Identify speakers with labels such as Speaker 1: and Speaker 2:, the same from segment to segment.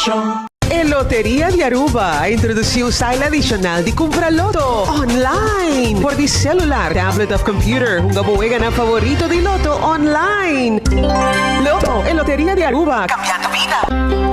Speaker 1: information.
Speaker 2: E Loteria de Aruba introduziu o style adicional de comprar loto online. Por de celular, tablet of computer, un gabuega na favorito de loto online. Loto e Loteria de Aruba, cambiando vida.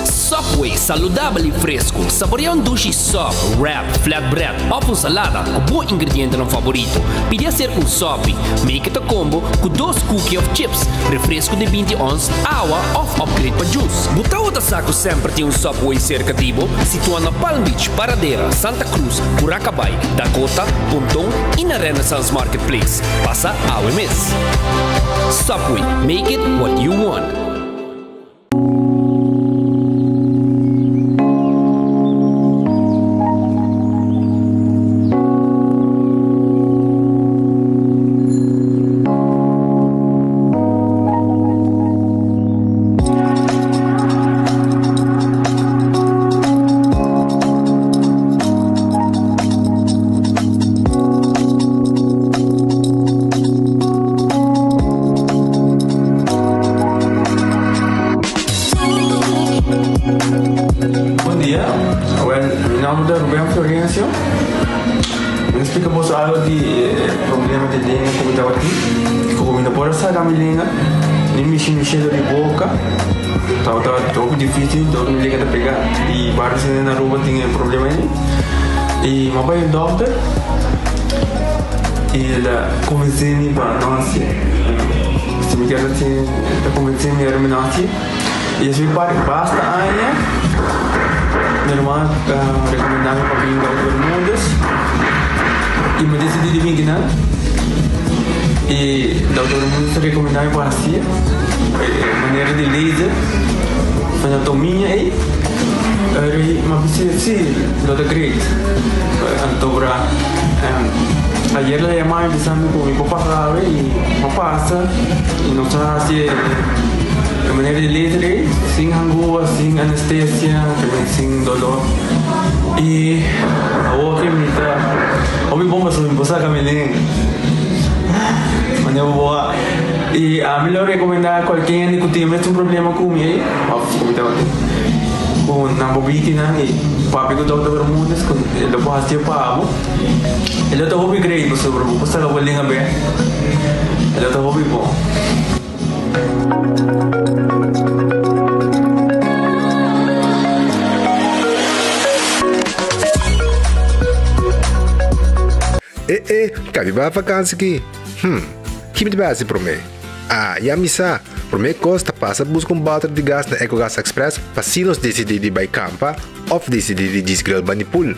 Speaker 3: Subway, saudável e fresco. Saboreia um sushi sub, wrap, flatbread, ou salada com bom ingrediente no favorito. Podia ser um sub, make it a combo com 2 cookies of chips, refresco de 20 ons, água ou upgrade para juice. Buta outra saco sempre tem um Subway cerca de Tibo, situado na Palm Beach, Paradera, Santa Cruz, Curacabai, Dakota, Pontão e na Renaissance Marketplace. Passa a OMS. Subway, make it what you want.
Speaker 4: Explicamos algo de problema de língua como estava aqui. Como não pode sair da minha língua, nem mexer de boca. Estava todo difícil, todo me liga de pegar. E vários na rua tinham problema aí. E meu pai é doutor. E ele convenceu-me para nós. Se me quer assim, ele convenceu-me para nós. E eu fui para basta ainda. Minha irmã recomendava para vir para todo mundo. E me decidi de vir aqui, e o doutor muito recomendava para si, maneira de laser, anatomia e uma pessoa sim, doutor Great, antobra, ayer la llamaba pensando con mi papá grave y no pasa, y no está así de manera de laser, sin angua, sin anestesia, também sin dolor. E a outra me está ouvi bomba sobre posar caminhando mas eu vou e a melhor recomendar qualquer que tenha um problema com ele com na bobitina e papi que doutor Bermudes com ele pode fazer para amo ele está hobby great sobre o posar a bolinha bem ele está hobby bom.
Speaker 5: Cabe para vacança aqui. Que me base para mim? E a missa, para mim costa passa buscar balde de gás na EcoGas Express para se nós decidir de campa ou decidir de desgrill banipul.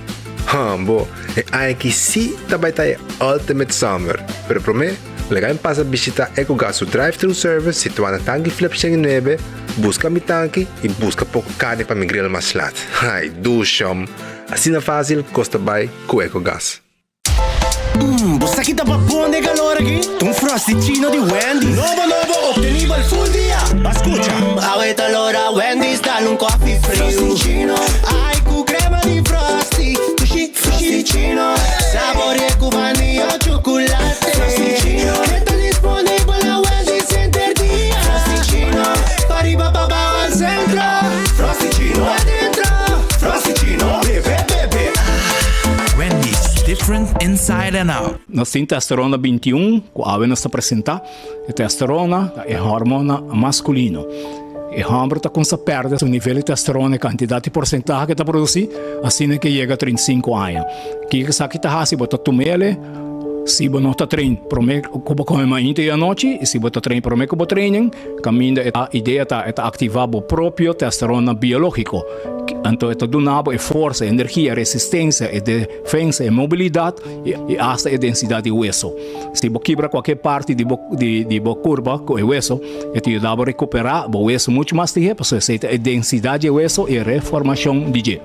Speaker 5: Bom, aqui sim também tá Ultimate Summer. Pero para mim, legal passa visitar EcoGas o drive-thru service situado na tanque flip 9, busca mi tanque e busca pouco carne para me grill mais lat. Ai, dushom. Assim é fácil, costa bem com EcoGas.
Speaker 6: Você aqui tá pra pôr de calor aqui? Um frosticino de Wendy's. Novo, obtenido el full dia. Escucha. Ahorita l'ora Wendy's, dale un coffee frio. Frosticino. Ai, com crema de frosty. Frosticino. Sabore com vanilla ou chocolate. Frosticino. Que tá disponível na Wendy's Center dia. Frosticino. Pariba babá al centro. Frosticino. Adentro. Frosticino. Bebe.
Speaker 1: Wendy's, different inside and out.
Speaker 7: Nós temos testosterona 21, que a nós apresenta. A testosterona é hormona masculino. E o homem está com essa perda, o nível de testosterona, a quantidade de porcentagem que está produzindo, assim que chega a 35 anos. Que está assim, você toma ele, se você não está treinando, para mim, como come mais à noite, e se você está treinando, para mim, como treino, a ideia é ativar o próprio testosterona biológico. Então, é donado força, energia, resistência, defesa, mobilidade e até a densidade de osso. Se você quebra qualquer parte de curva com o osso, te ajuda a recuperar o osso muito mais tempo, para você ter a densidade de osso e a reformação de gê.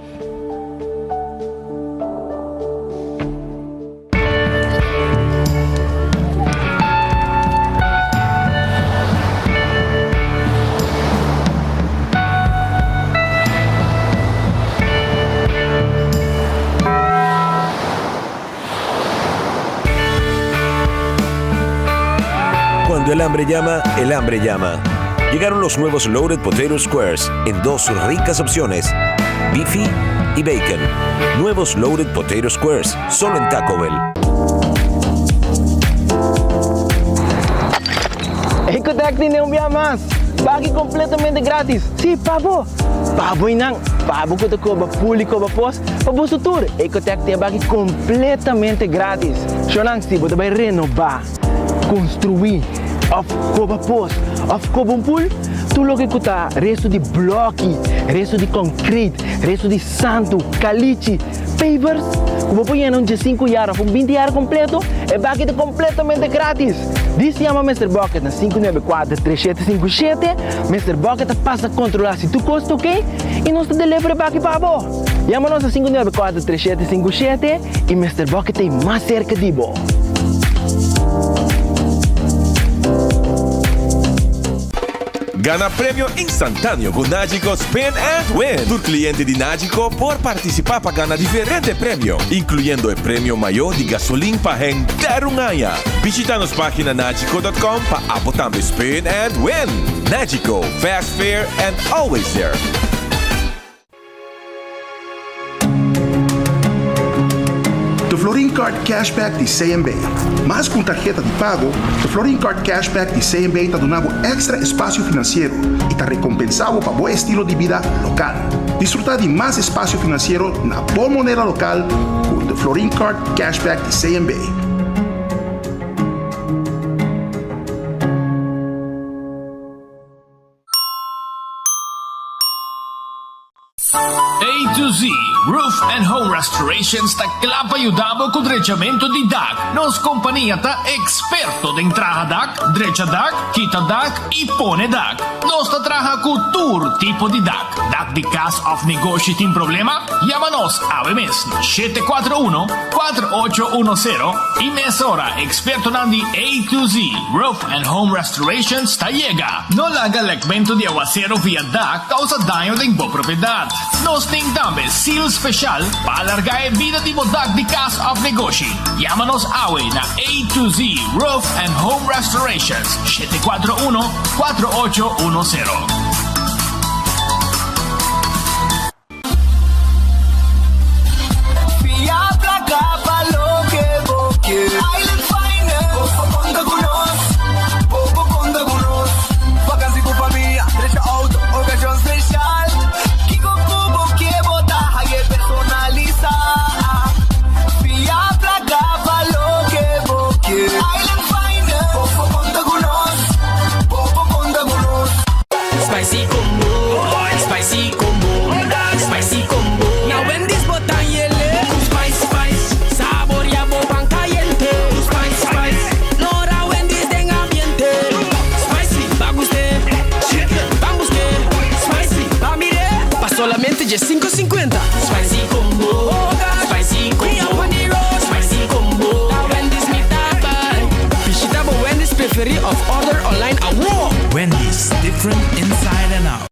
Speaker 8: Cuando el hambre llama, el hambre llama. Llegaron los nuevos Loaded Potato Squares en dos ricas opciones, beefy y bacon. Nuevos Loaded Potato Squares, solo en Taco Bell.
Speaker 9: Ecotec tiene un día más. Pague completamente gratis. Sí, pabo. Pabo inang. Pabo que te cobra público para pos. Pabo su tour. Ecotec te pague completamente gratis. Shonang si você vai renovar, construir, of cobra pos, of cobra um pool. Tu lo que custa resto de bloque, resto de concrete, resto de santo, caliche, pavers. Como põe um de 5 horas, um 20 horas completo, é pague completamente grátis. Diz chama Mr. Bucket na 594-3757. Mr. Bucket passa a controlar se tu custa, ok? E nós te delivery back para você. Chama-nos a 594-3757 e Mr. Bucket é mais cerca de você.
Speaker 10: Gana premio instantáneo con Nagico Spin and Win. Tu cliente de Nagico por participar para ganar diferente premio, incluyendo el premio mayor de gasolina para entero un año. Visita nuestra página nagico.com para apotar Spin and Win. Nagico, fast, fair, and always there.
Speaker 11: The Florin Card Cashback de CMB. Mas com tarjeta de pago, the Florin Card Cashback de CMB está dando extra espaço financeiro e está recompensado para bom estilo de vida local. Disfrutar de mais espaço financeiro na boa moneda local com the Florin Card Cashback de CMB.
Speaker 1: A to Z Roof and Home Restorations ta klapa ayudabo con drechamento di DAC. Nos companhia ta experto de entraja DAC, drecha DAC, quita DAC e pone DAC. Nos ta traja con tour tipo di DAC. DAC di cast of negócio tem problema? Llámanos a mes 741-4810 e mesora experto nandi A to Z Roof and Home Restorations ta llega. No laga legmento de aguacero via DAC causa daño de boa propriedade. Nos tem também seal special para alargar a vida de DAC de cast of negócio. Llámanos hoy na A to Z Roof and Home Restorations 741-4810.
Speaker 6: Island Finance, ponta con nos, ponta con nos. Vacancy con familia, derecha auto, ocasión special. Kiko Kubo que bota, hay personaliza. Fia placa pa lo que boque. Island Finance, ponta con nos, ponta con nos.
Speaker 3: Spicy combo, spicy combo, spicy combo. Now when this button yele, spice, spice, saboreamos pan caliente. Spice, spice, no ahora when this den ambiente. Spicy, pa' usted, pa' usted. Spicy, pa' mire, pa' solamente $5.50. Spicy combo, spicy combo, spicy combo. Now when this me tapa, visita Wendy's preferi of order online a wow.
Speaker 1: Wendy's, different inside and out.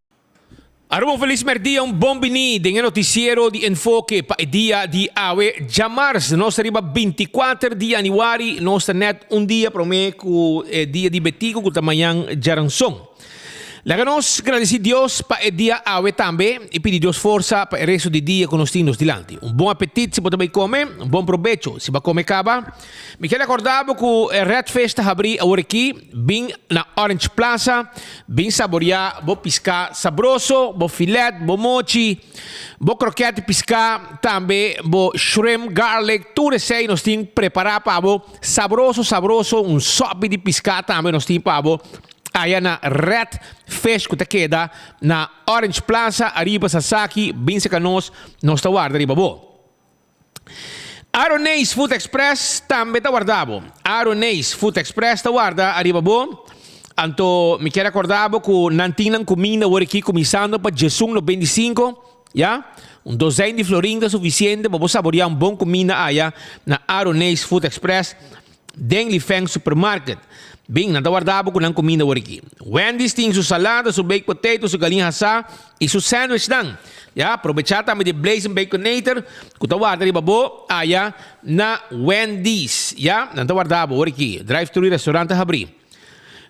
Speaker 3: Armo feliz merdia, un buon bini dengan noticiero di Enfoque pa dia di awe jamars. Nos arriba 24 di januari, nos net un dia prome ku dia di betico ku tamayang jaransong. Laganos agradeci Dios pa dia awe tambe e pedi Dios força pa el resto di dia con nos dilanti. Un buon appetit se potete come, un buon provecho se va come caba. Mi quero acordavo ku Red Fest abri aqui, bem na Orange Plaza, bem saborear, bo pisca sabroso, bo filet, bo mochi, bo croquete pisca, tambe bo shrimp, garlic, tudo sei nos tem preparar para bo sabroso, un sopi di pisca tambe nos tem para bo. Aí na Red Fest que queda na Orange Plaza, arriba Sasaki, bem se canos, nós está guarda arriba bo. Aronês Food Express também está guardado. Aronês Food Express está guarda arriba bo. Anto me quero acordar que não tinham comida hoje aqui começando para Jesus no 25, já? Dozena de florinda suficiente para saborear bom comida aí na Aronês Food Express, Deng Feng Supermarket. Bem, nada guardado com não comida hoje aqui. Wendy's tem sua salada, seu baked potato, sua galinha assada e seu sandwich dan. Já, aproveitar também de Blazing Baconator, que está guardado riba bo, aí na Wendy's. Já, nada guardado hoje aqui. Drive-thru restaurante abrir.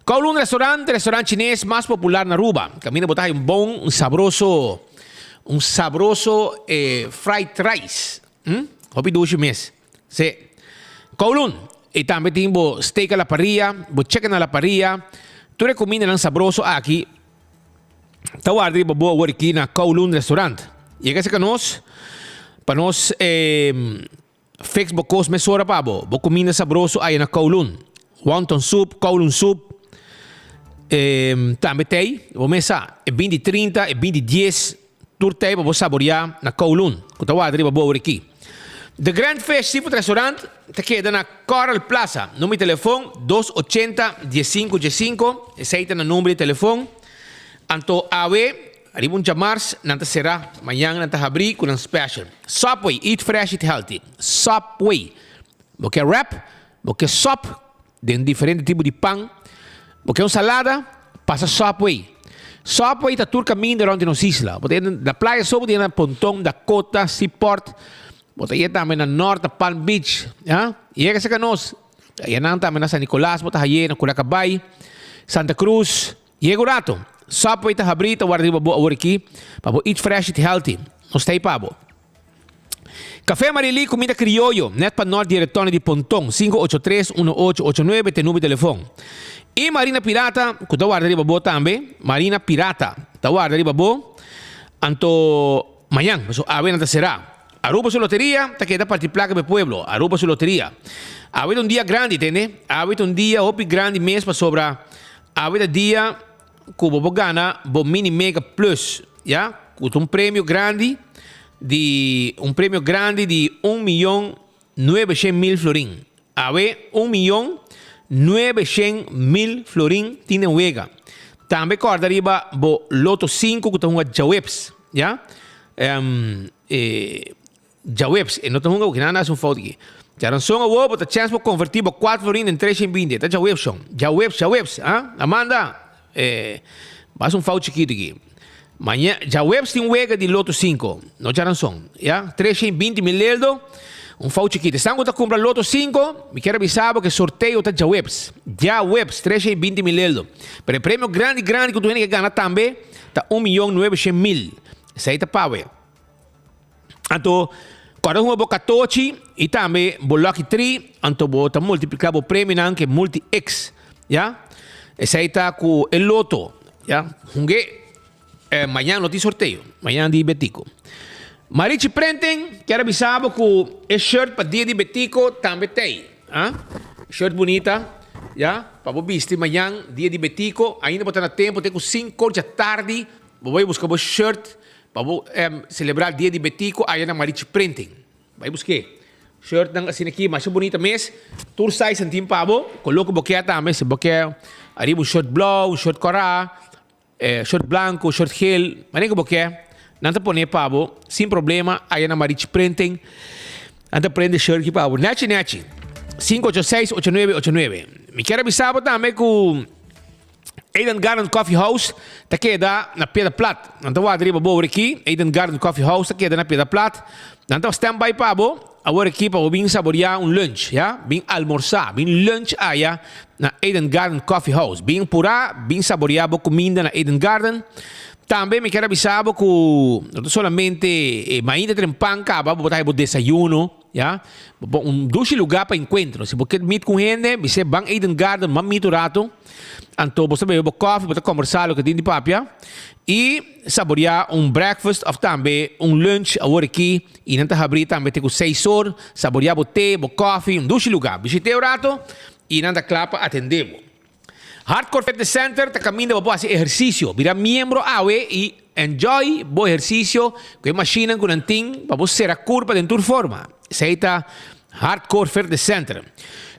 Speaker 12: Kowloon Restaurant chinês más popular na Aruba. Camina botar un sabroso fried rice. Hopi dushi mes. Se Kowloon. E também tem steak à la parrilla, chicken à la parrilla. Tu recomenda um sabroso aqui. Tawar de boa aqui na Kowloon Restaurant. E que se conosco para nós fix bocos mesora pa bo comida sabroso aí na Kowloon. Wonton soup, Kowloon soup. Também tem, vou mesa, é 20-30, é 20-10. Turtei para saborear na Kowloon. Que tawar de boa aqui. The Grand Fish Seafood Restaurant te queda na Coral Plaza. Número de telefone 280-1515. Esse aí é o número de telefone. Anto awe, arriba chamars, nanta será, amanhã nanta abrir com um special. Subway, eat fresh, eat healthy. Subway. Porque wrap, porque sop, de diferente tipo de pão. Porque salada, passa Subway. Subway tá tur caminho durante nos isla. Porque da praia só tem na Pontão, Dakota, Seaport. Bota aí também na norte, Palm Beach, ya? E é que se nós, aí não também na San Nicolás, bota aí na Curacabay, Santa Cruz, e é gurato. Subway tá abrindo, guarda boa aqui, para eat fresh, eat healthy. Não está aí pabo. Café Marili, comida criollo, net para norte diretone de Pontão, 583-1889, tem número de telefone. E Marina Pirata, que tá guarda boa também, Marina Pirata, tá guarda boa, anto amanhã, a ver será. Aruba su lotería, te queda para placa de pueblo. Aruba su lotería. Ha habido un día grande, ¿entiendes? Ha habido un día hopi grande mes para sobra. Ha habido un día que vos gana mini mega plus, ¿ya? Con un premio grande de 1.900.000 florín. Ha habido 1.900.000 florín tiene huega. También corda arriba loto 5 que tengo jawebs, ¿ya? Jawebs, e não tem que nada é foto aqui. Já não são a boa, a chance para convertir 4 florin em 320. Tá Jawebs, Jawebs, Amanda, faz foto chiquito aqui. Manhã, Jawebs tem wega de loto 5, não já não são, já? 320 mil euros, foto chiquito. Estão quando compra loto 5, me quero avisar que sorteio tá Jawebs, 320 mil euros. Pero o prêmio grande que tu tem que ganhar também, tá 1.900.000. Isso aí tá pago. Então, quando uma boca tochi e também lucky 3, então bota multiplicar o prêmio não que multi-X, já? Esse aí tá com o loto, já? Amanhã não tem sorteio, amanhã de Betico. Marichi Prenten, quero avisar que o shirt para dia de Betico também tem, shirt bonita, já? Para você vestir amanhã, dia de Betico, ainda botar no tempo, tem com 5 da tarde, vou buscar o shirt. Para celebrar o dia de Betico, aí na Marichi Printing. Vai buscar. Shirt assim aqui, mais bonita mesmo. Tour size em time para você. Coloca o boquete também. Se boquete, arriba um shirt blue, um shirt corá, shirt branco, shirt gel. Mas nem que boquete. Não te põe para você. Sem problema, aí na Marichi Printing. Não te prende shirt aqui para você. Nechi. 586-8989. Me quero avisar também que Eden Garden Coffee House te queda na Pedra Plat. Então vou abrir boa aqui. Eden Garden Coffee House te queda na Pedra Plat. Então stand-by para você. Agora aqui para vir saborear lunch, já? Vir almoçar, vir lunch aí na Eden Garden Coffee House. Vir pura, vir saborear boa comida na Eden Garden. Também me quero avisar que não solamente ainda tem pão, para botar o desayuno, já? Dois lugares para encontro. Se você meet com gente, você vai Eden Garden, mas meet o rato. Então, você vai beber coffee, você conversar com o que tem de papia. E saborear breakfast, ou também lunch, agora aqui. E não está abrir também, tem 6 horas. Saborear o té, o coffee, dois lugares. Visitei o rato e não está claro para atender. Hardcore Fitness Center, te caminha para fazer exercício. Vira membro AWE e enjoy bom exercício. Com a máquina, com o antim, para você ser a curva dentro de forma. Isso aí está Hardcore Fitness Center.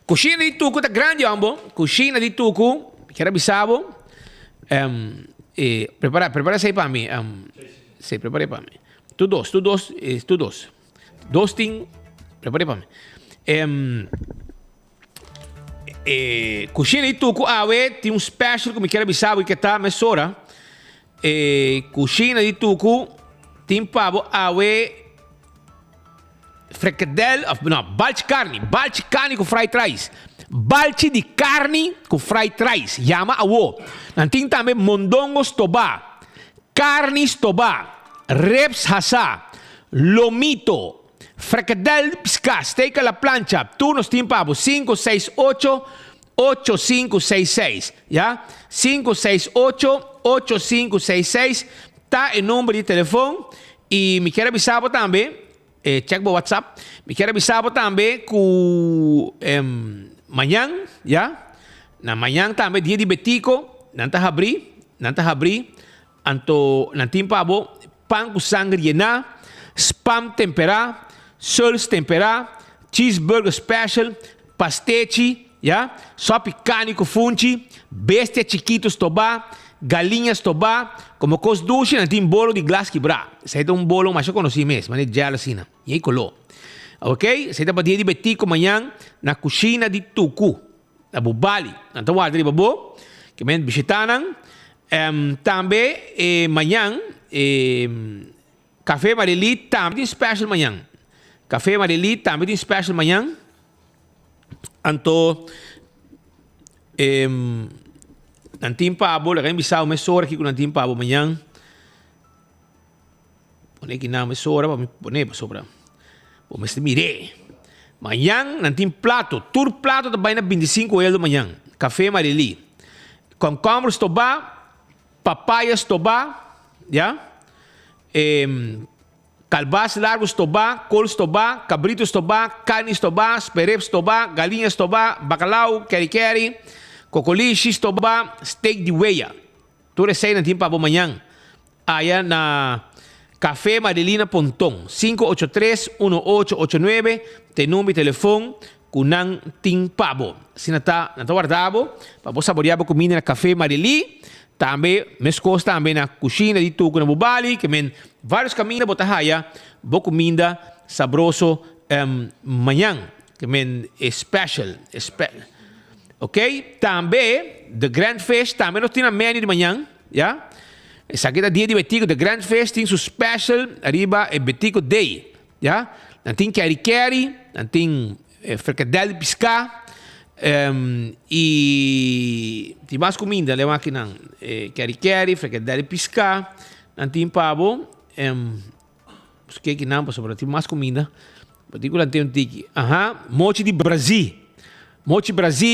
Speaker 12: Coxina de tuco está grande, ambo. Coxina de tuco. Quero avisar, prepara isso aí para mim. Sim, prepara para mim. Tu dois. Dois tem, prepara para mim. Coxina de tuco, tem um special que me quero avisar que está mesora. Coxina de tuco, tem pavo, balchi carne com fried rice. Balchi de carne com fried rice. Yama awo. Nanting também mondongos toba, carnes toba, reps hasa, lomito, fricadel pisca, steak a la plancha. Tu nos tem pavo 568-8566. ¿Ya? 568-8566. Tá em número de telefone. E me quero avisar também. Check o WhatsApp. Me quero avisar também que amanhã, já? Na manhã também, dia de betico, nanta abrir, anto nantim pabo, pão com sangue llena, spam temperado, sols temperado, cheeseburger special, pastechi, já? Só picanha com funchi, bestia chiquitos toba, galinhas toba, como cos duche, nantim bolo de glass quebra. Esse é um bolo mais eu conheci mesmo, mas é já assim, e aí colou. Ok? Esse é para dia de betico amanhã na cozinha de Tucu. Na Bubali. Então, guarda de babo. Que men visitaram. Também, amanhã, Café Marili também tem special amanhã. Café Marili também tem special amanhã. Então, nantim pabo, lagay bisa o mesora aqui com nantim pabo amanhã. Pone aqui na mesora, para me poner para sobra. Vou me mire. Amanhã, nantim plato. Tur plato também na 25 euros amanhã. Café Marili. Concombre toba, papayas toba, já? Calbás largos toba, colos toba, cabritos toba, carnes toba, pereps toba, galinhas toba, bacalhau, queri-queri, cocolichis toba, steak de weia. Tudo isso aí nantim para amanhã. Aí na Café Marilina Pontón, 583-1889, tem número de telefone, kunang ting pabo. Assim está guardado, para você saborear a comida na Café Marili, também, mescos também na cozinha de Tucu na Bubali, que men vários caminhos, botar raia, boa comida, sabroso, manhã, que men special, ok? Também, The Grand Fest, também nós temos a menu de manhã, já? Essa aqui é dia de betico, The Grand Fest, tem seu special, arriba é betico day, já? Não tem queri-queri, não tem fricadel de pisca, e tem mais comida, leva aqui não, queri-queri, fricadel de pisca, não tem pavo, que não, para tem mais comida, betico não tem um tiki, mochi de Brasil,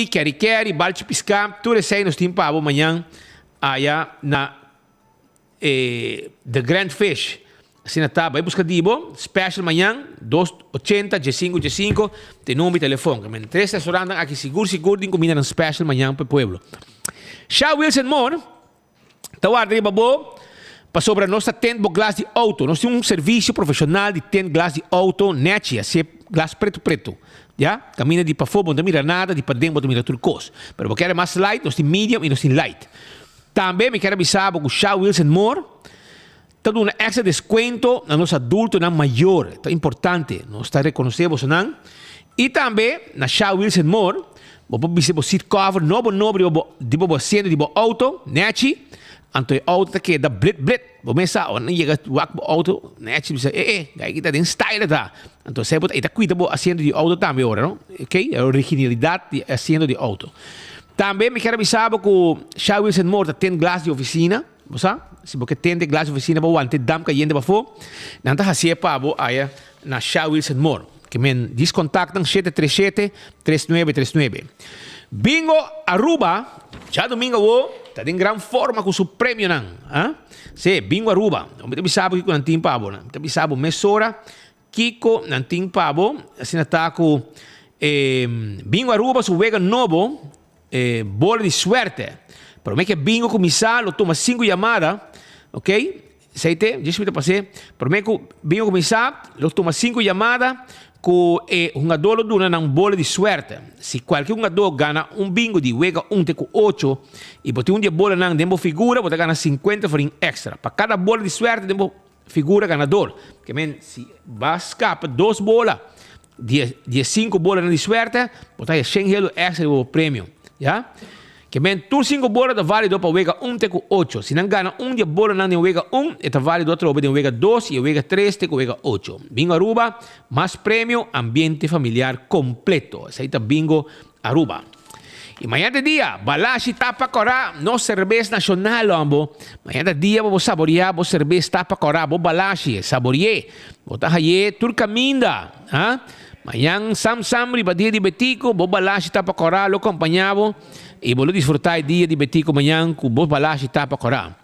Speaker 12: queri-queri, balde pisca, tudo isso aí nós tem pavo amanhã, aí na The Grand Fish. Assim está, vai buscar dibo, special amanhã, 280, G5, tem número de telefone. Men, 3 restaurantes aqui, seguro, tem comida no special amanhã para o pueblo. Shaw Wilson More, está guardando babo, para sobre a nossa tent glass de auto. Nós temos serviço profissional de tent glass de auto, net, assim, glass preto. Já? Camina de para fora, não mira nada, de para dentro, não mira turcos. Mas se quer mais light, nós temos medium e nós temos light. Também me quero avisar que o Shaw Wilson More está dando um extra desconto a nosso adulto na maior. É importante, nós está reconhecendo você não. E também na Shaw Wilson More, você pode seat cover, novo de você de auto, net. Então o auto que da blit. Você não chega o auto, net, você aí está em style tá. Então você pode cuidar do assento de auto também agora, não? Ok? A originalidade de assento de auto. Também me quero avisar que o Shaw Wilson More tem glass de oficina, sabe? Se você tem glass de oficina, você tem dam que yende para fora, não está assim para aí na Shaw Wilson More, que me descontactam 737-3939. Bingo Aruba, já domingo está em grande forma com seu prêmio não, sim, Bingo Aruba, não me avisar que não tem pavo, não me avisar mesora, Kiko não tem pavo, assim está com Bingo Aruba, su vega novo. Bola de suerte. Pero me que bingo começar, lo toma 5 llamadas, ok? Seite, 10 minutos passei. Pero me que bingo começar, lo toma 5 llamadas com um jogador dona na bola de suerte. Se qualquer jogador ganha bingo de wega com 8 e botar dia bola na demo figura, botar ganha 50 for extra. Para cada bola de suerte, demo figura ganador. Que men se vai escapar 2 bolas, 5 bolas de suerte, botar 100 euros extra o prêmio. Já? Que men tur 5 bola da válido para wega 1 teco 8. Se não gana dia bola na wega 1, está válido outro de wega 2 e wega 3 teco wega 8. Bingo Aruba, mais prêmio, ambiente familiar completo. Esse aí tá Bingo Aruba. E amanhã de dia, Balashi Tapa Corá, no cerveja nacional, ambo. Amanhã de dia, vou saborear, vou cerveja Tapa Corá, vou Balashi, saborear. Vou tahaye, turcaminda, ha? Amanhã, sam riba dia de Betico, vou Balashi Tapa Corá, lo acompanhavo. E vou desfrutar dia de Betico amanhã, com vou Balashi Tapa Corá.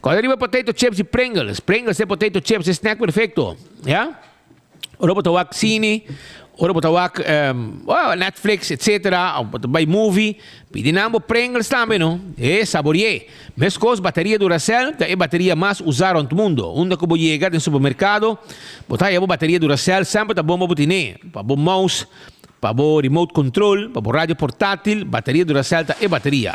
Speaker 12: Quando arriba potato chips e Pringles é potato chips, é snack perfeito, ya? Ora botar o cine, ora botar o Netflix, etc. Ou botar by movie. Pedinamos Pringles também, não? Saborear. Mesma coisa, bateria Duracell, é a bateria mais usada no mundo. Onde que vou chegar no supermercado, botar a bateria Duracell, sempre tá bom para botiné. Para bom mouse, para bom remote control, para bom rádio portátil, bateria Duracell é bateria.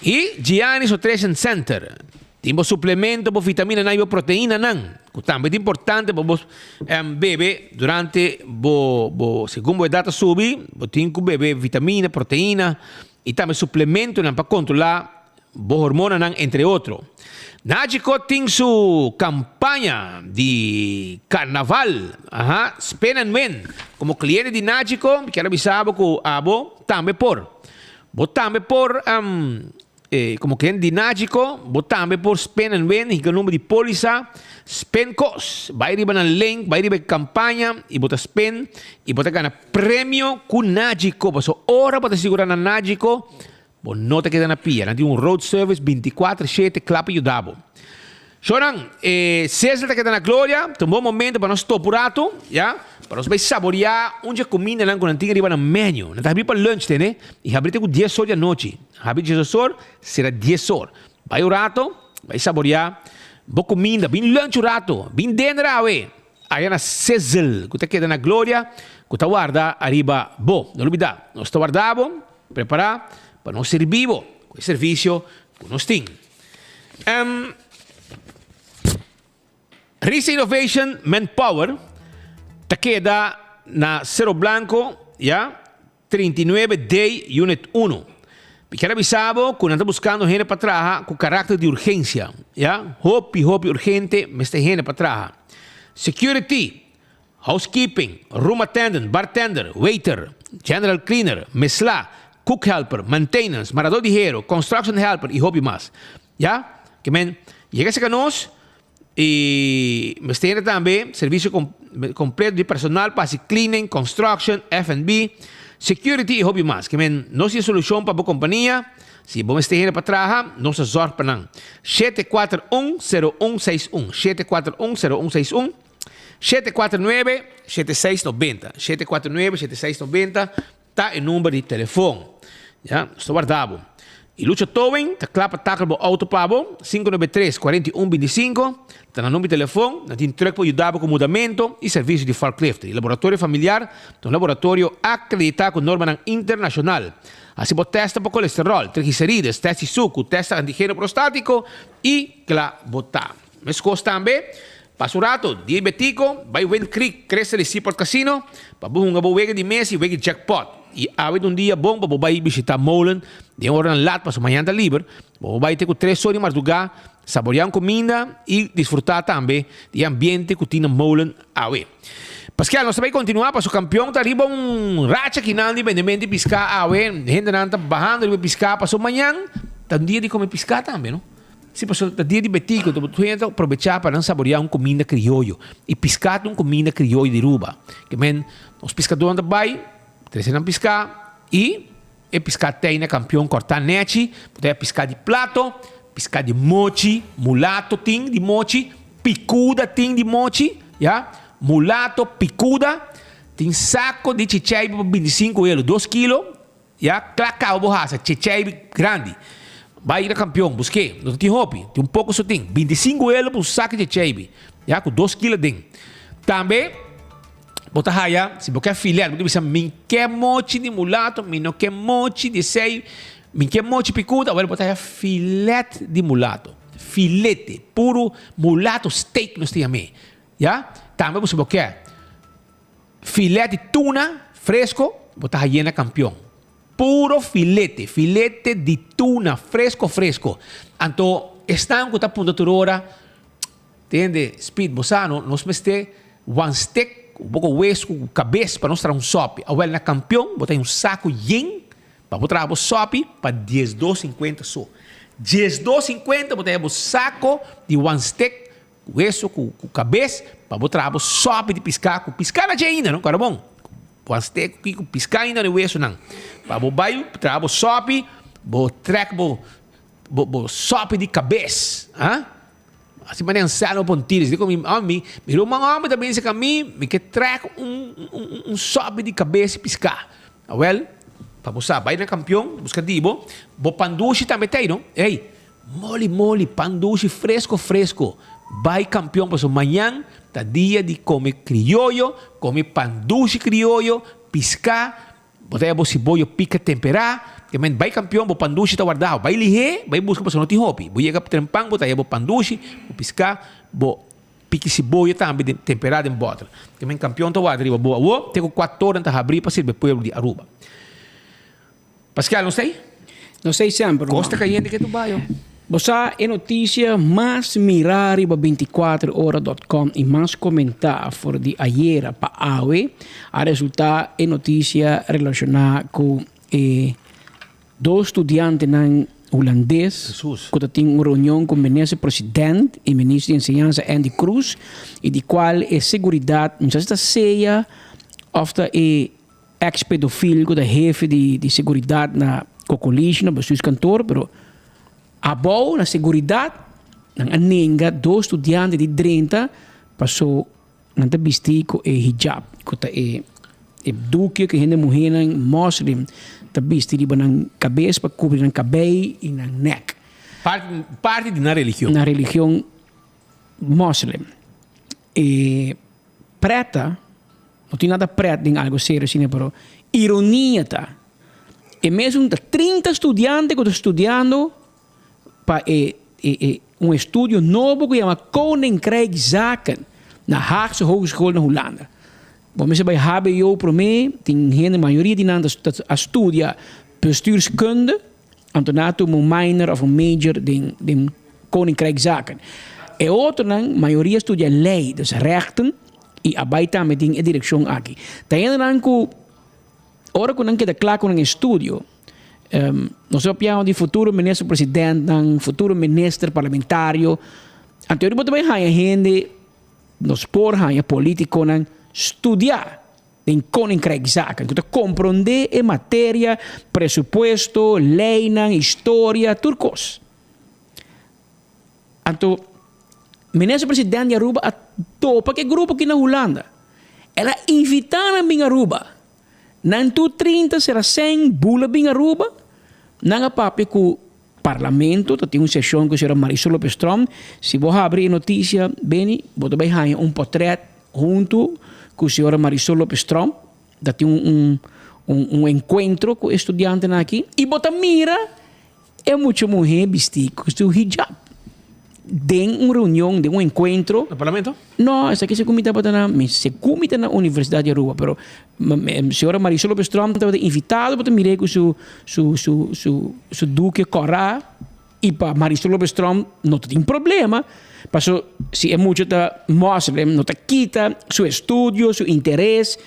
Speaker 12: E Giannis Nutrition Center. Tem suplemento para vitamina e proteína, não. Também é importante para beber durante segundo a data subir, tem que beber vitamina, proteína e também suplemento para controlar a hormona, entre outros. Nagico tem sua campanha de carnaval, Spend and Win. Como cliente de Nagico, quero avisar que também como cliente de Nagico, também por Spend and Win, e o número de póliza, Spend Cost. Vai riba na link, vai riba campanha, e bota Spend, e bota ganhar prêmio com Nagico. Passo hora para segurar na Nagico, não te queda na pia. Não tem road service 24/7, clapa e ajudabo. Choran, César te queda na glória, tem um bom momento para nós topurato, já? Para nós saborear onde a comida não quando tem arriba no menu. Não está abrir para lunch, né? E abrir com 10 horas da noite. Abrir 10 horas, será 10 horas. Vai o rato, vai saborear. Boa comida, bem lunch o rato, bem dinner awe. Aí na César, que te queda na glória, que te guarda arriba, não olvidar. Nós te guardamos, preparar para nós servir com o serviço que nós temos. Risa Innovation Manpower te queda na Cerro Blanco, 39 Day Unit 1. Quero avisar que não está buscando gente para trabalhar com caráter de urgência. Hope urgente, mas tem gente para trabalhar. Security, housekeeping, room attendant, bartender, waiter, general cleaner, mesla, cook helper, maintenance, marador de hero, construction helper e hobby mais. Que men, llega-se a nós e mas tem também serviço completo de personal para cleaning, construction, F&B, security e hobby mais. Que men, nós é solução para a companhia. Se vamos ter para trabalhar, nós zorg para não. 741-0161. 741-0161. 749-7690. 749-7690 está o número de telefone. Estou guardado. E Lucha Towing, está clapa tackle bo auto pabo, 593-4125. Está no número de telefone, não tem truck para ajudar com mudamento e serviço de forklift. E laboratório familiar, um laboratório acreditado com norma internacional. Assim, você testa para colesterol, triglicérides, testa de suco, testa antígeno prostático e claro, botar. Mas costa também, passa o rato, diabético, vai Wind Creek, cresce de Seaport Casino, para buscar uma boa de mês e wega jackpot. E há dia bom para você visitar Molen, de uma hora na lata, para amanhã está livre, você ter com 3 horas de madrugada, saborear comida e desfrutar também do ambiente que tem Molen awe. Pascal, nós também continuar para o campeão, está arriba racha que não de vendimento de piscar awe, gente não está bajando de piscar, para amanhã, está dia de comer piscar também, não? Se passou o dia de betico, tu tem que aproveitar para não saborear uma comida criollo e piscar uma comida criollo de Aruba. Que men, os pescadores andam bem, trazem a piscar e piscar tem na campeão cortar nete, poder piscar de plato, piscar de mochi, mulato tem de mochi, picuda tem de mochi, mulato, picuda, tem saco de chichai por 25 euros, 2 quilos, clacau borracha, chichai grande. Vai ir a campeão, busquei, não tem roupa, tem pouco só tem, 25 euros por saco de chichai, com 2 quilos dentro. Também, bota raia, se você quer filé, você diz, me quer mochi de mulato, me não quer mochi de sei, me quer mochi picuda, agora bota filete de mulato, filete, puro mulato steak, nós temos, Também você quer filé de tuna fresco, bota raia na campeão. Puro filete de tuna, fresco. Anto, estão com a ponta de hora, entende? Speed, bosano, nós meste one stick, um pouco hueso, com cabeça, para nós trazer sope. Awel na campeão, botar saco yin, para botar sope, para 10,250 só. 10,250, botar saco de one stick, hueso, com cabeça, para botar sope de piscar, com piscar na ainda, não? Cara bom? One stick, com piscar ainda no hueso, não. Para o bairro, trago sope, bo track, bo sope de cabeça, assim maneira sano pontilhos, digo me uma homem também se caminho, me que track sope de cabeça piscar, well, para você vai na campeão, busca dibo, bo pandushi também tem, não? Ei, mole, pandushi fresco, vai campeão, para amanhã tá dia de comer criollo, comer pandushi criollo, piscar. Botei a cebola pica temperar, que vai campeão, bo pandushi tá guardado, vai lihe, vai buscar para não te hopi, bo chega para trempang, botei a pandushi, bo piscar, bo pique cebola também temperado em bottle, que campeão tá guardado, bo tenho 4 horas para abrir para servir pueblo de Aruba. Pascal, não sei?
Speaker 13: Não sei sempre.
Speaker 12: Costa caliente que tu vai.
Speaker 13: Você é notícia mais mirar para 24horas.com e mais comentar for de ayer para hoje. A resultar é notícia relacionada com 2 estudantes holandês que tem uma reunião com o ministro-presidente e ministro de Enseñanza Andy Cruz e de qual é segurança, não sei se seja of é ex-pedofílico da jefe de segurança na coalition, na sua cantor, pero abau na segurança, nang aninga, 2 estudantes de 30 passou nang tabisti ko hijab. Ko ta duque que gente mulher muslim tabisti di nang cabeça para cobrir nang cabelo e nang neck.
Speaker 12: Parte de na religião.
Speaker 13: Na religião muslim. Preta, não tem nada preto em algo sério assim, pero ironia tá. E mesmo 30 estudantes que estão estudando para estudo novo que chama Koninkrijk Zaken na Haagse Hogeschool na Holanda. Vamos bij HBO para mim, tem gente, a maioria de nós estuda bestuurskunde, en daarna een minor of een major in Koninkrijk Zaken. E outro, a maioria estuda lei, dus rechten, e abaita met in direction aqui. Daí não que ora que não queda claro com um estudo, nós sabemos de futuro ministro-presidente, futuro ministro parlamentário, anterior também há gente, nos por há político estudar em Koninkrijk Zaken, que compreender a matéria, presupuesto, lei, história, turcos. Então, ministro-presidente de Aruba a topa que grupo aqui na Holanda. Ela invitava a Aruba. Nan tu 30 será 100 bula bem Aruba. Nan a papi com parlamento, tem uma sessão que será Marisol Lopes-Strom. Se você abrir notícia, bem, você vai ter um portrait junto com a senhora Marisol Lopes-Strom. Tem um encontro com estudiantes aqui. E você mira, é muito mulher vestir com o hijab. De uma reunião, de um encontro.
Speaker 12: No parlamento?
Speaker 13: Não, essa aqui se comita na Universidade de Aruba, pero a senhora Marisol Lopes-Strom estava invitada para mirar com su duque Corá e para Marisol Lopes-Strom não tem problema, porque se é muito da muslim, não quita seu estudo, seu interesse,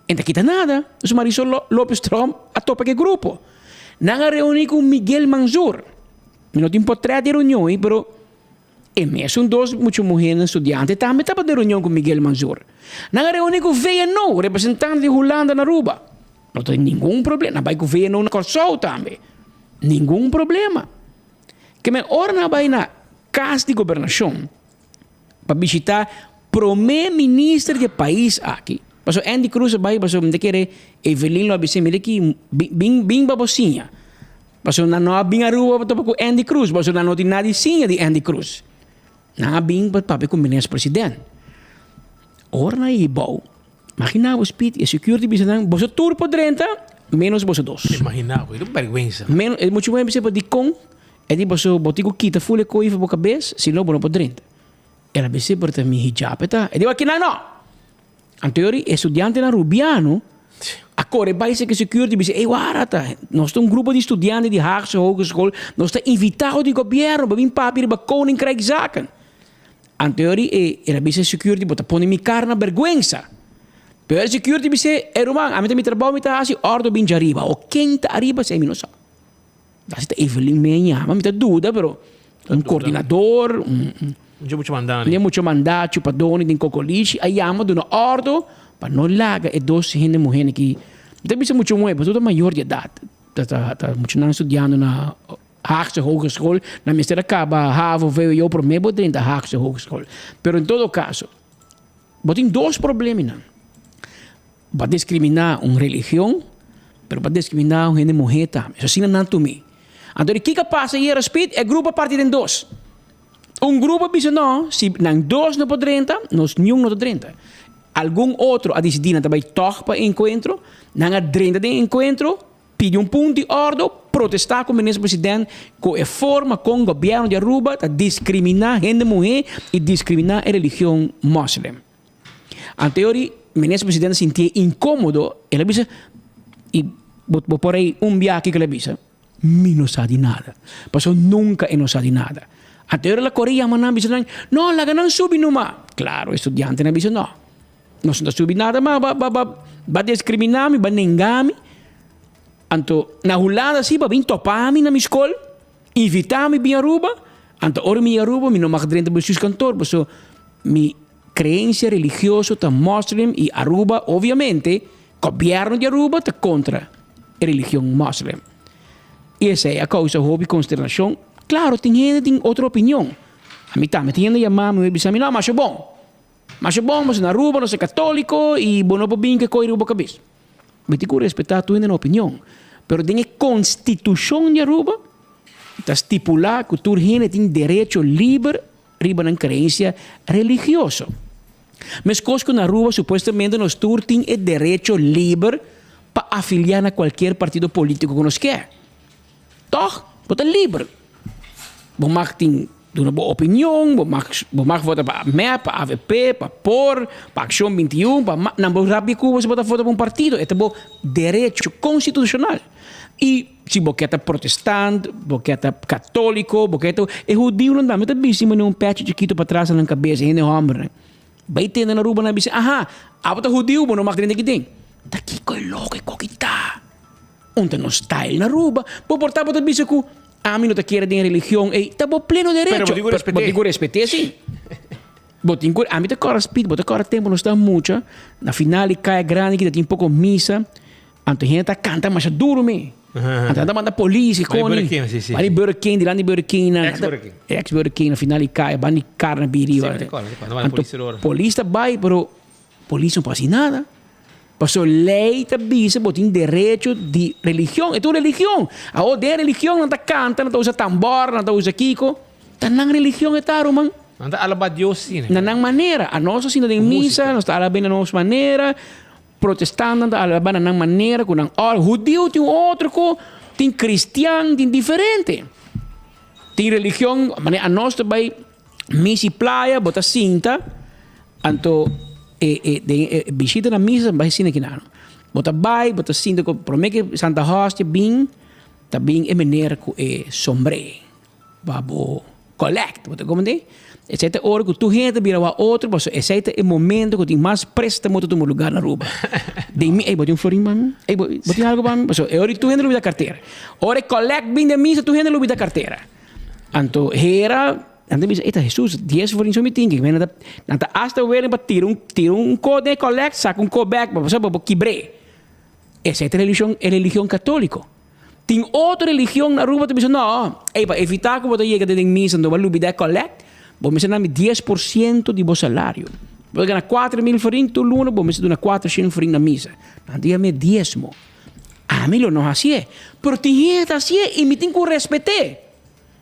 Speaker 13: não quita nada. Então Marisol Lopes-Strom a topa que grupo. Não reuniu com Miguel Manzur. Não tem portrait de reunião, pero e mesmo dois muitas mulheres estudantes também estavam de reunião com Miguel Manzur. Na reunião com o VNO, representante de Holanda na Aruba. Não tem nenhum problema. Vai com o VNO na Corsol também. Nenhum problema. Que me ora vai na casa de governação para visitar o primeiro-ministro do país aqui. Passo Andy Cruz vai, passo me querer Evelyn lo abisse me que bem babosinha. Passo na não bem Aruba para com Andy Cruz, passo na não tem nada de Andy Cruz. Na bing para papi com o ministro-presidente. Ora na ibau. Imagina o speed e security bisa nang boso tour po 30 menos boso 2.
Speaker 12: Imagina, foi uma vergonha.
Speaker 13: Menos é muito bem bisa pa di com e di boso botigo kita full ko ifa po cabeça, se não bono po 30. Ela bisa por mi hijab eta. E di aqui não. Anteriori estudiante na Rubiano a corre bij de security dice, hey, warata, nós temos grupo de estudantes de Haagse Hogeschool, nós está invitado de governo, para vir papier para Koninkrijkszaken. Aan teorie, era bisa security, bota pone mi cara na vergüenza. Pero security dice, man, a mí te mi trabajo, mi ta asi, ordo binja arriba, o quem tá arriba, sei mi no sa. Dat is de Evelyn Menha, mas me dúvida, pero um coordenador,
Speaker 12: Não
Speaker 13: muito mandato, para doni, tem cocoliche, aí ama do ordo, para não laga, e dois gente mulher que, então bisa muito muito, mas toda maior de idade, tá muito não estudando na Haagse Hogeschool, na mistura acaba, havo veio eu por mim, dentro da Haagse Hogeschool. Pero em todo caso, tem dois problemas, não. Para discriminar uma religião, pero para discriminar uma gente mulher também. Isso assim não é para mim. Então, o que passa aí, respeito, é grupo partido em dois. Grupo diz, não, se não dois não podem entrar, nós nenhum não podem entrar. Algum outro a decidir, também toca para encontro, não há dentro de encontro, pede ponto de ordem, protestar com o ministro-presidente, com a forma com o governo de Aruba, a discriminar gente mulher e discriminar a religião muçulmana. A teoria, o ministro-presidente se sentia incômodo, ele disse, e vou por aí viagem que ele disse, não sabe nada. Passou nunca e não sabe nada. A teoria, a Coreia, disse, não, lá não subi numa. Claro, o estudante disse, não estão subindo nada, mas vai discriminar-me, vai negar-me. Então, na Holanda, sim, vai vir topar-me na minha escola, invitar-me para Aruba. Então, ora, minha Aruba, não mag dentro do seu cantor, porque minha crença religiosa está muçulmana e Aruba, obviamente, o governo de Aruba está contra a religião muçulmana. E essa é a causa de consternação. Claro, tem gente que tem outra opinião. A mim também tem gente que chama me diz, não, mas é bom. Mas na Aruba, não é católico e não pode vir que corre Aruba cabeça. Mas tem que respeitar a tua opinião. Pero tem a Constituição de Aruba, está estipulado que toda gente tem direito livre riba na crença religiosa. Mas coisa que na Aruba, supostamente, nós todos temos o direito livre para afiliar a qualquer partido político que nós quer. Toch? Você é livre. Você mag ter uma boa opinião, você mag votar para a MEP, para a AVP, para POR, para Ação 21, para não sabe que você pode votar para um partido. É um direito constitucional. E se você é protestante, você é católico, você é judeu, não dá. Mas também se você um pet chiquito para trás na cabeça, ainda é homem. Vai ter na Aruba, na bisa, aha, você é judeu, mas não mag ter que tem. Daqui que é louco, é coquita. Onde não está ele na Aruba, por portar para bisa que a mim não quer de religião, e está bom pleno direito. Mas digo respeite, sim. A mim te corre speed, te corre tempo, não está muito. Na final, cai grande, que tem pouco missa. Então, a gente canta, mas duro, me. Então, manda polícia, cone. Vai Burger King, de lá de Burger King. Ex-Burger King, na final, cai, vai de carne, biriva. Polícia vai, pero polícia não faz nada. Passou lei também, você tem direito de religião. É tua religião. A outra religião não está canta, não está usa tambor, não está usa kiko. Está na religião, é taro, man.
Speaker 12: Não está alaba Deus, sim.
Speaker 13: Na maneira. A nossa, sim, tem missa, não está alaba na nossa maneira. Protestante, não está alaba na maneira. Judeu tem outro, tem cristiano, tem diferente. Tem religião, a nossa também, missa e praia, bota cinta. Então, visita na missa vai ser aqui não. Bota bai, bota sinto que promete Santa Hostia bem, tá bem é maneira que é sombre. Babo collect, bota como tem? Essa é a hora que tu gente vira a outro, mas esse é o momento que tem mais presta muito do lugar na Aruba. De mim, bota um florim para mim, bota algo para mim, mas é hora que tu gente lhe dá carteira. Hora collect bem da missa tu gente lhe dá carteira. Então era Anda bisa, eta Jesus, 10 florin so meeting, nanta hasta wele para tira um code collect, saca um callback, para você para quebre. Essa é a religião católica. Tem outra religião na Aruba que diz não, para evitar que você chegue de missa, não vai lubida collect, vamos ensinar 10% de seu salário. Você ganha 4.000 florin, tu luna, vamos ensinar 400 florin na missa. Não dia me diezmo. A mim não assim é, pero tem gente assim e me tem que respeitar.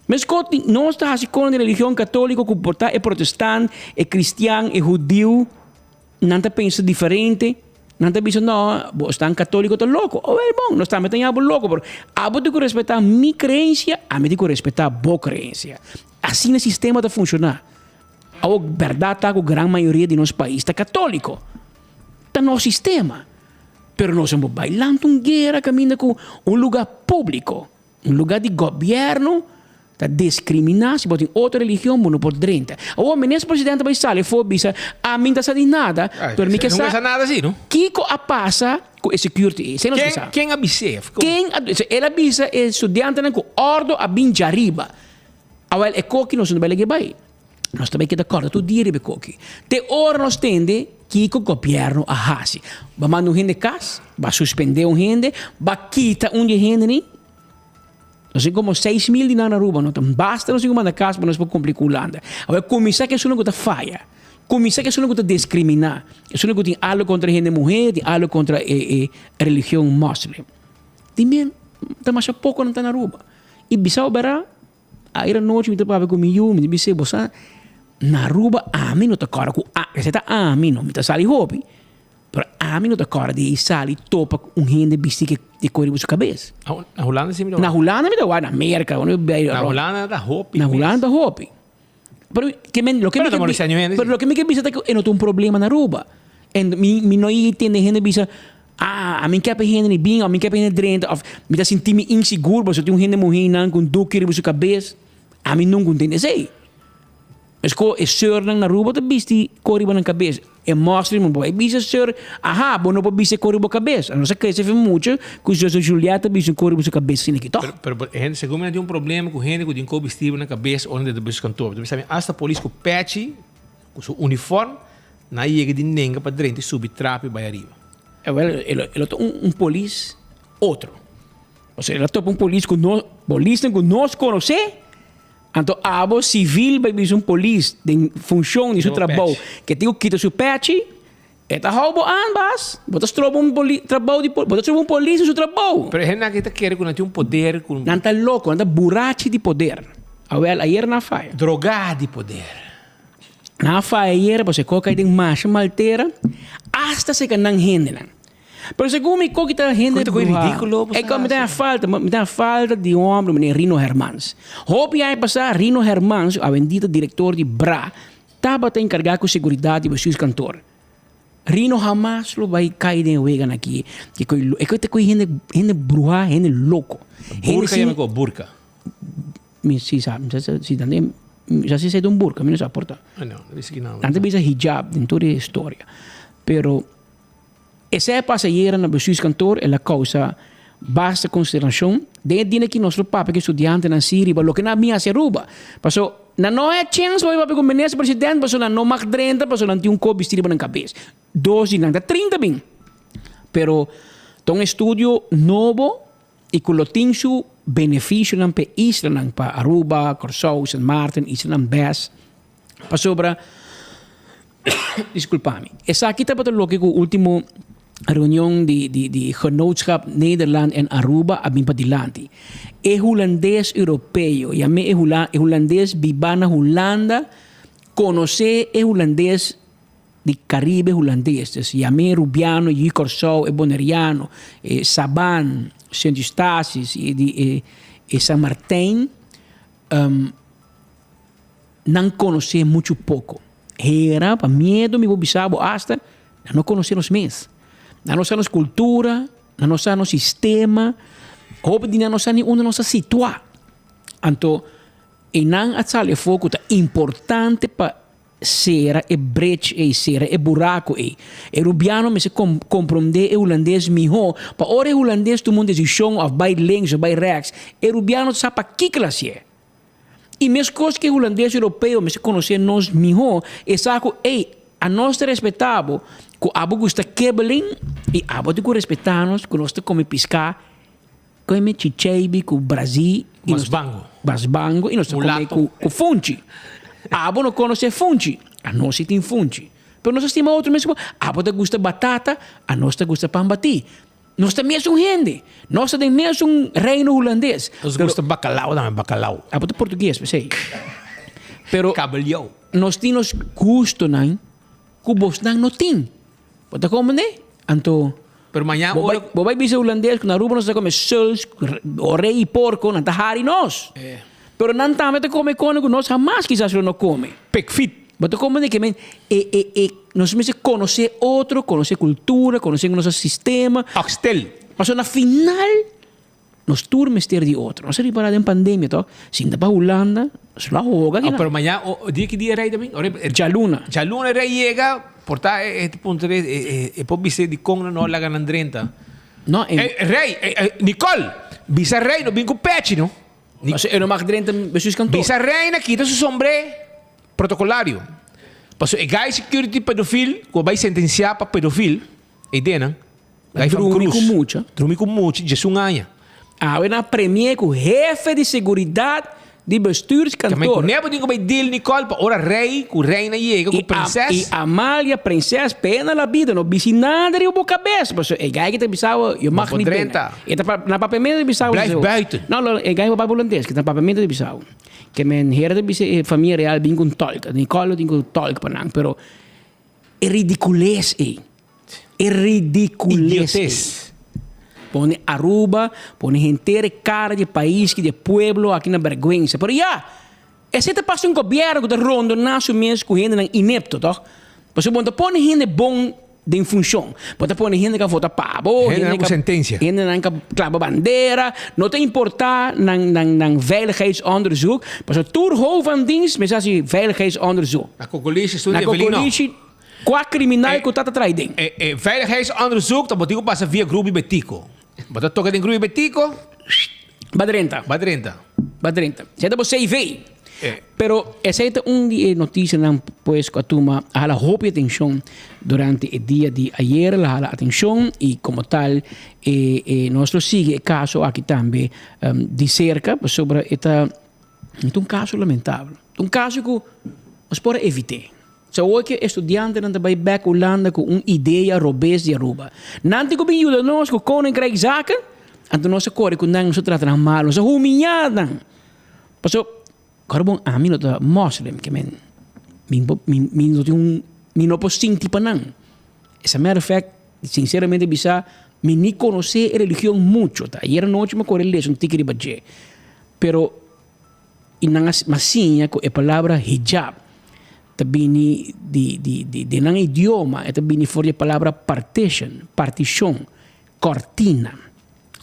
Speaker 13: Mas não está assim com a religião católica, que é protestante, é cristiano, é judeu, não está pensando diferente, não está pensando, não, você é católico, está louco. Oh, é bom, não está metendo algo louco, mas eu tenho que respeitar minha crença, eu tenho que respeitar a boa crença. Assim o sistema está funcionando. A verdade está que a grande maioria de nosso país está católico. Está no sistema. Pero no estamos bailando una guerra camina con un lugar público, un lugar de gobierno, que discrimina si tem outra religião, não pode drenta. O ministro presidente vai sair, for bisa, a mim não sabe nada. Pero mim que
Speaker 12: não sabe nada assim, não?
Speaker 13: Kiko a passa com a security.
Speaker 12: Quem avisa?
Speaker 13: Ela avisa o estudante com ordem a bem de arriba. Agora, é coque, nós não vai ligar bem. Nós também que d'accordo, tu dire be coque. Te ora nós tende Kiko governo a hasi. Vai mandar um gente casa, vai suspender um gente, vai quitar um de gente, nem. Nós temos como 6.000 de na Aruba, não basta nós mandar casa para nós para complicar o Holanda. Agora, começar que isso não está falha. Começar que isso não está discriminar. Isso não tem algo contra a gente mulher, tem algo contra a religião muçulmana. Também, está mais pouco não está na Aruba. E bisa obera, a ira noite me topava comigo, me disse, você na Aruba, a mim não está cara com a, você está a mim não me está sali hopi. Pero a mim não está cara de sali topa um gente bici que corre por sua cabeça.
Speaker 12: Na Holanda sim,
Speaker 13: na Holanda me dá na América,
Speaker 12: na Holanda da hopi.
Speaker 13: Na Holanda hopi. Pero lo que me bisa é que não tem um problema na Aruba. E me não entende gente bisa a mim quer gente bem, a mim quer gente drenta, of me dá sentir me inseguro, porque tem um gente morrer não com duque por sua cabeça. A mim não entende isso. Mas ko é sur na Aruba, tá bisti corre na cabeça. É mostra me boy, bisa sur, aha, bom não pode bisa corre na cabeça. Não sei que se fez muito, com a Julieta bisa corre na cabeça assim aqui.
Speaker 12: Pero gente, segundo tem um problema com gente que tem combustível na cabeça, onde deve cantor. Você sabe, hasta a polícia com patch, com seu uniforme, na chega de nenga para dentro e subir trap e vai arriba.
Speaker 13: Ele é polícia outro. Ou seja, ele é um polícia que nós conhecemos. Então, abo civil vai vir polícia de função de seu trabalho que tem que quitar seu patch, eta roubo ambas, botas trobo trabalho de botas trobo polícia seu trabalho.
Speaker 12: Pero gente que quer que não tem poder, com
Speaker 13: nanta louco, nanta burachi de poder. Ayer na faia.
Speaker 12: Drogar de poder.
Speaker 13: Na faia ayer você coloca tem marcha malteira, hasta se que não rende não. Pero segundo me coque tá rende
Speaker 12: ridículo.
Speaker 13: É como me dá falta de homem, menino Rino Hermans. Hope aí passar Rino Hermans, a bendita diretor de Bra, estava a encarregar com segurança de seus cantor. Rino jamás lo vai cair de vegan aqui. Que é que gente bruxa, gente louco.
Speaker 12: Burca chama com burca.
Speaker 13: Se sabe, se também já se de um burca, não se aporta.
Speaker 12: Não, isso que não.
Speaker 13: Tanto bisa hijab em toda a história. Pero essa passageira na seus cantor é a causa basta consideração de dia que nosso papa que estudante na Síria, lo que na minha se ruba. Passou na não é chance vai para o ministro presidente, passou na não mag 30, passou na tem um copo vestido na cabeça. 12 na 30 bem. Pero um estudo novo e que lo tem su benefício na para Isla, para Aruba, Corsou, San Martin, Isla Bass. Passou para desculpa-me. Essa aqui está para o que o último reunião de genootschap Nederland en Aruba abim padilante. É holandês europeu. E a mim é holandês viva na Holanda. Conhecer é holandês de Caribe holandês. E a mim é rubiano, e Corsou, é boneriano, é Saban, Saint Eustácio e San Martin. Não conhecer muito pouco. Era para medo me bobisabo hasta não conhecer os meses. Não sabemos cultura, não sabemos sistema, houve de não sabemos onde nós situar. Então, e não a sala foco é importante para ser e brecha e ser e buraco e rubiano me se compreender e holandês melhor para ora holandês todo mundo decisão of by links of by rechts e rubiano sabe para que classe é. E mesmo coisa que o holandês europeu me se conhecer nós melhor é saco a nós respeitamos que abo gusta quebelin e abo de respeitar-nos que nós come piscar come chicheibi com Brasil e basbango e nós come com funchi abo não conhece funchi a nós tem funchi pero nós estima outro mesmo abo de gusta batata a nós te gusta pambati nós também somos gente nós também somos reino holandês
Speaker 12: nós gusta bacalhau também bacalhau
Speaker 13: abo de português sei pero
Speaker 12: cabelhau
Speaker 13: nós temos gosto não que vos não tem pode compreender então
Speaker 12: pero amanhã
Speaker 13: vai bisa holandês que na Aruba nós come suls orei e porco não tá hari nós pero não também te come cono que nós jamais quizás não come
Speaker 12: pekfit
Speaker 13: Mas como é que nós mesmos conhecer outro, conhecer cultura, conhecer nosso sistema.
Speaker 12: Oxtel.
Speaker 13: Mas na final, nós turmos ter de outro. Nós estamos parados em pandemia, então. Se ainda para a Holanda, nós lá joga.
Speaker 12: Pero amanhã, que dia rei também?
Speaker 13: Jaluna.
Speaker 12: Jaluna rei chega, portar ponto pode ser de Congo não lá ganhando 30.
Speaker 13: Não,
Speaker 12: rei, Nicole, bisa rei, não vem com pet, não?
Speaker 13: Mas eu não mag 30 pessoas cantor.
Speaker 12: Bisa rei na quita su sombre protocolario. Paso e guy security pedofil, ko vai sentenciar para pedofil, e dena.
Speaker 13: Drumi com
Speaker 12: mucha, Jesus ganha.
Speaker 13: Ah, na premier com jefe de seguridade de bestuurskantoor.
Speaker 12: Também com nebo dingo bij deal Nicole, pa ora rei, com reina chega, com princesa.
Speaker 13: E Amália, princesa, pena la vida, não bisi nada de boca cabeça. Mas é gai que te bisau, eu mag niet pena. E na papamento de bisau.
Speaker 12: Blijf buiten.
Speaker 13: Não, é gai para holandês, que na papamento de bisau. Que men hera de bisi família real bin com tolk. Nicole dingo tolk panang, pero é ridiculez é ridiculez. Pone Aruba, pone gente cara de país, de pueblo aqui na vergonha. Pero esse te passa governo que rondo naso mês com gente inepto, tá? Mas bom, pone gente bom de função. Pode pôr gente que vota pavo,
Speaker 12: gente que sentença.
Speaker 13: Gente que clava bandeira, não te importar nang veiligheidsonderzoek. Mas tu hoofd van dienst, mas assim veiligheidsonderzoek.
Speaker 12: Na Cocolice,
Speaker 13: qua criminal que tá atrás ding.
Speaker 12: Veiligheidsonderzoek, dan moet ik passen via groep Betico. Wat dat toch in groep Betico?
Speaker 13: Badrenta. Você dá você CV. Pero essa é notícia não pues que a turma a la hope atenção durante o dia de ayer la atenção e como tal nosso sigue caso aqui também de cerca sobre um caso lamentável, caso que nós podemos evitar. So hoje que estudante não vai back Holanda com uma ideia robês de Aruba. Não tem como ajuda nós com koninkrijk zaken, então nós corre com nós tratam mal, nós humilhada. Passo Karbon ami no ta Muslim que não posso sentir para não. Essa matter of fact, sinceramente bisa me nem conhecer a religião muito, tá? E era noite me corre ler um tigre badje. Pero inangas masinha com a palavra hijab. Tabini de nang idioma, tabini for a palavra partition, cortina.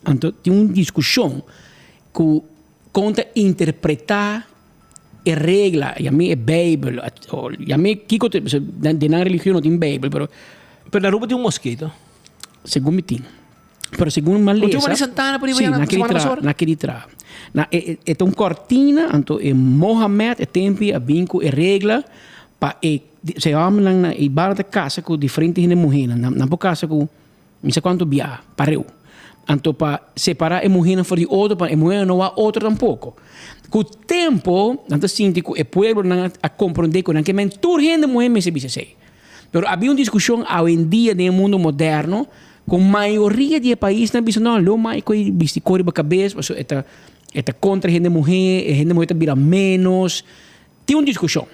Speaker 13: Então tem uma discussão que conta interpretar a regra, e a mim é Bíblia, e a mim kiko de na religião não tem Bíblia, pero
Speaker 12: na Aruba tem mosquito.
Speaker 13: Segundo me tem. Pero segundo maleza.
Speaker 12: Tem uma Santana por aí
Speaker 13: naquele tra. É uma cortina, então é Mohammed, é tempo a vinco é regra para se homem na ibarata casa com diferentes mulheres, na casa com não sei quanto bia, pareu. Então, para separar a mulher de outra, para a mulher não há outra tampouco. Com o tempo, então, sinto que o povo não a compreender que a toda gente mulher me se sei. Mas havia uma discussão hoje em dia no mundo moderno, com a maioria dos países não dizem, não, mais que viste cor de cabeça, mas é contra a gente mulher está vira menos. Tem uma discussão.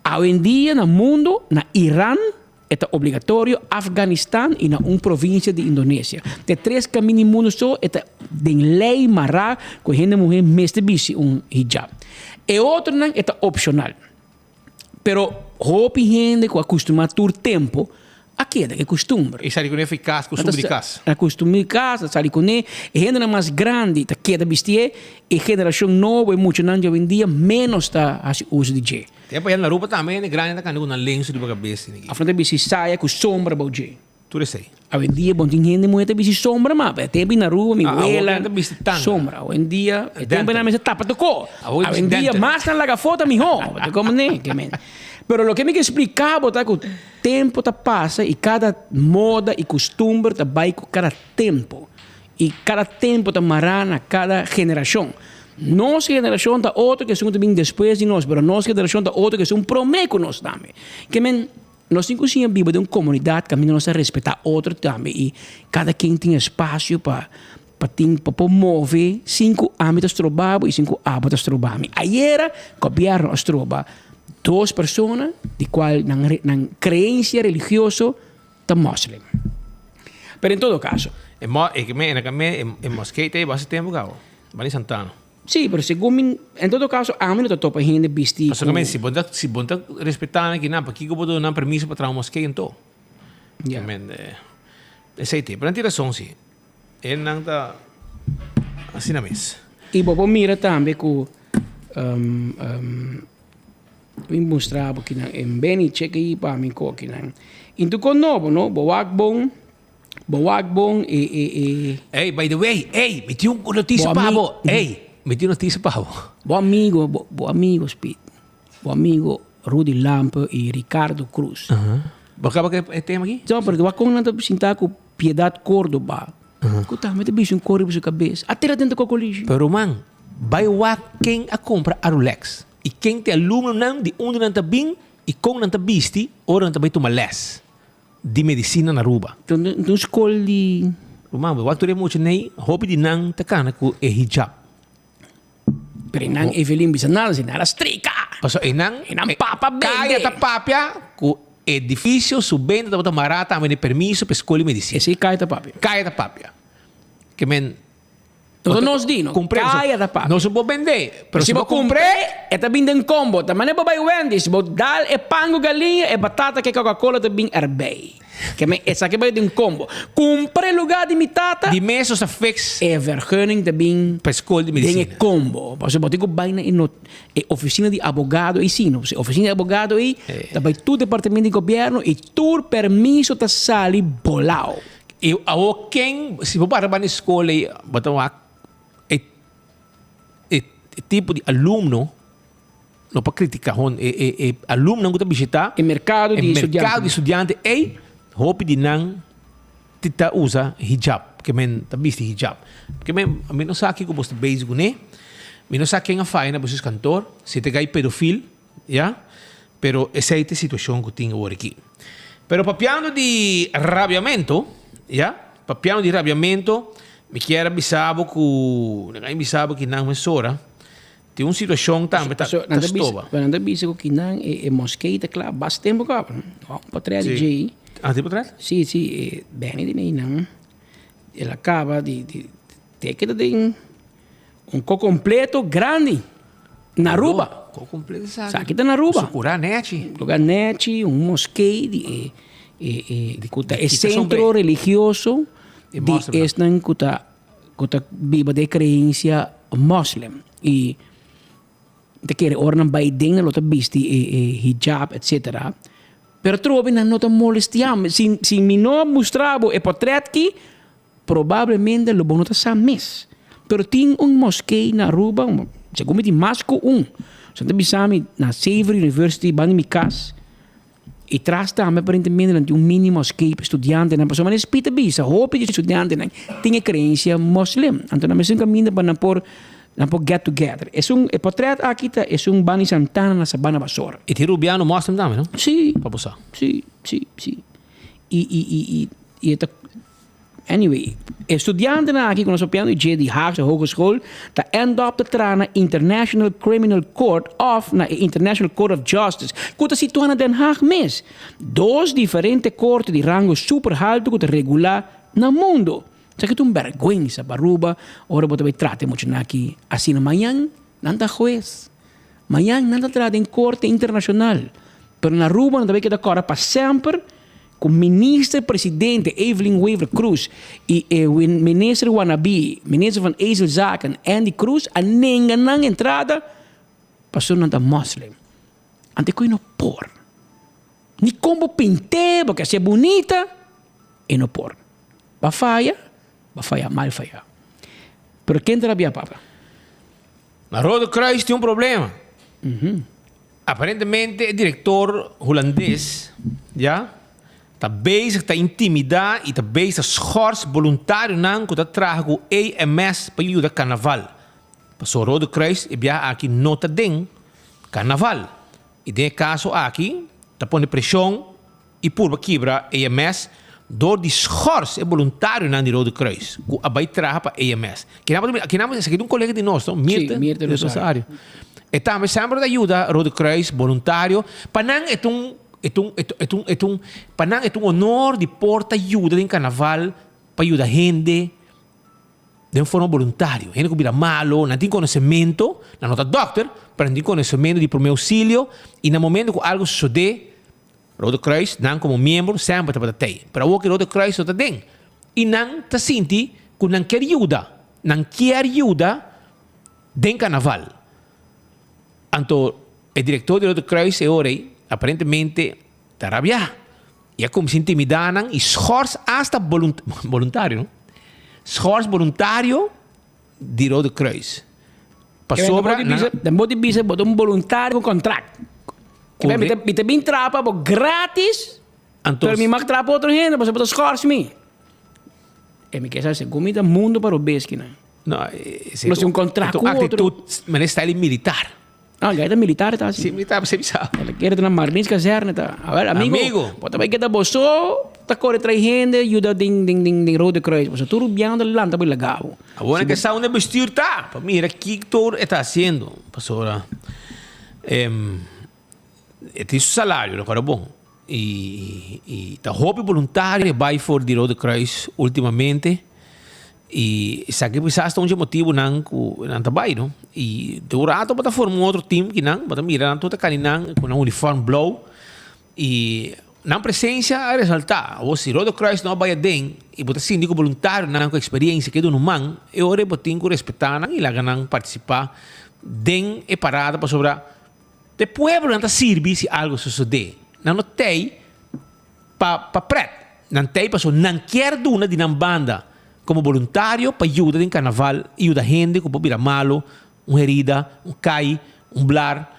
Speaker 13: Hoje em dia, no mundo, na Irã, é obrigatório Afeganistão e na uma província de Indonésia. De 3 caminhos no mundo só, é de lei mará que a gente mulher mestre bisi hijab. E outro não é opcional. Pero hope gente que acostuma todo tempo, aqui é costume.
Speaker 12: E sai com eficaz, costume de casa.
Speaker 13: A costume de casa, sai com e gente mais grande, tá queda vestir e geração nova e muito não hoje em dia menos tá a uso de G.
Speaker 12: Tem para na Aruba também, né? Grande tá com na lenço de cabeça.
Speaker 13: A frente bisi saia com sombra bao G.
Speaker 12: Tudo sei.
Speaker 13: Hoje em dia bom tem gente muito bisi sombra, mas tem na rua, mi abuela, sombra. Hoje em dia tem na mesa tapa tocou. Hoje em dia mais na laga foto mi ho, como nem que men. Pero lo que me explicava é que o tempo passa e cada moda e costume vai com cada tempo. E cada tempo mará na cada geração. Nossa geração está outra que são também depois de nós, mas nossa geração está outra que são promete com nós também. Que men, nós temos que viver de uma comunidade que nós respeitar outro também e cada quem tem espaço para promover 5 âmbitos de trabalho e 5 hábitos de trabalho. Ayer, o governo troba 2 pessoas de qual na crença religiosa da muslim. Pero em todo caso,
Speaker 12: é mosquete bastante tempo gao. Vale Santana.
Speaker 13: Sì, però secondo in todo caso, a me non topa gente bisti.
Speaker 12: Basicamente, si bonta rispettare che non, perché non hanno permesso per traumas che in to.
Speaker 13: Yeah.
Speaker 12: E sei te, per non razão sì. E non da assim na mesa.
Speaker 13: E bobo mira também que eu mostrava que em bem cheque aí para mim que não. Então com novo, no, boak bom e.
Speaker 12: Hey, by the way, meti notícia para bo. Meti notícia para bo.
Speaker 13: Bom amigo, Speed. Bom amigo Rudy Lampe e Ricardo Cruz.
Speaker 12: Acaba que é tema aqui?
Speaker 13: Então, porque eu com nada sinta com Piedade Córdoba. Que tá, mas bicho corre por cabeça. Até dentro do colégio.
Speaker 12: Pero man, vai lá quem a compra a Rolex. E quem te aluno não de onde não tá bem e com não tá bisti, ora não tá bem tomar les de medicina na Aruba.
Speaker 13: Então escolhe.
Speaker 12: Man, vai tu muito nem, hobby de não tá cana com é hijab.
Speaker 13: Pero não Evelyn bisa nada, se nada strica.
Speaker 12: Paso enang
Speaker 13: papa bem.
Speaker 12: Kaya ta papia com edifício subendo da marata, a permisso para escolher medicina.
Speaker 13: Esse cai ta papia.
Speaker 12: Kaya ta papia. Que men
Speaker 13: Todo nós dino. Kaya ta papia.
Speaker 12: Não se pode vender, pero
Speaker 13: se você comprar, é também em combo. Também é para vender. Se você dá é pango galinha, é batata que Coca-Cola também herbei. Que men essa que vai de um combo. Compre lugar de mitata.
Speaker 12: De mesos a fix.
Speaker 13: É vergunning também
Speaker 12: para escolher medicina.
Speaker 13: Tem combo. Você pode ter baina em oficina de advogado e sim, oficina de advogado aí, também tu departamento de governo e tu permisso ta sali bolao.
Speaker 12: E a quem se for para na escola botam tipo de aluno não para criticar aluno não gosta visitar
Speaker 13: o mercado de
Speaker 12: estudante e hope de não tita usa hijab que men tá visto hijab porque men a mim não sabe que gosta basic né me não sabe quem a faina para os cantor se te gai pedofil já pero essa é a situação que tem agora aqui pero papiando de rabiamento já papiando de rabiamento me quer avisar que não é hora. Tem uma situação também tá estova.
Speaker 13: Quando anda bisa que não é mosqueita claro, bastante tempo cá. Para trás de J.
Speaker 12: Tipo trás?
Speaker 13: Sim, bem de nem não. Ela acaba de ter que ter um coco completo grande na Aruba.
Speaker 12: Coco completo
Speaker 13: sabe? Aqui tá na Aruba.
Speaker 12: Lugar net,
Speaker 13: mosqueita é centro religioso de estan kuta biba de crença muslim e te quer ornan by ding lo bisti hijab etc. Pero trovi na nota molestiam si mi no mostravo e portrait ki probabilmente lo bonota sa mes. Pero ting un mosque na Aruba, segundo di masco Santa bisami na Xavier University bani mi cas. E tras também aparentemente um mínimo escape estudante na pessoa mas espita bisa hope de estudante não tinha crença muslim então na mesma caminho para não get together é portrait aqui tá é Bani Santana na Sabana Basora
Speaker 12: e tem rubiano muslim também não
Speaker 13: sim
Speaker 12: para passar
Speaker 13: sim e anyway estudante na aqui quando sopiando de Haagse Hogeschool ta end up te trana International Criminal Court na International Court of Justice kuta situada na Den Haag mes dos diferentes cortes de rango super alto kuta regular na mundo sa que tu vergüenza baruba ora botabe trate mucho na aqui assim na manhã nanda juez manhã nanda trate em corte internacional pero na Aruba não deve que da cora para sempre com minister-presidente Evelyn Weaver Cruz e minister wannabe, minister van Ezelzaken Andy Cruz, a nenhuma entrada passou na muslim. Ante que não por. Ni como pinte, porque se é bonita, e não por. Va falha, mal falha. Pero quem terá papa?
Speaker 12: Na Rode Kruis tem problema. Aparentemente, o diretor holandês, já? Está bezig te intimidar e está bezig schors voluntário não que trago AMS para ajudar carnaval. Passou o Rode Kruis e bia aqui nota den carnaval. E de caso aqui está pondo pressão e por quebra AMS door die schors é voluntário não de Rode Kruis. Que abai traga para AMS. Que não é um colega de nós, não? Mirta de Rosário. E também sempre ajuda Rode Kruis voluntário para não é um honor de porta ajuda em carnaval para ajudar gente de forma voluntária. Gente que vira malo, não tem conhecimento, não é doctor, mas não tem conhecimento de primeiro auxílio, e no momento que algo sucede, Rode Kruis, não como membro, sempre está para ter. Para o que Rode Kruis está dentro. E não está sentindo que não quer ajuda. Não quer ajuda dentro do carnaval. Então, o diretor de Rode Kruis, aparentemente, está rabiado. E é como se intimidaram e schors hasta voluntário, não? Schors voluntário de Rode Kruis. Passou para...
Speaker 13: Dan moet die bisa een voluntario contract. Bita bin trapa gratis. Pero mi mag trapa outro gente, mas bota schors me. E mi quer saber como mundo para o besquina.
Speaker 12: Não,
Speaker 13: mas um contrato com outro.
Speaker 12: Mas é style militar.
Speaker 13: Ah, já é militar, tá assim.
Speaker 12: Sim, militar, você sabe.
Speaker 13: Ele quer na Marlins caserna, tá. A ver, amigo. Pode bem que tá boço, tá corre três gente, ajuda ding Rode Kruis. Você tudo bem da lanta bem legal.
Speaker 12: Agora que saúde vestir tá. Mira aqui que todo está fazendo, pastora. Tem seu salário, não é bom. E tá hobby voluntário vai for de Rode Kruis ultimamente. E sabe que hasta um motivo não trabalho, não? E durante para formar outro time que não, para mirar toda caninang com um uniforme blue e na presença a ressaltar, ou se Rode Kruis não vai bem e botar síndico voluntário não com experiência que do humano, eu ore botin com respeitar e lá ganhar participar den e parada para sobre de pueblo não serve se algo suceder, não tem para pret, não tem para não quer duna de não banda como voluntário para ajudar em carnaval, ajudar gente que pode virar malo, uma herida, um cai, um blar,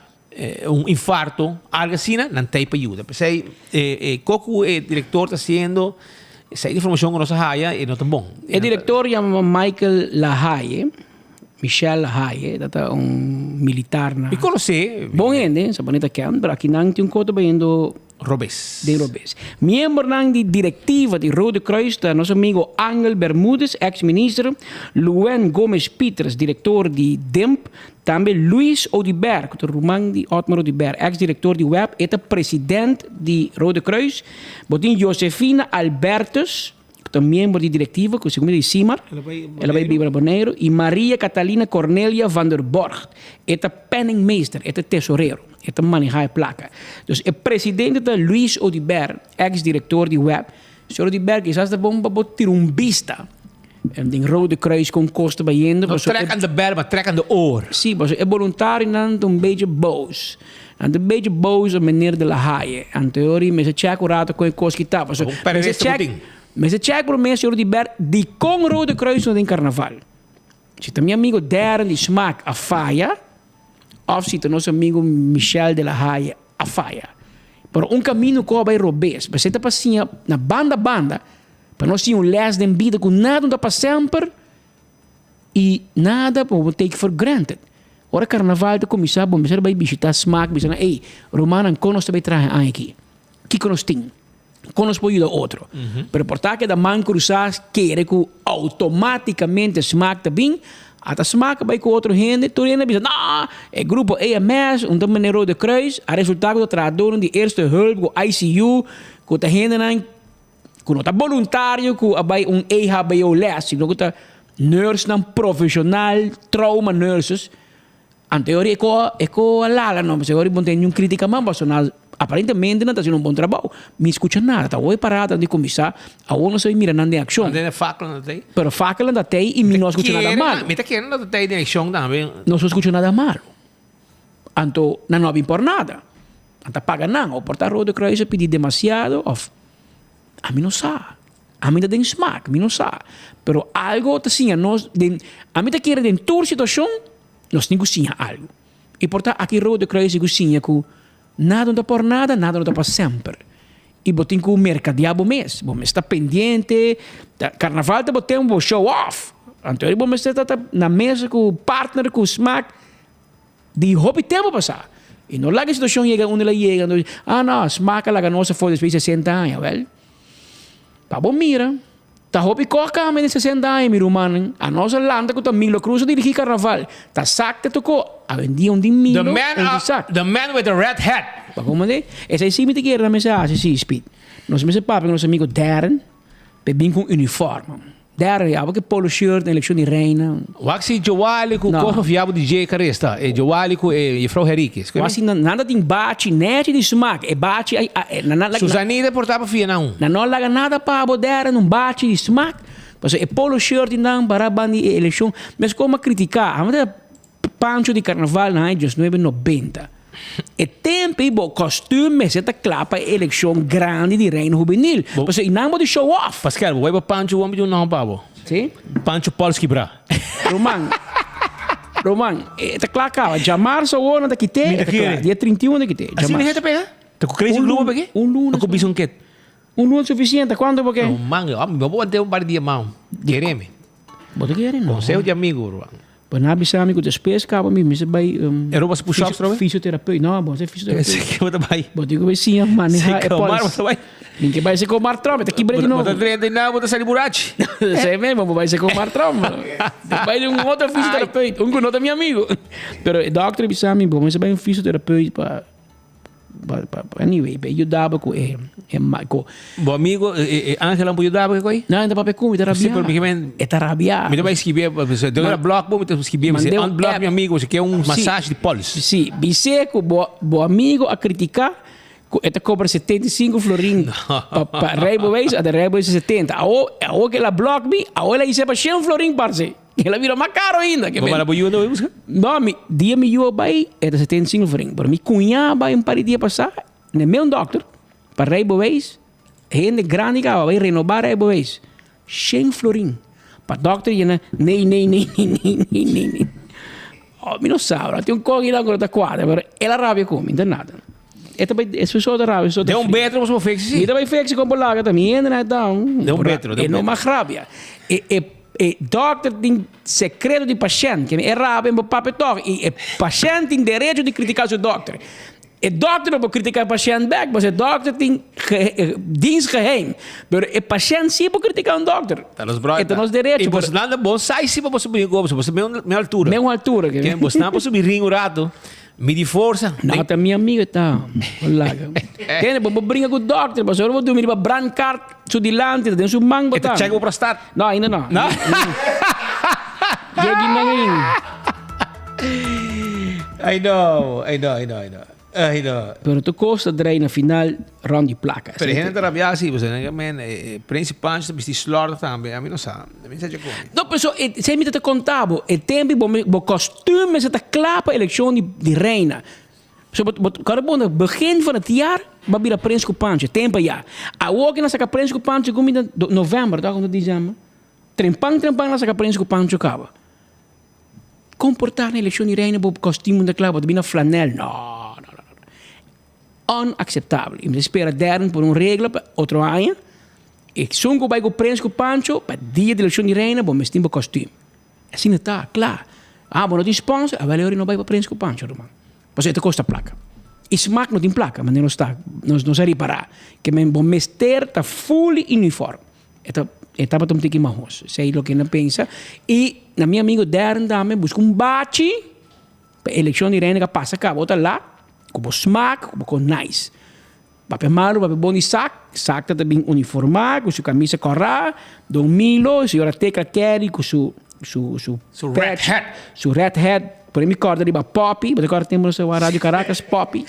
Speaker 12: um infarto, algo assim, não tem para ajudar. Pensei, o diretor está fazendo essa informação que nós haya e não está bom.
Speaker 13: O diretor chama Michael Lahaye, Michel Lahaye, é militar.
Speaker 12: E conhece.
Speaker 13: Bom gente, sabe que é, mas aqui não tem um coto vendo
Speaker 12: Robes.
Speaker 13: De Robes. Membro da diretiva de Rode Kruis, nosso amigo Angel Bermúdez, ex-ministro, Luen Gomes Peters, diretor de DEMP, também Luis Odiber, o romano de Otmar Odiber, ex-diretor de web, e presidente de Rode Kruis, botin Josefina Albertus, que é membro de diretiva, que segundo de Simar, ela vai vir para Bonaire, e Maria Catalina Cornelia van der Borg, é penningmeester, é tesoureiro. É manejar a placa. Então, o presidente da Luis Odiber, ex-diretor de web, o senhor Odiber, que já está bom para ter vista. Em Rode Kruis com Costa Baiendo.
Speaker 12: Não trekken de berma, trekken de oor.
Speaker 13: Sim, mas é voluntário não beetje boos. En een beetje boos op meneer de La Haye. En teorie, met zijn check raad kon je kost gitaar. Met zijn check voor mensen Odiber, die kon Rode Kruis nog in carnaval. Zit mijn amigo Darren, die smaak a faia. Of zit nosso amigo Michel de La Haye a faia. Pero caminho que vai Robes. Você está passando na banda, para nós ter les de vida com nada para sempre e nada para take for granted. Ora carnaval de começar, bom, você vai visitar smaak, você vai, ei, Romana, conosco vai trazer aqui. Que conosco tem? Conosco pode ajudar outro. Pero portar que da man cruzar, quer que automaticamente smaak também. Até smaak bij outro gente, toen je bisa, nou, het grupo EMS, onder meneer Rode Kruis, a resultado do tradutor de eerste hulp, com ICU, com a gente não, com o voluntário, com abai EHBO les, com o nurse não profissional, trauma nurses, anterior é com a lala, não, mas agora tem crítica mais personal. Aparentemente não está fazendo bom trabalho. Me escuta nada. Está hoje parado de começar. A não sei mira nada de ação.
Speaker 12: Não faca não tem.
Speaker 13: Pero faca não tem e me não escuta nada mal.
Speaker 12: Me está querendo não tem direção também.
Speaker 13: Não escuta nada mal. Então não vem por nada. Não paga não. O portar Rode Kruis pedir demasiado. A mim não sabe. A mim tem smaak. A mim não sabe. Pero algo assim a nós a mim está querendo em toda situação nós temos que algo. E portar aqui Rode Kruis cozinha com nada não por nada, nada não para sempre. E botem com o mercadeado mês. Bom, está pendente. Carnaval te botem um show off. Então, bom, está na mesa com o partner, com o smaak. De hobby tempo passar. E não lá que a situação chega onde ela chega. Não, smaak lá que a nossa foi depois de 60 anos, velho. Tá bom, mira. Tá hobby coca de 60 anos, meu humano. A nossa landa com o Milo Cruz dirigir carnaval. Tá sac te tocou. A vendia de Milo.
Speaker 12: The man with the red hat.
Speaker 13: Como é? Essa é sim me te quer na mensagem, sim, Speed. Nós me separamos com nosso amigo Darren, bem com uniforme. Daar ja, que polo shirt na eleição de reina.
Speaker 12: Waxi Joali com Cosmo Fiabo DJ Caresta. E Joali com e Frau Henriques.
Speaker 13: Waxi nada tem bate, net de smaak. E bate
Speaker 12: Susanita portava fia não.
Speaker 13: Não laga nada para poder não bate de smaak. Porque e polo shirt não para bandi eleição. Mas como criticar, a pancho de carnaval na anos 1990. E tempo e bo costume se ta clapa eleição grande de reino juvenil. Porque e não de show off.
Speaker 12: Pascal, vai para pancho homem de não pavo.
Speaker 13: Sim?
Speaker 12: Pancho Polski bra.
Speaker 13: Roman, ta claca, jamar so ona da kite. Dia 31 da kite.
Speaker 12: Assim nem pega? Tá com crazy glue peguei?
Speaker 13: Luna.
Speaker 12: Com bison ket.
Speaker 13: Luna suficiente, quando porque?
Speaker 12: Não, manga, eu vou ter par dia mal. Quereme.
Speaker 13: Bota querem não.
Speaker 12: Conselho de amigo, Roman.
Speaker 13: Pernah bisa amigo de space kaba mi bisa bay
Speaker 12: Eropa push-ups trobe?
Speaker 13: Fisioterapeuta. Não, bom, você fisioterapeuta.
Speaker 12: Esse que eu também.
Speaker 13: Bota que vai sim, mano.
Speaker 12: Sei comar, você vai.
Speaker 13: Ninguém vai se comar trobe, tá aqui brede de novo.
Speaker 12: Bota treino não, bota sair burachi.
Speaker 13: Sei mesmo, vai se comar trobe. Vai de outro fisioterapeuta, com outro meu amigo. Pero o doctor bisa mi, bom, você vai fisioterapeuta para anyway, para ajudar com
Speaker 12: Bom amigo, Angela não pode ajudar com ele?
Speaker 13: Não, ainda para comer, tá rabia.
Speaker 12: É
Speaker 13: rabia.
Speaker 12: Me vai escrever, você deu na bloco, bom, me escrever, você unblock meu amigo, você quer massagem de polis.
Speaker 13: Sim, biseco, bom amigo a criticar. Esta cobra 75 florin para Reibo Weis, a de Reibo Weis 70. A que ela block me, a ela ia para 100 florin parce. Ela vira mais caro ainda.
Speaker 12: Como ela pode ajudar buscar?
Speaker 13: Não, dia me eu vai é de 75 florin. Para mim cunha vai um par de dia passar, né meu doctor para Reibo Weis, gente grande que vai renovar Reibo Weis. 100 florin. Para doctor yana nem. Oh, me não sabe, tem coque lá agora da quadra, mas ela rabia com, não nada. É só da rabia.
Speaker 12: Deu metro, você fez sim.
Speaker 13: E também fez com bolaga também, ainda não.
Speaker 12: Deu metro.
Speaker 13: É não mais rabia. Doctor tem secreto de paciente, que é rabia no papel toque. E paciente tem direito de criticar o doctor. O doctor não pode criticar o paciente back, mas o doctor tem dienstgeheim. Mas o paciente sim pode criticar o doctor.
Speaker 12: Então nós direitos. E você nada bom sai sim para você subir gosto, você minha altura.
Speaker 13: Minha altura.
Speaker 12: Que você não pode subir ringo rato. Me de força.
Speaker 13: Não, tá minha amiga tá. Olaga. Quem vou brincar com o doctor, mas eu vou dormir para brand card su dilante, tem su mango tá.
Speaker 12: Check para start.
Speaker 13: Não, ainda não. Não.
Speaker 12: I know.
Speaker 13: Pero tu costa draai na final rond die placa.
Speaker 12: Pero gente te rabia así, pues principal se slorda também, a mim não sabe. A mim se
Speaker 13: não, pessoal, se me te contavo, e tempo bo costume se te clapa eleição de reina. So cada bom begin van het jaar, babira prins Pancho, tempo ja. A ook na saka prins Pancho kom in november, dag om dezember. Trempang na saka prins Pancho kaba. Comportar na eleição de reina bo costume de clapa, de bina flanel. No. Unacceptável. E me espera deren por regra para outro ano. E sungo vai com o prensco Pancho para dia de eleição de reina, bom, mas tem um costume. Assim está, claro. Ah, bom, não tem sponsor, a valeu não vai para Prensco Pancho, irmão. Mas isso custa placa. E smaak não tem placa, mas não está. Não se reparar. Que meu bom mester está fully uniforme. Estava tomando que marros. Sei o que não pensa. E na minha amigo deren dame busca bate para eleição de reina que passa cá, bota lá. Como smaak, como nice. Pape malo, pape bom de sac tá também uniformado, com sua camisa corrá, Don Milo, a senhora Tecla Kerry, com seu
Speaker 12: red hat.
Speaker 13: Seu red hat, por aí me corda de Poppy, mas agora temos a Rádio Caracas, Poppy.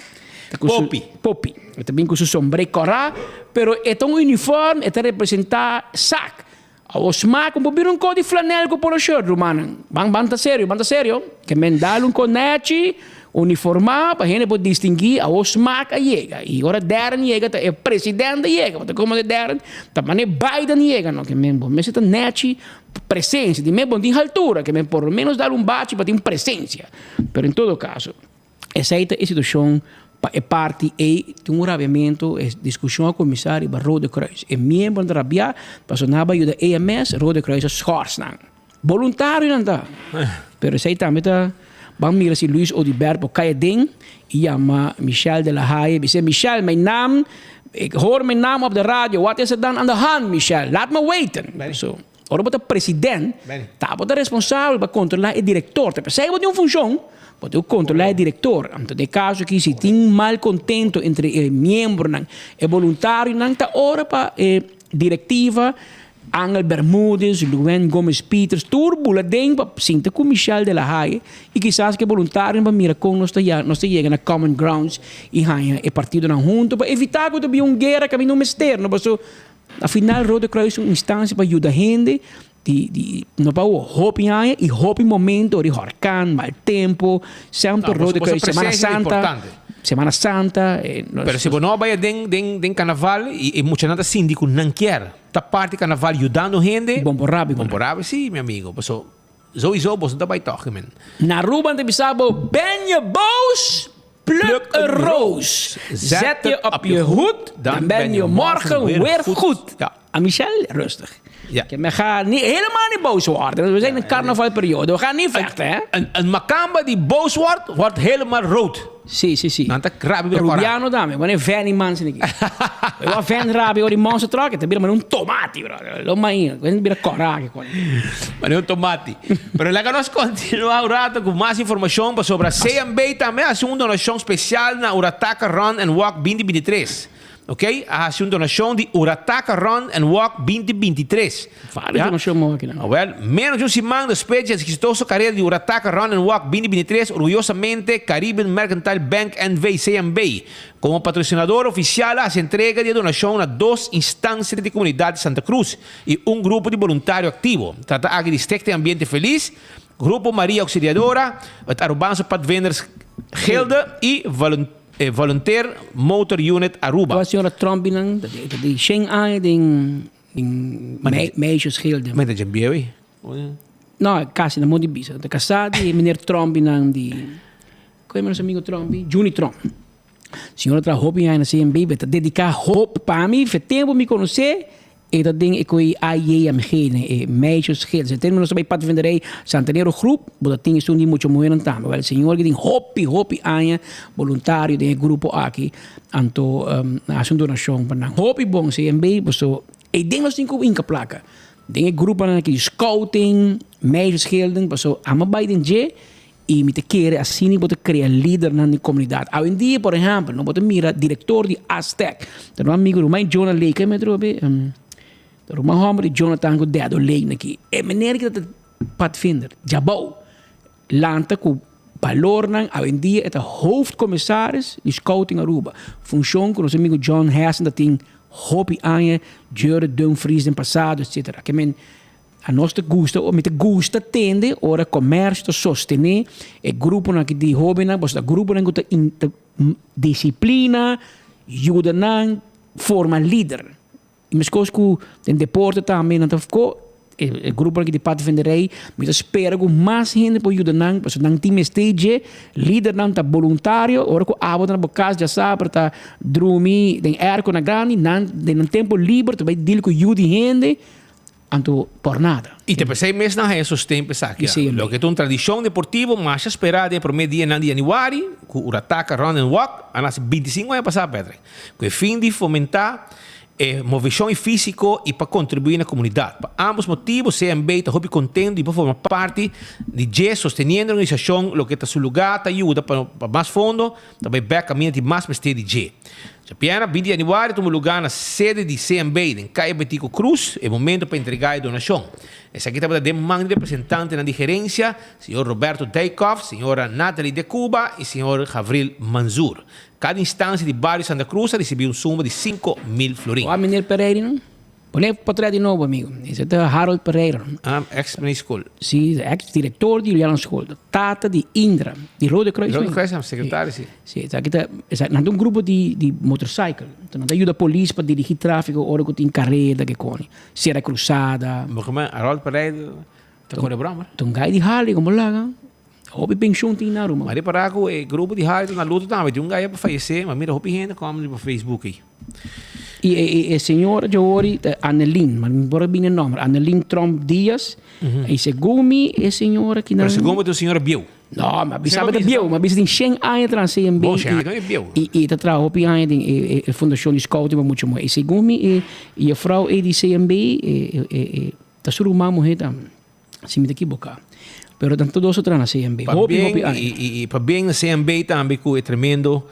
Speaker 13: Poppy. Também com seu sombrero corrá, pero é tão uniforme, é representar sac. O smaak, um bobino um código flanel com polo shirt, romano. Banta sério. Que me dá um conete, uniformado, para a gente poder distinguir a smaak a chega. E agora Darren chega, é presidente chega, mas como é Darren, também é Biden chega, não? Que mesmo, mas está nete presença, de mesmo de altura, que mesmo por menos dar bate para ter presença. Mas em todo caso, essa é a situação é parte e tem rabiamento, é discussão com o comissário da Rode Kruis. É membro da rabia, passou na ajuda EMS, Rode Kruis é schorsnang. Voluntário não dá. Pero essa aí também está. Vamos mirar se Luis Odibert por caia ding e chama Michel de la Haye. Dice Michel, mijn naam, ik hoor mijn naam op de radio. Wat is er dan aan de hand, Michel? Laat me weten. So, ora o presidente está responsável para controlar o diretor. Sei que tem uma função, pode controlar o diretor. Então, de caso que se tem mal contento entre membros e voluntários, está hora para diretiva Angel Bermúdez, Luen Gomes Peters, turbula ding pa sinta com Michel de la Haye e quizás que voluntário para mira com nós chega na common grounds e hanha e partido na junto para evitar que tenha guerra que não externo, porque afinal Rode Kruis uma instância para ajudar gente no pa hopi hanha e hopi momento de huracán, mal tempo, sempre Rode Kruis Semana Santa.
Speaker 12: Pero se não vai den carnaval e muita nada síndico não quer. Tá parte carnaval ajudando gente.
Speaker 13: Bom por rápido.
Speaker 12: Sim, meu amigo. So, sowieso, você não vai tocar, man.
Speaker 13: Na Ruben de Bissabo, ben je boos, pluk een roos. Zet je op je hoed, dan ben je morgen weer goed.
Speaker 12: Ja.
Speaker 13: A Michel, rustig.
Speaker 12: Ja.
Speaker 13: We gaan helemaal niet boos worden. We zijn in een carnavalperiode. We gaan niet vechten, hè?
Speaker 12: Een macamba die boos wordt helemaal rood.
Speaker 13: Sì.
Speaker 12: Nanta grabi per
Speaker 13: Rubiano dame, ma ne veni mansi ne. Ma ven rabi ori monstro troca, te bira ma un tomati, bro. Lo mai, quindi bira corage con.
Speaker 12: Ma non tomati. Pero la que nós continuar un rato com mais informação sobre a CMB também a uma donação especial na Urataca Run and Walk 2023. Ok? A uma donação de Urataca Run and Walk 2023.
Speaker 13: Fala donação aqui, não.
Speaker 12: Well, menos de um semana depois da exitosa carreira de Urataca Run and Walk 2023, orgulhosamente Caribbean Mercantile Bank NV CMB, como patrocinador oficial, as entrega de donação a 2 instâncias de comunidade de Santa Cruz e um grupo de voluntário ativo. Trata aqui de Stichting Ambiente Feliz, Grupo Maria Auxiliadora, het Arubaanse Padvenders Gilde e Volunteer Motor Unit Aruba.
Speaker 13: A senhora Trombinang, de Shanghai, de meisjes Gilde.
Speaker 12: Mas é bem,
Speaker 13: no, quase na mão bisa. De casado e meneer Trombinang, de... Como é meu amigo Trombi? Juni Trom. Senhora tra hobby na CMB, beta dedicar hoop para mim, fe tempo me conhecer. E dat ding ik wil AJ am gene meisjes geld. Ze termino bij pad venderei Santanero groep, maar dat ding is toen niet mucho moeite aan tamo. Wel senhor que ding hopi anja voluntário de grupo aqui anto as uma donação para hopi bom CMB, so e ding nós tinha inca placa. Ding grupo na que scouting, meisjes gelden, so ama bij den je e me te querer assim e botar criar líder na comunidade. Hoje em dia, por exemplo, não botar mira diretor de Aztec. Tem um amigo do meu Jonah Lake, me trouxe er uma homem de Jonathan Godado leem aqui. É maneira que dat pad vinder. Jabou. Lanta com valor nan. Hoje em dia é o hoofdcommissaris de scouting Aruba. Funciona com o nosso amigo John Hessen dat tem hobby aan Jure Dumfries in passado, etc. Que men a nossa gusta ou met gusta tende ora comércio to sostener e grupo na que de hobby na, basta grupo na que disciplina, ajuda nan, forma líder. E mas coisas que em deporte também não ficou o grupo que de parte venderei, mas espero que mais gente pode ajudar não, porque não time stage líder não tá voluntário, ora que a boa na casa já sabe para dormir, tem airco na grande, não tempo livre, também deal com ajuda gente, anto por nada.
Speaker 12: E te pensei mesmo na esos tempos aqui. Lo que é uma tradição deportiva, mais esperada para o mês de januário, com o Urataca Run and Walk, a nas 25 anos passar, Pedro, com o fim de fomentar movição físico e para contribuir na comunidade. Para ambos motivos, CMB está muito contente e para formar parte de sustentando a organização, lo que está seu lugar, está ajuda para mais fundo, também vai caminhar de mais prestígio de G. Japiana, 20 de januário, toma lugar na sede de CMB, em Caia Betico Cruz, é momento para entregar a donação. Essa aqui está para demanda de representante na gerência, senhor Roberto Deikov, senhora Nathalie de Cuba e senhor Gavril Manzur. Cada instância de bairro Santa Cruz recebeu suma de 5.000 florins.
Speaker 13: O menino Pereira, não? Põe para trás de novo, amigo. Esse é Harold Pereira.
Speaker 12: Ex-Ministro School.
Speaker 13: Sim, ex-diretor de Juliana School. Tata de Indra, de Rode Kruis.
Speaker 12: Rode Kruis, secretário, sim.
Speaker 13: Sim, aqui está um grupo de motorcycle. Então, ajuda a polícia para dirigir tráfego, hora que tem carreira, que come. Serra cruzada.
Speaker 12: Mas Harold Pereira, está com a broma?
Speaker 13: Então, gai de Harley, como lá, hobby pensão tem na rua.
Speaker 12: Mas para o grupo de Harley na luta também. Tem gajo para falecer, mas mira, hobby gente como no Facebook aí.
Speaker 13: E a senhora Joori, Annelien, mas não vou bem o nome, Annelien Tromp Dias, e segundo a senhora que não...
Speaker 12: Mas segundo a senhora Biel.
Speaker 13: Não, mas sabe de Biel, mas tem 100 anos atrás CMB.
Speaker 12: Bom, 100 anos é Biel.
Speaker 13: E está atrás, hobby anos, a fundação de Scouting, mas muito mais. E segundo e a frau de CMB, está surumando, se me equivocar. Pero tanto dos outras na CMB.
Speaker 12: E para bem na CMB também que é tremendo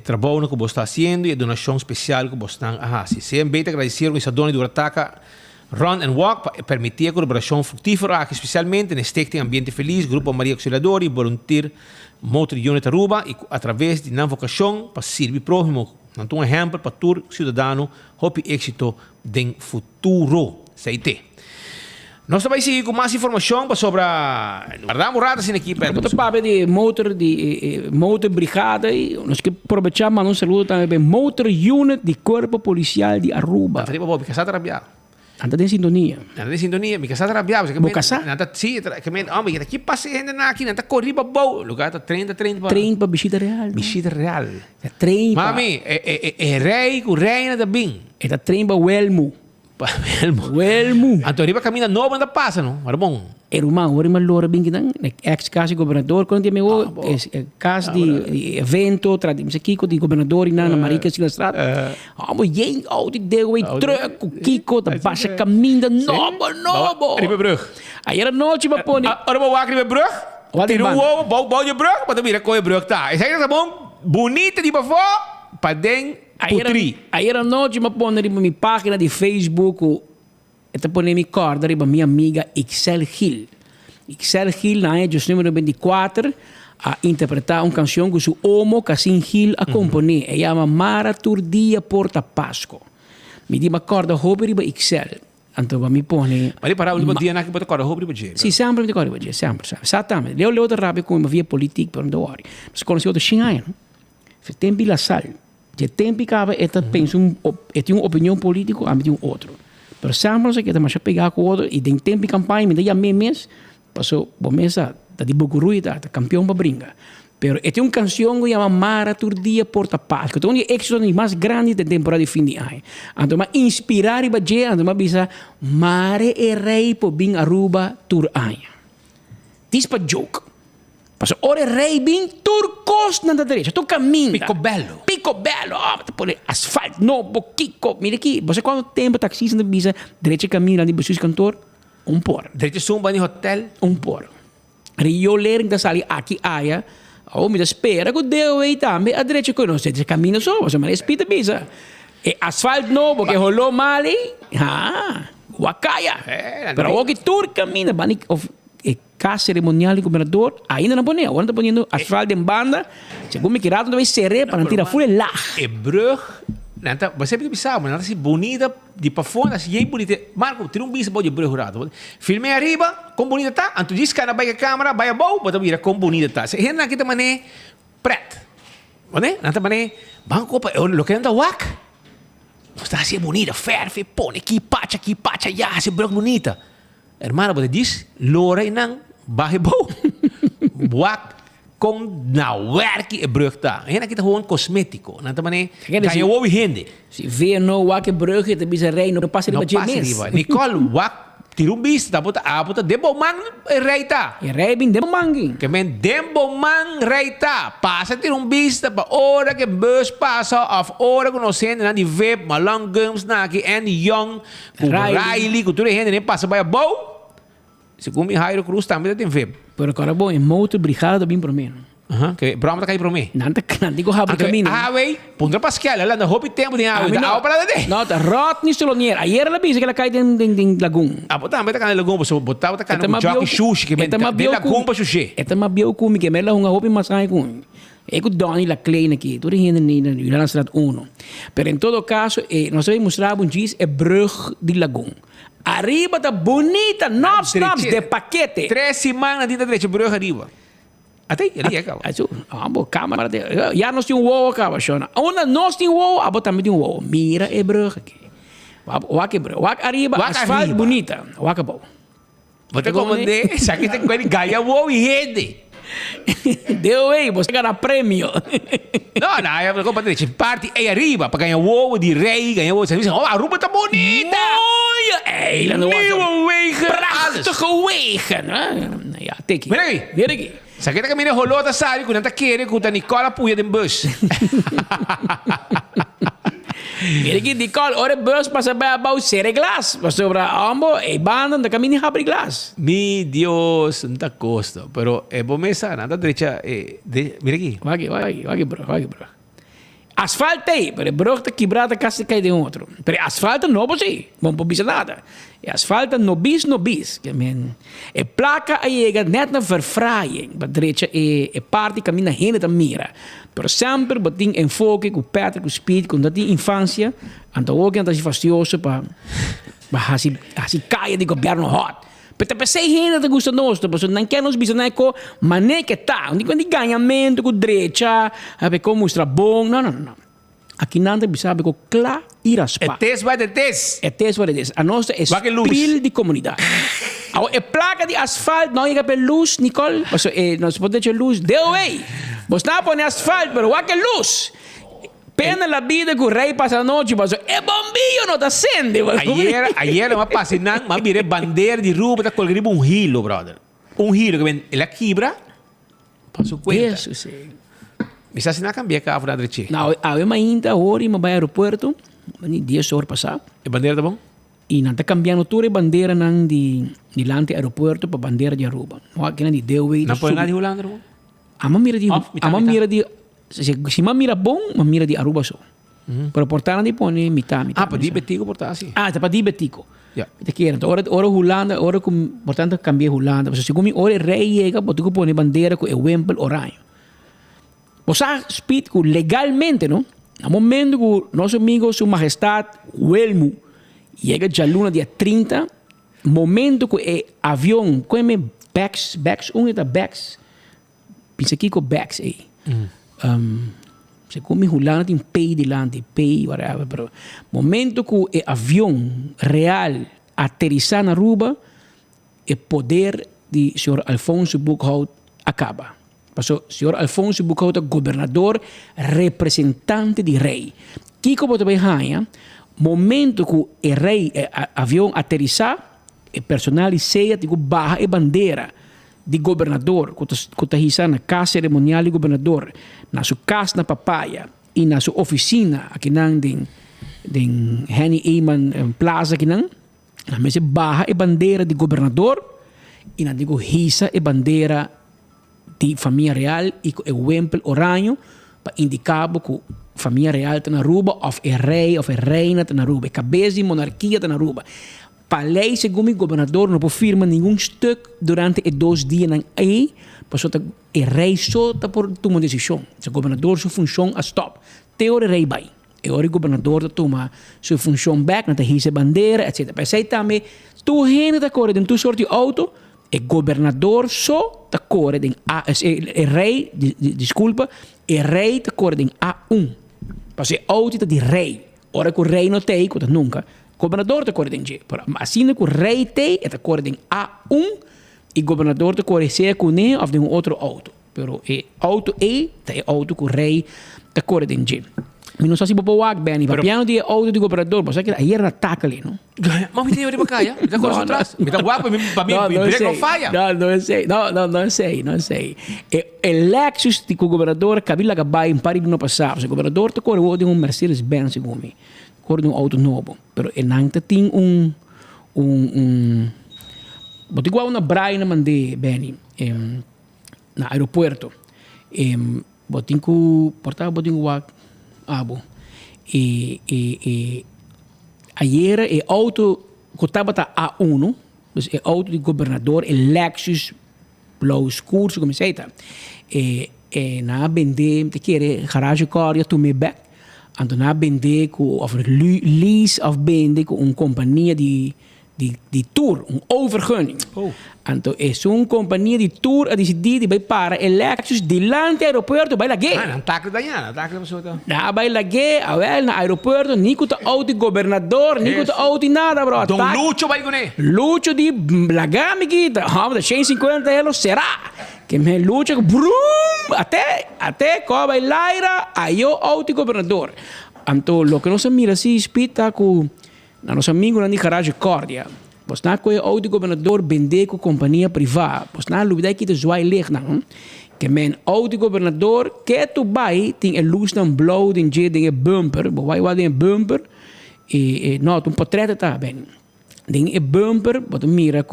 Speaker 12: trabalho que você está fazendo e a donação especial que você está fazendo. CMB está agradecendo essa dona do Ataca Run and Walk para permitir a colaboração frutífera, especialmente na Stichting Ambiente Feliz, Grupo Maria Auxiliadora e Volunteer Motor Unit Aruba, e através de uma vocação para servir próximo, um exemplo para todo cidadão, hope êxito em futuro. CIT. Nós também seguimos com mais informação sobre guardamos ratas aqui perto.
Speaker 13: Você pode de motor brigada e nós que aproveitamos um saludo também Motor Unit de Corpo Policial de Aruba.
Speaker 12: Falei para casar trabalhar.
Speaker 13: Anda em sintonia.
Speaker 12: Me casar trabalhar.
Speaker 13: Vou casar?
Speaker 12: Sim, aqui passa gente aqui, anda correr para bom. Lugar tá 30
Speaker 13: para visita real.
Speaker 12: Visita real.
Speaker 13: Trem.
Speaker 12: Mami, é rei com reina da bem.
Speaker 13: É da trem para Welmo. Welmo.
Speaker 12: Antônio caminha novo anda passa, não? Era bom.
Speaker 13: Era uma hora mais loura bem que não. Ex-caso governador quando tem meu caso de evento, tradimos aqui com o governador e na Marica Silastrada. Amo yen out de way truck, o Kiko da baixa caminha novo.
Speaker 12: Ribe Brug.
Speaker 13: Aí era noite para pôr.
Speaker 12: Ora vou aqui Ribe Brug. Tira o ovo, bom de Brug, para mira com o Brug tá. Esse aí tá bom, bonita de bafo, para dentro.
Speaker 13: Aí era noite para pôr na minha página de Facebook. Eu pôr na minha corda para minha amiga Ixel Hill. Ixel Hill na é de número 24 a interpretar uma canção com o Homo Cassin Hill a componer. Ela chama Maraturdia Porta Pasco. Me diz uma corda roupa para Ixel. Então me põe.
Speaker 12: Mas para o último dia na que botar corda roupa para Jerry.
Speaker 13: Sim, sempre me corda para sempre. Exatamente. Eu leio outra rápido com uma via política para não worry. Mas conheci outro xingai, não? Foi tempo la sal. De tempo que eu penso tinha uma opinião política, a mim tinha outro. Pero sempre que eu mais pegar com outro e tem tempo de campanha, me dá memes, passou bom mês da de Bocurui, da campeão para brinca. Pero eu tenho uma canção que chama Maraturdia Porta Pasco. Então, é o éxito mais grande da temporada de fim de ano. Então, inspirar e bater, então, bisa Mare e Rei por bem Aruba tur ano. This is a joke. Mas ora rei bem turcos na direita, tu caminha.
Speaker 12: Picobello.
Speaker 13: Tu põe asfalto, no, boquico. Mira aqui, você quanto tempo taxista na bisa, direita caminha de buscar cantor? Por.
Speaker 12: Direita sumba no hotel?
Speaker 13: Por. Rio ler da sali aqui aia, me espera que deu aí também, a direita conhece, você caminha só, você mas espita bisa. E asfalto no, porque rolou mal aí. Wakaya. Pero o que tur caminha, bani casa cerimonial do governador ainda não põe. Agora está ponendo asfalto em banda. Segundo me querado, não vai ser para não tirar folha lá.
Speaker 12: É Brug. Você pode pensar, mas assim bonita de para fora, assim bem bonita. Marco, tira bis bom de Brug jurado. Filme arriba, com bonita tá. Antes disso, cara, vai a câmera, vai a bom, bota vira com bonita tá. Se renda aqui também preto. Né? Nanta mané, banco pa, lo que anda wak. Está assim bonita, ferve, põe aqui pacha, já, assim Brug bonita. Hermano, você diz, lora não baie bom. Wak com na werk e Brug tá. Ainda aqui tá gewoon cosmético. Nanta mané, ganha o rende.
Speaker 13: Se vê no wak e Brug, te bisa rei, não passa de
Speaker 12: mês. Nicole, wak tira bis, tá bota debomang rei tá.
Speaker 13: E rei bin debomang.
Speaker 12: Que men debomang rei tá. Passa tira bis, tá pa hora que bus passa, of hora que nós sendo na de web, malangums na que Andy Young, com Riley, com tudo gente nem passa vai bom. Segundo me Jairo Cruz também tem web.
Speaker 13: Pero agora bom, é motor brigada bem por mim.
Speaker 12: Que broma tá cair por mim.
Speaker 13: Não digo rabo caminho.
Speaker 12: Wey, pondra Pascal, ela anda roupa tempo de água, dá para de.
Speaker 13: Não, tá rot ni solonier. Ayer ela disse que ela cai em lagoon.
Speaker 12: Botar tá cai lagoon, você botar tá cai no jockey sushi que de lagoon para sushi.
Speaker 13: Eta mabio com que mela uma roupa mais sai com. É que Donnie la klein aqui, tudo gente na cidade 1. Pero em todo caso, nós vamos mostrar um diz é Brug de Lagoon. Arriba tá bonita, knobs de paquete.
Speaker 12: 3 semanas de direita Brug arriba. Até ali é cara.
Speaker 13: Ambo câmera de. Já nós temos wow acaba, Shona. Onde nós temos wow, abo também tem wow. Mira é Brug aqui. Wak é Brug. Wak arriba, asfalto bonita. Wak é bom.
Speaker 12: Vou te comandar, já que tem que ganhar wow e rede.
Speaker 13: Deu aí, você ganha prêmio.
Speaker 12: Não, é para direita. Parte aí arriba para ganhar wow de rei, ganhar wow. Você diz, a roupa tá bonita.
Speaker 13: Ei, lá no
Speaker 12: nieuwe wegen.
Speaker 13: Prachtige wegen. Ja, tik.
Speaker 12: Weer aqui. Sa kita kami na holota sari kung nanta kere kung ta Nicola puya din bus.
Speaker 13: Mira aqui, Nicole, ora bus passa para about sere glass. Passa para ambo, e banda, da caminho abre glass.
Speaker 12: Mi Dios, não tá costa. Pero é bom mesa, nada derecha. Mira aqui.
Speaker 13: Vai, bro. Asfalto aí, pero bro está quebrado casi cai de outro. Pero asfalto não pode, não pode nada. E asfalto no bis. Que men, e placa aí chega net na verfraaien. Para direita e parte caminha heen da mira. Pero sempre botin enfoque com Patrick, com speed, com dat die infância. Então ook dat is fastioso para assim caia de governo hot. Pero pensei heen dat gusta nostro, porque não quer nos bisogna com mané que tá. Não quando ganhamento com direita, abe como mostra bom. Não. Aqui nada bisabe com clá e raspa.
Speaker 12: É teste vai de teste.
Speaker 13: É teste vai de teste. A nossa é espírito de comunidade. A placa de asfalto não chega para luz, Nicole. Nós podemos ter luz. Deu aí. Você não põe asfalto, mas o que luz? Pena la vida que o rei passa a noite, mas é bombillo, não está acende.
Speaker 12: Ayer uma passinang, mas virei bandeira de rua para colgar hilo, brother. Hilo que vem, ela quebra, passou conta.
Speaker 13: Isso, sim.
Speaker 12: Mas assim não cambia carro na direita.
Speaker 13: Não, eu ainda hora em aeroporto, mas 10 horas passar.
Speaker 12: E bandeira tá bom?
Speaker 13: E não está cambiando toda a bandeira de lante aeroporto para bandeira de Aruba. Não aqui de Dewey.
Speaker 12: Não põe nada de Holanda, não?
Speaker 13: A mira de se mira bom, mas mira de Aruba só. Pero portar de põe mitad.
Speaker 12: Para di betico portar assim.
Speaker 13: Tá para di betico.
Speaker 12: Ja.
Speaker 13: Te quero. Então, ora Holanda, ora com, portanto, cambiei Holanda. Mas se como ora rei chega, botico põe bandeira com o Wempel oranho. Você speed que legalmente, não? No momento que nosso amigo, sua majestade, Wilmo, chega de luna dia 30, momento que o avião, como é Bax, pensa aqui com Bax aí. Se come Holanda tem pay de lande, pay, whatever, pero momento que o avião real aterrissar na Aruba, o poder de senhor Alfonso Buchhout acaba. Passou, senhor Alfonso Buchhout é governador, representante de rei. Kiko pode ver, momento que o rei, avião aterrissar, o personal ceia, digo, barra e bandeira de governador, que está na casa cerimonial de governador, na sua casa na papaya, e na sua oficina, aqui não, de Henny Eyman Plaza, aqui não, na mesa barra e bandeira de governador, e na digo, hisa e bandeira de família real, e o Wempel oranho, para indicar que a família real está na Aruba, ou o rei, ou a reina está na Aruba, a cabeça de monarquia está na Aruba. Para lei, segundo o governador, não pode firmar nenhum stuk durante 2 dias aí, porque o rei só está por tomar decisão. Se o governador sua função a stop, teoria rei vai. E o governador toma sua função back, não tem bandeira, etc. Mas aí também, tu gente está correndo, tu sorte auto, o governador só está correndo, o rei, desculpa, o rei está correndo A1. Porque o auto está de rei. Ora que o rei não tem, nunca. O governador está correndo G. Assim que o rei está correndo A1 e o governador está correndo com nem ou de outro auto. Pero o auto E é o auto que o rei está correndo G. Mas não sei se vou falar bem, mas piano de auto do governador, mas aqui aí era ataque ali, não?
Speaker 12: Mas me tem de cá, já? Me dá coisa atrás. Me dá guapo para mim, break não falha.
Speaker 13: Não sei. O Lexus que o governador cabila gabai em Paris no passado. O governador está correndo um Mercedes-Benz, segundo corre um auto novo, pero enanta tem bote igual uma braia na mande bem na aeroporto bote com portava bote igual e ayer o auto que estava A1 mas o auto do governador o Lexus blue escuro como se chama na vende te quer garage car já tomei back Então, na vende of lease of vende com uma companhia de tour, overgunning. Então, é uma companhia de tour a decidir de para o Lexus delante do aeroporto, vai lá que?
Speaker 12: Não está acreditando,
Speaker 13: vai lá que, no aeroporto, nem com o auto governador, nem com o auto nada, bro.
Speaker 12: Então, Lucho vai com ele.
Speaker 13: Lucho de lagame que, da 150 euros, será? Que me lucha, brum, até cobra el aire, aí o auto governador. Então, o que nós mira assim, espita com nosso amigo na garagem Cordia. Você não é o auto governador vender com companhia privada. Você não é o que te zoai ler, não. que men auto governador que tu vai tem a luz não blow tem je tem a bumper, vai tem a bumper e não tu portrait tá bem. Tem a bumper, bota mira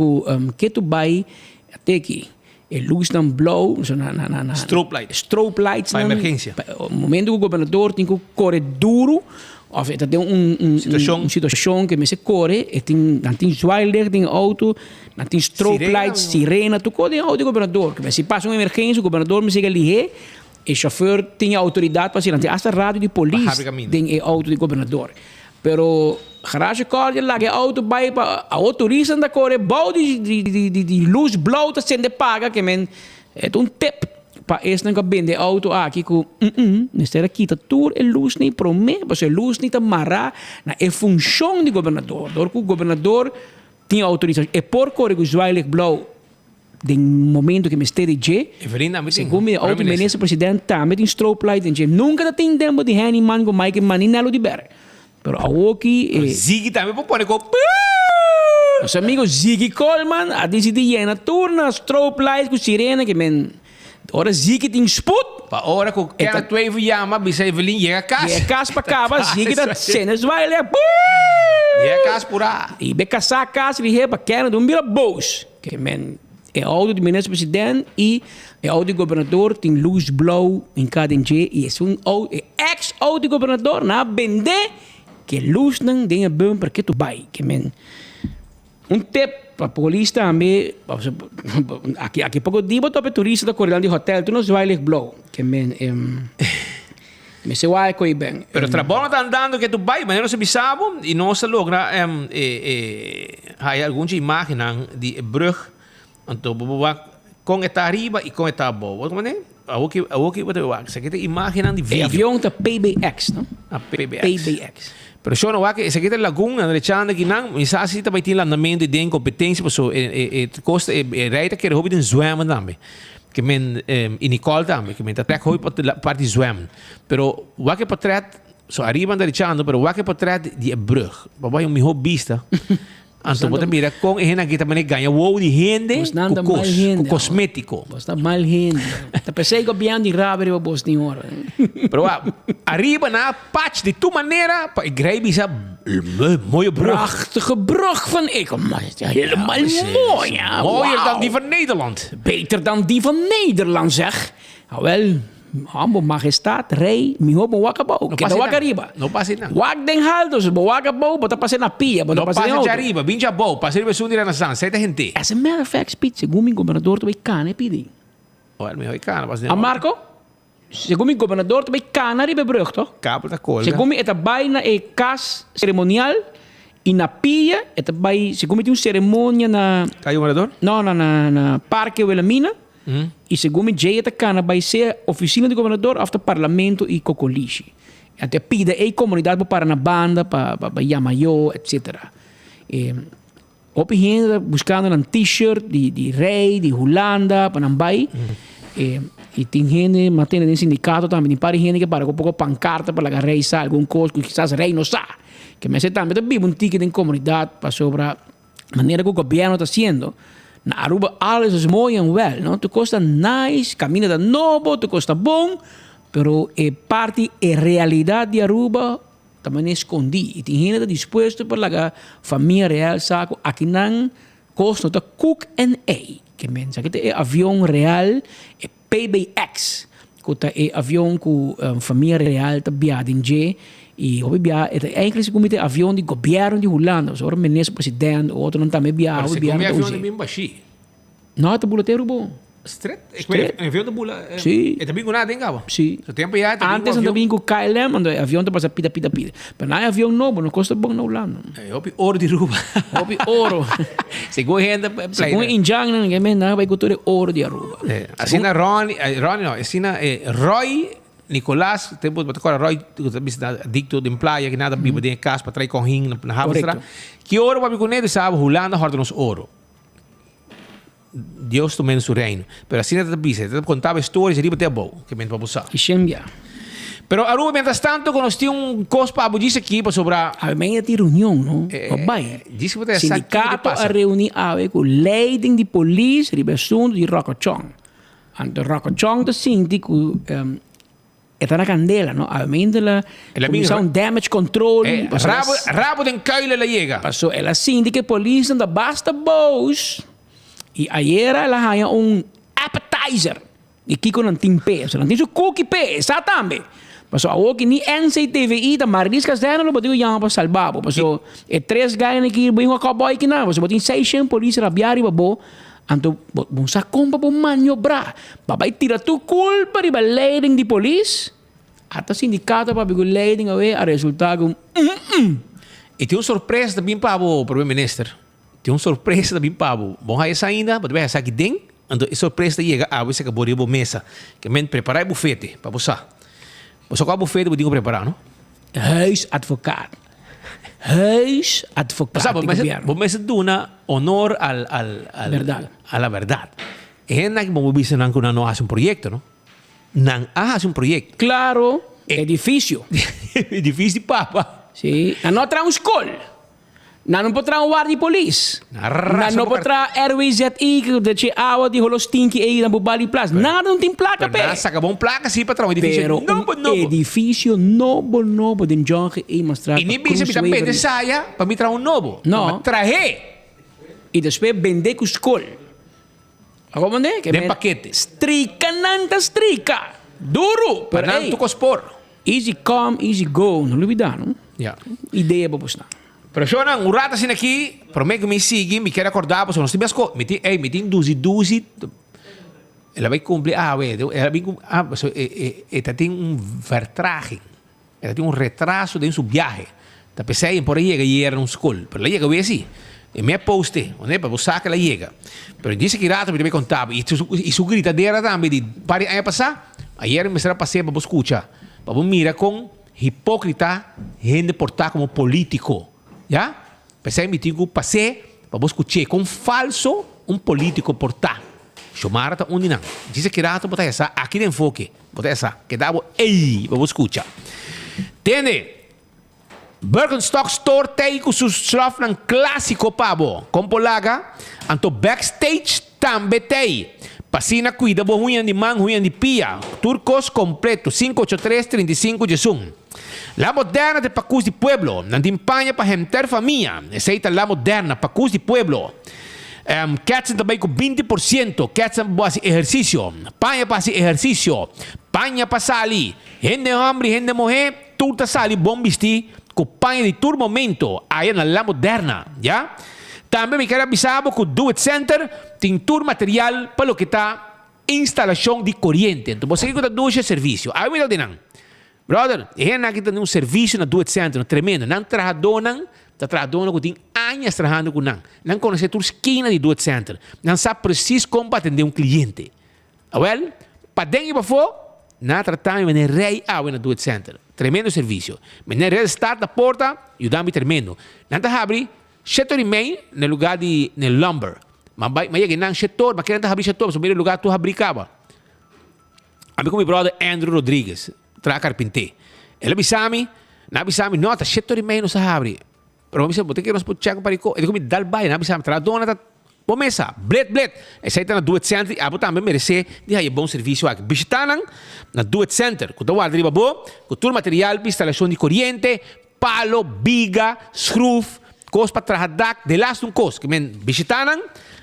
Speaker 13: que tu vai até aqui. A luz não blow, so na strobe lights
Speaker 12: para emergência.
Speaker 13: O momento que o governador tem que correr duro, of tem situação que me se corre, e tem zwaailicht, tem auto, tem strobe lights, sirena, tu corre auto governador, que se passa uma emergência, o governador me chega ali, e o chauffeur tem autoridade para ser, hasta rádio de polícia tem auto de governador. Pero garage car je lag je auto bij autorista da corre bouw die luz blow te sende paga que men het un tip pa es nanga bende auto aqui com nesta aqui tá tour e luz nem prome mas e luz nem tá marra na e função de governador dor que o governador tem autorização e por corre o zwaailicht blow de momento que me stede je segundo o auto ministro presidente tá met een strobe light en je nunca tá tem tempo de hani man com Mike Maninello di Berg. Pero aqui
Speaker 12: Ziggy também pode pôr com
Speaker 13: nosso amigo Ziggy Coleman a decidir na turna strobe light com sirene que men ora Ziggy tem spot
Speaker 12: para hora que aquela twee verjama bisa Evelyn chega a casa
Speaker 13: chega a casa para cá Ziggy da cenas vai lá
Speaker 12: chega a casa por aí
Speaker 13: e be casar a casa ele para quer um mira boos que men é auto do ministro presidente e é auto do governador tem luz blow em cada dia e é ex auto do governador na bende que luz não tem a bumper que tu vai que men tip para a polícia também aqui pouco dibo para turista da corredor de hotel tu não vai ler blow que men me se vai coi bem
Speaker 12: pero trabalho está andando que tu vai mas não se bisabo e não se logra há algumas imagens de brug então com esta arriba e com esta abaixo como é aqui você quer imaginar de vídeo
Speaker 13: avião da PBX não
Speaker 12: a PBX pero yo no va que esa que la laguna derechando que não isa se também tem andamento de incompetência so costa reita que hobby den zwemmen também que men in Nicole também que men attack hobby parte zwemmen pero wa que portret so arriba derechando pero wa que portret de brug vai um hobbyista Anto bota mira com ena que também ganha wow de rende com cosmético.
Speaker 13: Está mal rende. Tá pensei que bem de rubber para boas hora.
Speaker 12: Pero arriba na patch de tu maneira para igreja bisa mooie brug.
Speaker 13: Prachtige brug van ik. Helemaal mooi.
Speaker 12: Mooier dan die van Nederland.
Speaker 13: Beter dan die van Nederland zeg. Nou wel. Ambo majestad, rei, mi hobo wakabou. Que waka arriba.
Speaker 12: Não passa não.
Speaker 13: Wak den haldos, bo wakabou, bota passa na pia, bota passa na
Speaker 12: outra. Arriba, binja bou, passa riba sundi na san, sete gente.
Speaker 13: As a matter of fact, speech, segundo o governador também cana pedi.
Speaker 12: Olha, me hoi cana, mas
Speaker 13: não. A Marco? Segundo o governador também cana riba brug, toch?
Speaker 12: Cabo da cola.
Speaker 13: Segundo eta bai na e cas cerimonial e na pia, eta bai, segundo tem cerimônia na
Speaker 12: Caio Morador?
Speaker 13: Não, na Parque Wilhelmina. E segundo Jay Atacana vai ser oficina do governador of the parlamento e Cocolishi. Até pide a comunidade para na banda, para Yamayo, etc. Op gente buscando um t-shirt de rei, de Holanda, para Nambai. E tem gente, matando no sindicato também, tem gente que para com pouco pancarta para a rei sa algum coisa que quizás rei não sa. Que me se também tem um ticket em comunidade para sobre a maneira que o governo está fazendo. Na Aruba alles is mooi en wel, no? Tu costa nice, camina da novo, tu costa bom, pero parte e realidade de Aruba também escondi. E tem gente disposto para a família real saco aqui não costa da cook and a, que mensa que é avião real é PBX, que é avião com família real tá biado em G. E o BBA é eigenlijk como tem avião de governo de Holanda, so o ministro presidente, outro não também BBA,
Speaker 12: o BBA avião de Mimbashi.
Speaker 13: Não, é buleteiro bom.
Speaker 12: Straight? Avião de bula.
Speaker 13: Sim.
Speaker 12: É também nada, hein, Gabo?
Speaker 13: Sim.
Speaker 12: So tempo já
Speaker 13: antes não também com KLM, ando avião te passa pida. Mas não é avião novo, não custa bom na Holanda.
Speaker 12: É o ouro de Aruba.
Speaker 13: O ouro.
Speaker 12: Segundo gente,
Speaker 13: segundo Injang, ninguém me não vai com todo ouro de Aruba.
Speaker 12: Assim na Ronnie não, assim na Roy Nicolás, tempo de agora Roy, adicto de playa que nada biba de casa para trair com ring na Havastra. Que ouro vai com ele sabe Holanda horta nos ouro. Deus também no seu reino. Pero assim nada bisa, contava histórias e riba até bom, que mente para buscar.
Speaker 13: E chembia.
Speaker 12: Pero Aruba, mientras tanto, quando nós tínhamos um coisa para abudar aqui para sobre a
Speaker 13: meia de reunião, não? Vai. Sindicato a reunir com o leiding de polícia, riba assunto de Rocochon. Anto Rocochong te sinti que esta na candela, no? Almeno la comissão damage control.
Speaker 12: Rabo den kuilen la llega.
Speaker 13: Passou ela sinti que a polícia não basta boos. E ayer ela haya appetizer. E kiko não tem peso, não tem su cookie peso, sa também. Passou a que ni NCTVI da Mariscas dela não pode ir para salvar. Passou é 3 gajos aqui bem uma cowboy que não. Passou botin 600 polícia rabiari babo. Anto bom sa compa bom maniobrar. Babai tira tu culpa de leiding de polícia. Até sindicato para bigo leiding a resultado
Speaker 12: E tem uma surpresa também para o primeiro-ministro. Tem uma surpresa também para o. Bom, aí ainda, pode ver essa aqui dentro. Então, a surpresa chega a você que abrir a mesa. Que men preparar o bufete para você. Você com o bufete pode preparar, não?
Speaker 13: Huisadvocaat. Huisadvocaat.
Speaker 12: Mas duna honor a la verdad. É na que vamos ver que não hace um projeto, não? Não hace um projeto.
Speaker 13: Claro, edifício.
Speaker 12: Edifício de papa.
Speaker 13: Sim. Não traga um escola. Não pode trazer um guarda de polícia. Não pode trazer RWZI, que é água de holostinque aí na Bubali Plaza. Nada, não tem placa, pé.
Speaker 12: Saca bom placa, sim, para trazer um edifício novo.
Speaker 13: Edifício novo, de Jorge e mostrar.
Speaker 12: E nem bisa também de saia, para me trazer um novo.
Speaker 13: Não.
Speaker 12: Trazer.
Speaker 13: E depois vender com escola. Agora, mande?
Speaker 12: De paquete.
Speaker 13: Strica, duro.
Speaker 12: Para não tu cospor.
Speaker 13: Easy come, easy go. Não olvidar, não? Ideia para postar.
Speaker 12: Pero siya nang urata sin aqui, pero me sige, me quero acordar, pues, nós temos co, me tem 12, ela vai cumprir, ela vai cumprir, ela tem vertragem, ela tem retraso em seu viagem, tá pensando por aí que era school, pero ela chega bem assim, e me poste, né, para buscar que ela chega, pero disse que rato me contava, e su gritadeira também de pare aí passar, ayer me será passear para escutar, para mirar com hipócrita, gente portar como político. Já? Pensei que me passei para escutar com falso político portar. Chamar ta onde não. Diz que rato botar essa aqui de enfoque. Botar essa que dá para escutar. Entende? Birkenstock Store tem com seus slofnan clássico pabo. Com polaga, anto backstage também tem. Pasina cuida bo huyan de man, huyan de pia. Turcos completo 583-35 La Moderna de Pacus de Pueblo. Nandimpaña para gente familia. Aceita La Moderna, Pacus de Pueblo. Katsen também com 20%. Katsen para hacer ejercicio. Paña para hacer ejercicio. Paña para salir. Gente hombre, gente mujer. Turta salir bom vestir. Com paña de todo momento. Aí na La Moderna. Já? Também me quero avisar que o Do It Center tem todo material para o que está instalação de corrente. Então você que está dois serviços. Aí me dá brother, aqui tem serviço na Do It Center, tremendo. Não trabalham, que tem anos trabalhando com não conhece a esquina de Do It Center. Não sabe preciso como atender cliente. Well, para dentro e para fora, não tratamos de rei na Do It Center. Tremendo serviço. Mas rei start da porta, e o dá-me tremendo. Não está abrindo. Setor main no lugar de no lumber. Mas é que não setor, mas querendo abrir setor, so lugar tu abricava. Abi com meu brother Andrew Rodrigues, tra carpinte. Ele avisame, nota setor main não se abre. Pero me disse, "Bote que nós pode chegar para ico." Ele come dal bai, na avisame, tra dona ta pomesa, bled. Essa tá na Do It Center, abo também merece de aí bom serviço aqui. Visitanan na Do It Center, com todo arriba bo, com todo material, instalação de corrente, palo, biga, screw, cos para trabalhar de last cos que men visitanan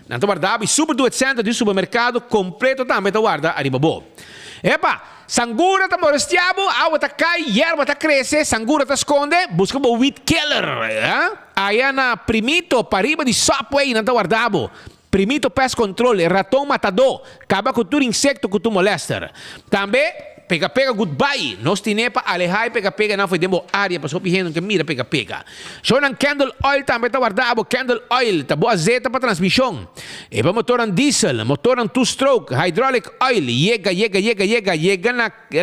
Speaker 12: nanto guarda e super Do It Center di supermercado completo também tá guarda arriba bo. Epa, sangura tá morestiabo, água tá cai, erva tá cresce, sangura tá esconde, busca bo wheat killer, aí na primito pariba di Subway nanto guardabo. Primito pest control, ratão matador, acaba com todo insecto que tu molesta. Também pega goodbye. Nós tínhamos para alejar pega não foi demo área para só pedindo que mira pega. Só não candle oil também tá guardado, candle oil, tá boa zeta para transmissão. E para motor diesel, motor two stroke, hydraulic oil, chega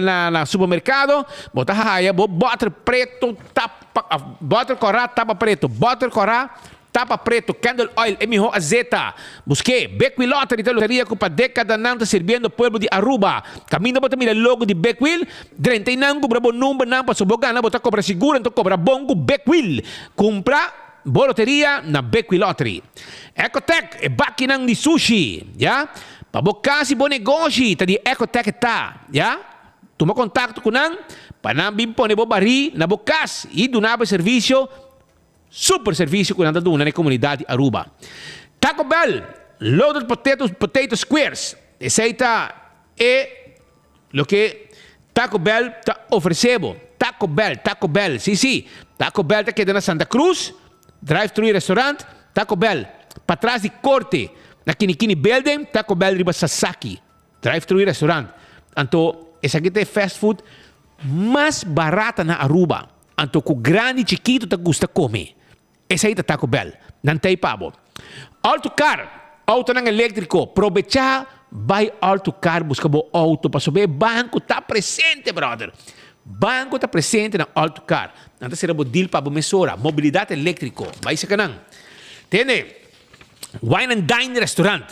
Speaker 12: na supermercado, bota raia, butter preto, tapa, butter corá, tapa preto, butter corá, tapa preto, candle oil, é melhor azeta. Busquei, Beckwil Lottery, loteria que para década não está servindo o povo de Aruba. Caminho para mira logo de Beckwil, 30 não, cobra bom número, não, para subir gana, botar cobra segura, então cobra bom com Beckwil. Compra boa loteria na Beckwil Lottery. Ecotec, é baquinang de sushi, já? Pabo kasi bo negócio, tá de ecotec tá, ya? Toma contato com nan, panam bimpone bo bari na bokas e do naba serviço, super serviço com nada do na comunidade Aruba. Taco Bell, loaded potato squares. Essa é lo que Taco Bell está oferecendo. Taco Bell, sí. Taco Bell está quedando na Santa Cruz, drive-thru restaurante, Taco Bell. Para trás de corte, na Kinikini Building, Taco Bell riba Sasaki, drive-thru restaurante. Então, essa aqui é fast food mais barata na Aruba. Então, com grande e chiquito, te gusta comer. Essa aí é Taco Bell. Não tem pabo. Autocar, auto ng elétrico, aprovechar, vai autocar, busca bo auto, para saber, banco está presente, brother. Banco está presente na autocar. Não será bo deal para bo mesura, mobilidade elétrico, vai sa kanang. Entende? Wine and Dine Restaurant.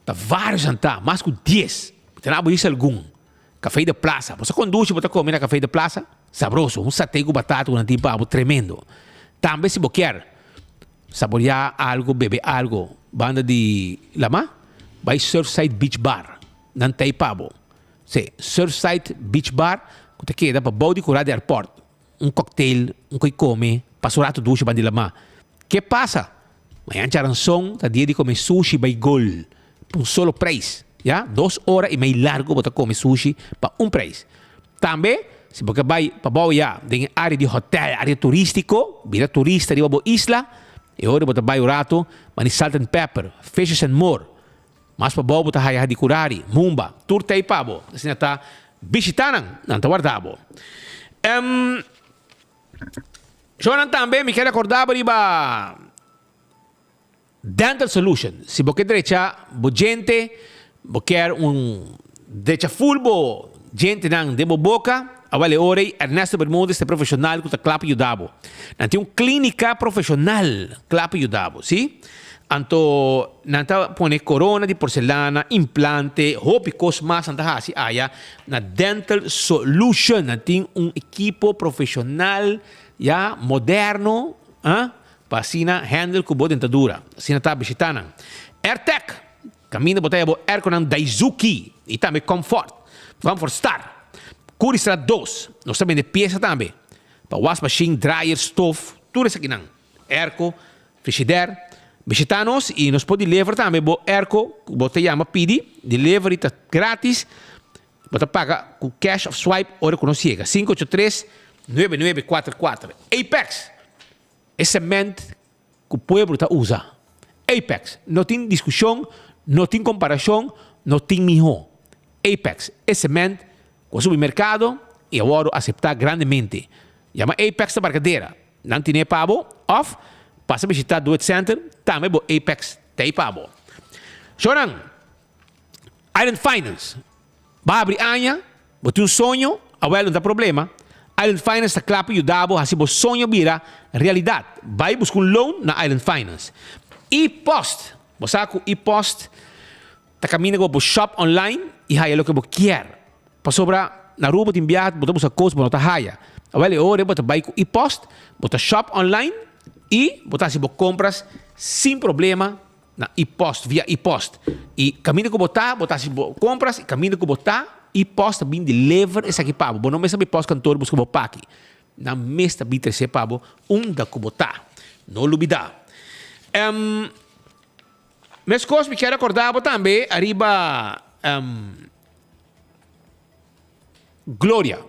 Speaker 12: Tá vários anta, mais que 10. Tem bo isso algum. Café de Plaza. Você conduz, você come na Café de Plaza, sabroso, um satay com batata, um tipo tremendo. Também se você quer saborear algo, beber algo, banda de lama, vai Surfside Beach Bar. Não tem pabo. Sim, Surfside Beach Bar, que queda para body curar de airport. Um cocktail, um que come, passurato duche banda de lama. Que passa? Amanhã tcharam som, tá dia de comer sushi by gol. Por um solo preço. Ya? 2 horas e meio largo para comer sushi para um preço. Também, se você vai para Boia, tem área de hotel, área turístico, vira turista de uma isla, e agora você vai o rato, mas salt and pepper, fishes and more. Mas para Boia, você vai de curari, mumba, turta e pabo. Assim está visitando, não está guardado. Jonan também me quer acordar para Dental Solution. Se você derecha, gente, você quer derecha full, gente não de boca, avale ore Ernesto Bermúdez é profissional que está claro ajudado. Não tem clínica profissional claro ajudado, sim? Então, não está põe corona de porcelana, implante, roupa e coisas mais, não está assim, na Dental Solution, não tem equipo profissional, já, moderno, para assim, handle com boa dentadura. Assim, está visitando. AirTech, caminho botei a air com Daisuki, e também Comfort Star. Curistra 2. Nós também de peça também. Para wash machine, dryer, stove, tudo isso aqui não. Airco, frigidaire. Visitanos e nos pode levar também bo airco, você chama pedi, delivery tá grátis. Você paga com cash of swipe ou reconhecida. 583-9944. Apex. É semente que o povo está usa. Apex. Não tem discussão, não tem comparação, não tem melhor. Apex é semente com o supermercado e agora aceitar grandemente. Chama Apex da barcadeira. Não tem pabo, off, passa a visitar do Center, também o Apex tem pabo. Choran, Island Finance. Vai abrir anha, você um sonho, agora não tem problema. Island Finance está claro para ajudar, assim o sonho vira realidade. Vai buscar loan na Island Finance. E-Post, você sabe que o E-Post está caminhando para o shop online e aí é o que você quer. Para sobrar, na rua te enviar, você busca coisas para não haya. Agora, você vai com E-Post, você shop online e você compras sem problema na E-Post, via E-Post. E caminho que você compras e caminho que você E-Post também deliver esse aqui para você. Não me sabe E-Post cantor busca você aqui. Na mesta bitra se para da que você não olvida. Mas coisas me quero acordar também arriba Glória.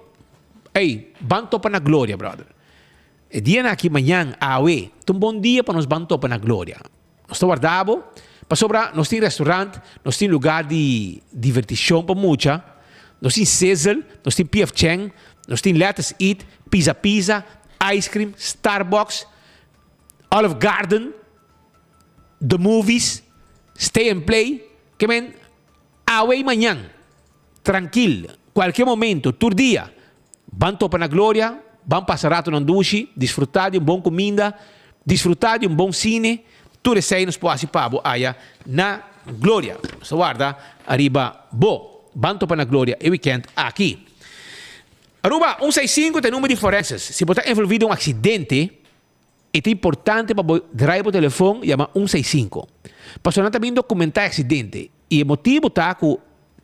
Speaker 12: Ei, banto para na Glória, brother. E dia aqui amanhã, awe, um bom dia para nós banto para na Glória. Nós estamos guardado, para sobrar, nós temos restaurante, nós temos lugar de divertição para muita, nós temos Cecil, nós temos P.F. Chang, nós temos Let's Eat, Pizza, Ice Cream, Starbucks, Olive Garden, The Movies, Stay and Play, que men, awe amanhã, tranquilo, qualquer momento, todo dia, banto para na Glória, vamos passar rato na duche, desfrutar de boa comida, desfrutar de bom cine, tudo isso aí nos pode participar na Glória. Você guarda, arriba, banto para na Glória, e weekend aqui. Aruba, 165 tem número de forenses. Se você está envolvido em um acidente, é importante para drive o telefone, chama 165. Para também documentar acidente. E o motivo tá que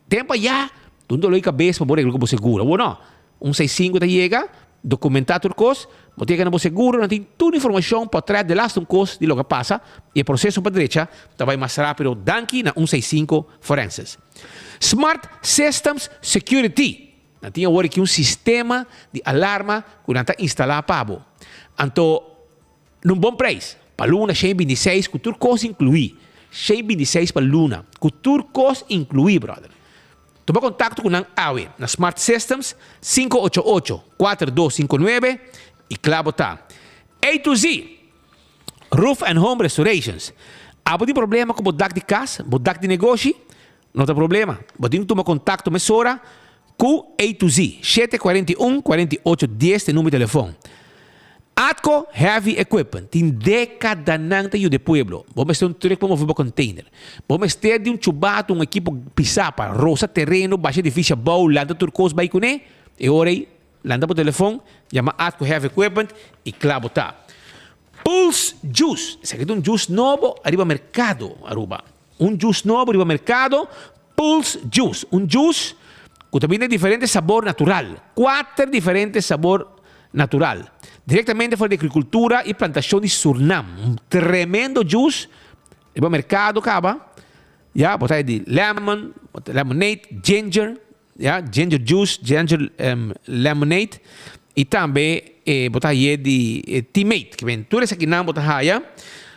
Speaker 12: tempo já, tudo loi cabeça para poder que seguro. Ou não, 165 tá chega, documentar turcos, você que não seguro, não tem toda a informação para trás de lá de coisa de lo que passa, e o processo para a direita vai mais rápido, danke na 165 Forenses. Smart Systems Security. Não tinha agora que sistema de alarma que não está instalado para Então, num bom preço, para Luna, 126, com turcos incluir. 126 para Luna, com turcos incluir, brother. Toma contato com a AWE, na Smart Systems, 588-4259, e claro tá. A to Z, Roof and Home Restorations. Há de problema com o dak de casa, o dak de negócio? Não tem problema. Você toma contato mesora com A to Z, 741-4810, tem número de telefone. Atco Heavy Equipment, tem década nanta de pueblo. Vamos ter um truque para mover o container. Vamos ter de um chubato, um equipo pisapa, roça terreno, baixa difícil, bau, landa turcos, vai com ele. E ora aí, landa por telefone, chama Atco Heavy Equipment e claro tá. Pulse Juice, esse aqui é um juice novo, arriba mercado, Aruba. Um juice novo, arriba mercado, Pulse Juice. Um juice que também tem diferente sabor natural. 4 diferentes sabor natural. Diretamente fora da agricultura e plantação de Surinam. Um tremendo juice. E para o mercado, acaba. Botar de lemon, lemonade, ginger. Ginger juice, ginger lemonade. E também botar de teammate. Que vem tudo isso aqui não botar aí.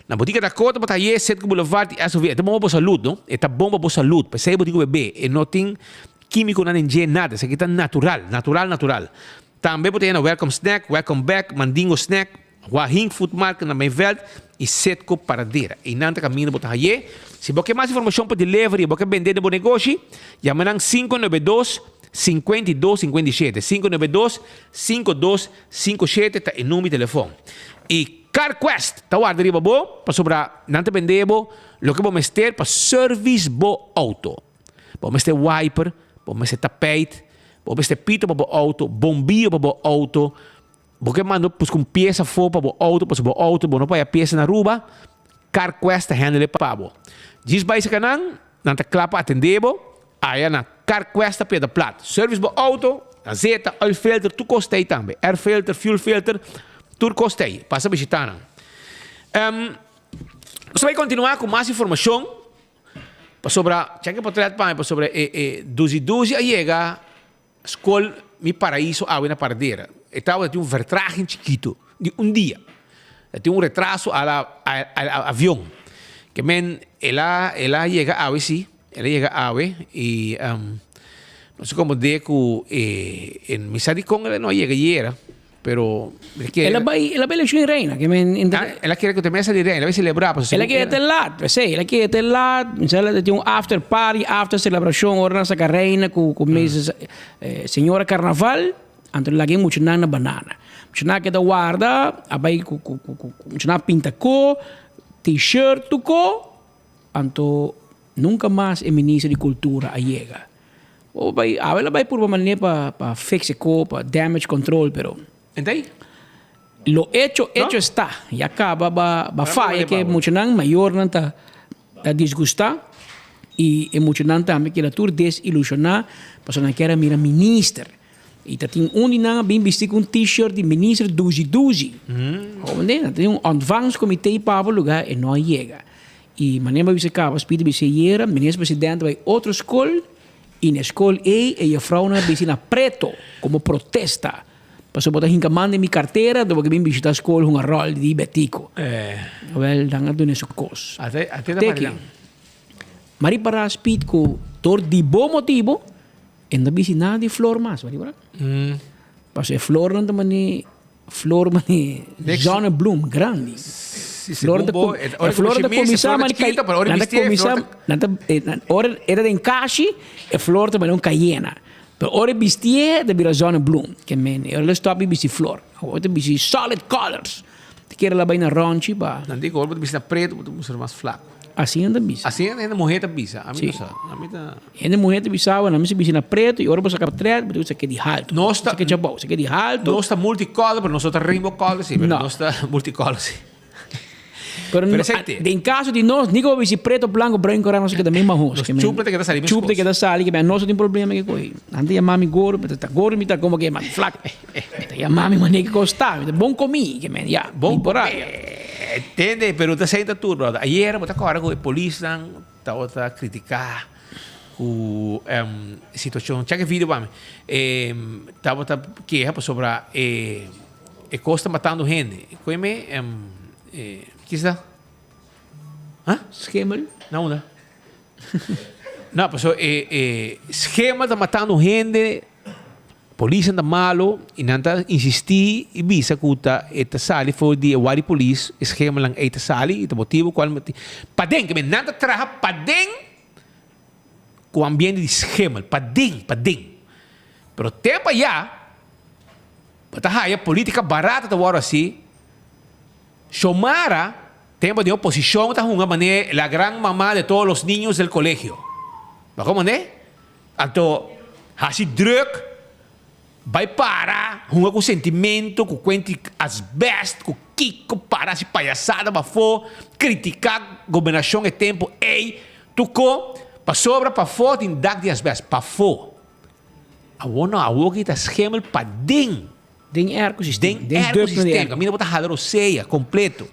Speaker 12: Na botica da Cota, botar aí, Setco Boulevard e SUV. É bom para a saúde, não? É bom para a saúde. Para ser botica bebê. E não tem químico, não tem nada. Isso aqui está natural. Natural. Também botei na Welcome Snack, Welcome Back, Mandingo Snack, Wahing Food Market na Meiveld e Setco Paradeira. E nanta caminho botar aí. Se você quer mais informação para delivery, você quer vender de bom negócio, chama 592-5257. 592-5257 está em número de telefone. E CarQuest, está guardando aí, para sobrar, não te vendemos, o que vamos ter para service bo auto. Vamos ter wiper, vamos ter tapete, vamos ter pito para o auto, bombillo para o auto, porque mando pues com peça for para o auto, para o auto, não põe a peça na rua, CarQuest handle para o. Diz vai se canang, não te clapa atendebo, aí na CarQuest para o plato. Service bo auto, azeta, oil filter, tu costei também, air filter, fuel filter, tu costei, passa a visitar. Você vai continuar com mais informação sobre, tinha que portret para sobre Duzi a chega escola mi paraíso na paradeira. Estava de vertragem chiquito de dia. Tem retraso al avião. Que men ela chega sim, ela chega e não sei como digo em Misadicon ela não chega pero
Speaker 13: ela vai eleger reina que men
Speaker 12: ela quer que te mesa de reina, ela vai celebrar para
Speaker 13: ela quer ter lá, ela quer ter lá, ela tem after party, after celebração, ora sa reina com meses senhora carnaval, anto lagi muito na banana. Muito na que da guarda, abai muito na pinta co, t-shirt co, anto nunca mais é ministro de cultura a chega. O vai, ela vai por uma maneira para fixe co, para damage control, pero
Speaker 12: entende?
Speaker 13: Lo hecho está. E acaba ba falha que muito não maior não tá disgustar e muito não também que a tur desilusionar, porque não quer mira minister. E tá tem não bem vestido com t-shirt de ministro Duzi. Onde tem advance comité para o lugar e não chega. E maneira você acaba speed be ser ministro presidente vai outra escola e na escola e a frau na bicina preto como protesta. Passou botar hinca manda minha carteira, depois que vim visitar a escola com a rol de betico. Well, danga do nesse cos.
Speaker 12: Até da Marilã.
Speaker 13: Mari para speed ko tor di bom motivo, ainda bicina de flor mas, mari para. Passou flor não também flor mani John Bloom grande. Flor da comissão, mas ora era de encaixe, e flor também não caiena. Pero ora vestia de Birazona Bloom, que men, ora stop bisi flor. Ora bisi solid colors. Te quer lá bem na ronchi ba.
Speaker 12: Não digo, ora bisi na preto, porque ser mais flaco.
Speaker 13: Assim anda bisi.
Speaker 12: Assim anda morrer bisa. A mim não sabe. A mim tá.
Speaker 13: Anda morrer bisa, na mim se bisi na preto e ora você acaba preto, porque você quer de alto.
Speaker 12: Nossa,
Speaker 13: que jabou, você quer de alto.
Speaker 12: Nossa multicolor, pero nós tá rainbow color sim, pero nós tá multicolor sim.
Speaker 13: Pero em caso de nós, nem como se preto, branco, branco, nós que da mesma roça.
Speaker 12: Chupa te que tá sali.
Speaker 13: Chupa que da sali, que nós tem problema que coi. Ande a mami gordo, tá gordo, me tá como que mais flaco. E a mami mané que gostar, bom comi, que men, ya, bom por aí.
Speaker 12: Entende? Pero tá saindo tudo, brother. Ayer, bota agora com a polícia, tá criticar o situação. Check vídeo para mim. Tá que é sobre Costa matando gente. Come que está?
Speaker 13: Schemel?
Speaker 12: Não, não. Não, pessoal, esquema tá matando gente. Polícia anda malo e nanta insistir e bisa kuta eta sali for di wari police esquema lang eta sali ito motivo qual motivo padeng que nanta traha padeng com ambiente de esquema padeng pero tempo ya batahaya política barata ta wara assim Xiomara tempo de oposição ta hunga mané la gran mamá de todos los niños del colegio ba como né anto hasi druk vai para com sentimento, com quente as best, com kiko para se palhaçada, para for criticar governação e tempo, tu para sobra para for tem dag de as best, para for. A que tá schemel para den
Speaker 13: ecosistema,
Speaker 12: a mim botar hadroseia completo.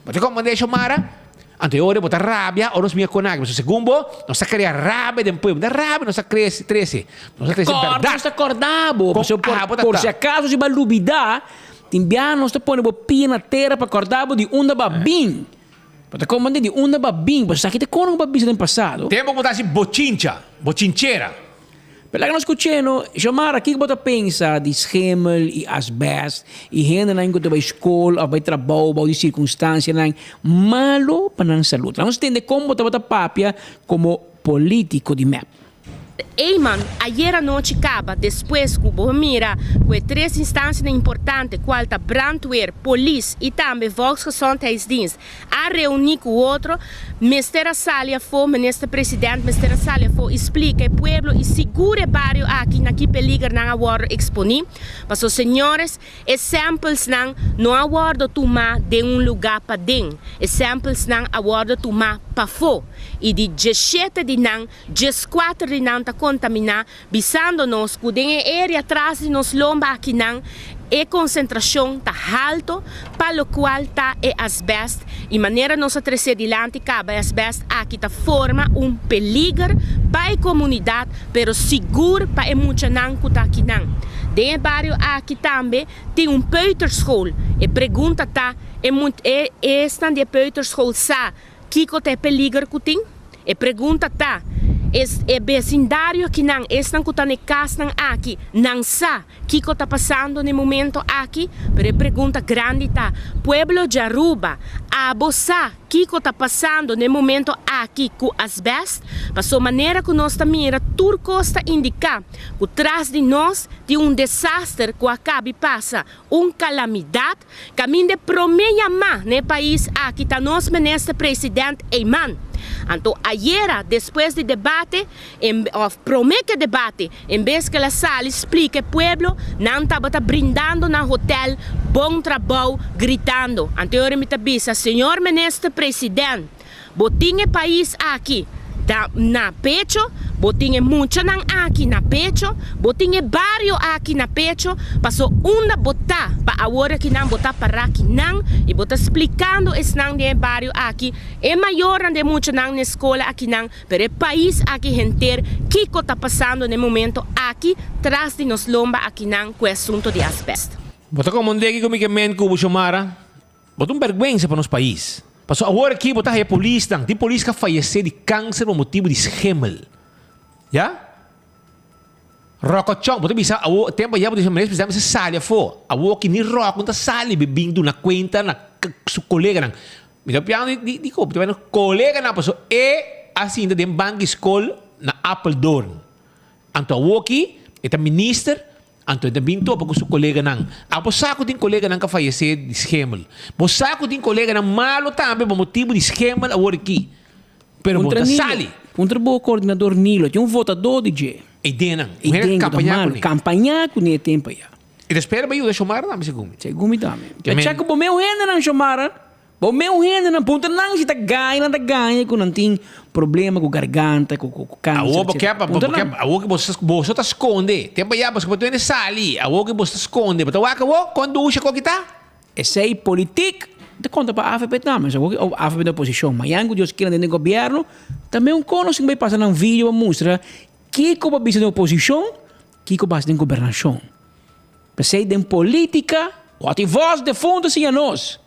Speaker 12: Mas como mandei chamar anterior botar rabia, ou nós me conag, mas o segundo, nós criar rabia depois, da rabia nós cresce, verdade.
Speaker 13: Nós acordamos, por se acaso se vai duvidar, timbiano nós põe o pia na terra para acordar de onda babim. Para comandar de onda babim, mas aqui te cono babim no passado.
Speaker 12: Tempo botar assim bochinchera.
Speaker 13: Pela que nós escutamos, chamar aqui que você pensa de schemel e asbest e gente não encontra a escola, ou vai trabalho, ou de circunstância, não malo para a saúde. Nós temos como você papia como político de MEP.
Speaker 14: Ei, mano, ayer a noite acaba, depois que o mira, com três instâncias importantes, qual tá brandweer, polícia e também volksgezondheidsdienst, a reunir com o outro, Mr. Salia foi, ministro presidente, Mr. Salia foi, explica o povo e segura o bairro aqui, naquele peligro não agora exponível, mas os senhores, exemplos não agora tomar de lugar para dentro, exemplos não agora tomar para fora, e de 17 de não, 14 de não, contaminar, visando-nos que em área atrás de nos lomba aqui não, a concentração está alta, para o qual está é asbest, e maneira nossa trazer adiante cabe asbest aqui está forma peligro para a comunidade, pero seguro para a muita não que está aqui não. Dentro do bairro aqui também tem peuterschool, e pergunta tá, estão de peuterschool sa, que é peligro que tem? E pergunta tá, é vecindário que não estão cutando casa aqui, não sabe o que está passando no momento aqui, mas pergunta grande tá, pueblo de Aruba, a bossa o que está passando no momento aqui com asbest, mas a maneira que nós mira, tudo está indicar que atrás de nós tem desastre que acaba e passa, calamidade, que a mim de promeia no país aqui, tá nós ministro presidente Eiman. Então, ayer, depois do debate, promete debate, em vez que a sala explique ao povo, não estava brindando no hotel, bom trabalho, gritando. Anteriormente, senhor ministro presidente, botinha país aqui, na pecho, botinha muita não aqui na pecho, botinha barrio aqui na pecho, passou botar para a hora que não botar para aqui não, e botar explicando esse não de barrio aqui, é maior de muita não na escola aqui não, pero é país aqui inteiro, que está passando no momento aqui, traz de nos lomba aqui não, com o assunto de asbestos.
Speaker 12: Botar como um dia que men com o Xiomara, botar vergonha para nosso país. Passou agora aqui, botar a polícia, tem polícia que faleceu de câncer por motivo de schemel. Já? Rocochão, botar bisa, o tempo já botar chamar, precisamos se salia for. A que nem roco, não salia bebendo na conta na seu colega não. Me dá piano de copo, tem colega não passou assim de banco escola na Apeldoorn. Anto a aqui, é minister. Anto da binto para seu colega não. A saco tem colega não que faleceu de schemel. Bo saco tem colega não malo também por motivo de schemel agora aqui. Pero bota sali.
Speaker 13: Bom coordenador Nilo, tinha votador DJ.
Speaker 12: E dena,
Speaker 13: campanha com nem tempo já.
Speaker 12: E espera bem o de Xiomara não, segundo.
Speaker 13: Segundo também. Já checa o meu ainda não Xiomara. O meu rende na ponta não se tá ganha com não tem problema com garganta, com câncer.
Speaker 12: A o que você tá esconde. Tempo já você botou na sali. A o que você esconde. Mas o quando usa qual que tá?
Speaker 13: Essa é política. Te conta para a AFP também, mas a AFP da oposição, mas yango Deus queira dentro do governo, também conosco vai passar um vídeo a mostrar que como bisa da oposição, que como base da governação. Pensei em política, o que voz de fundo se a nós.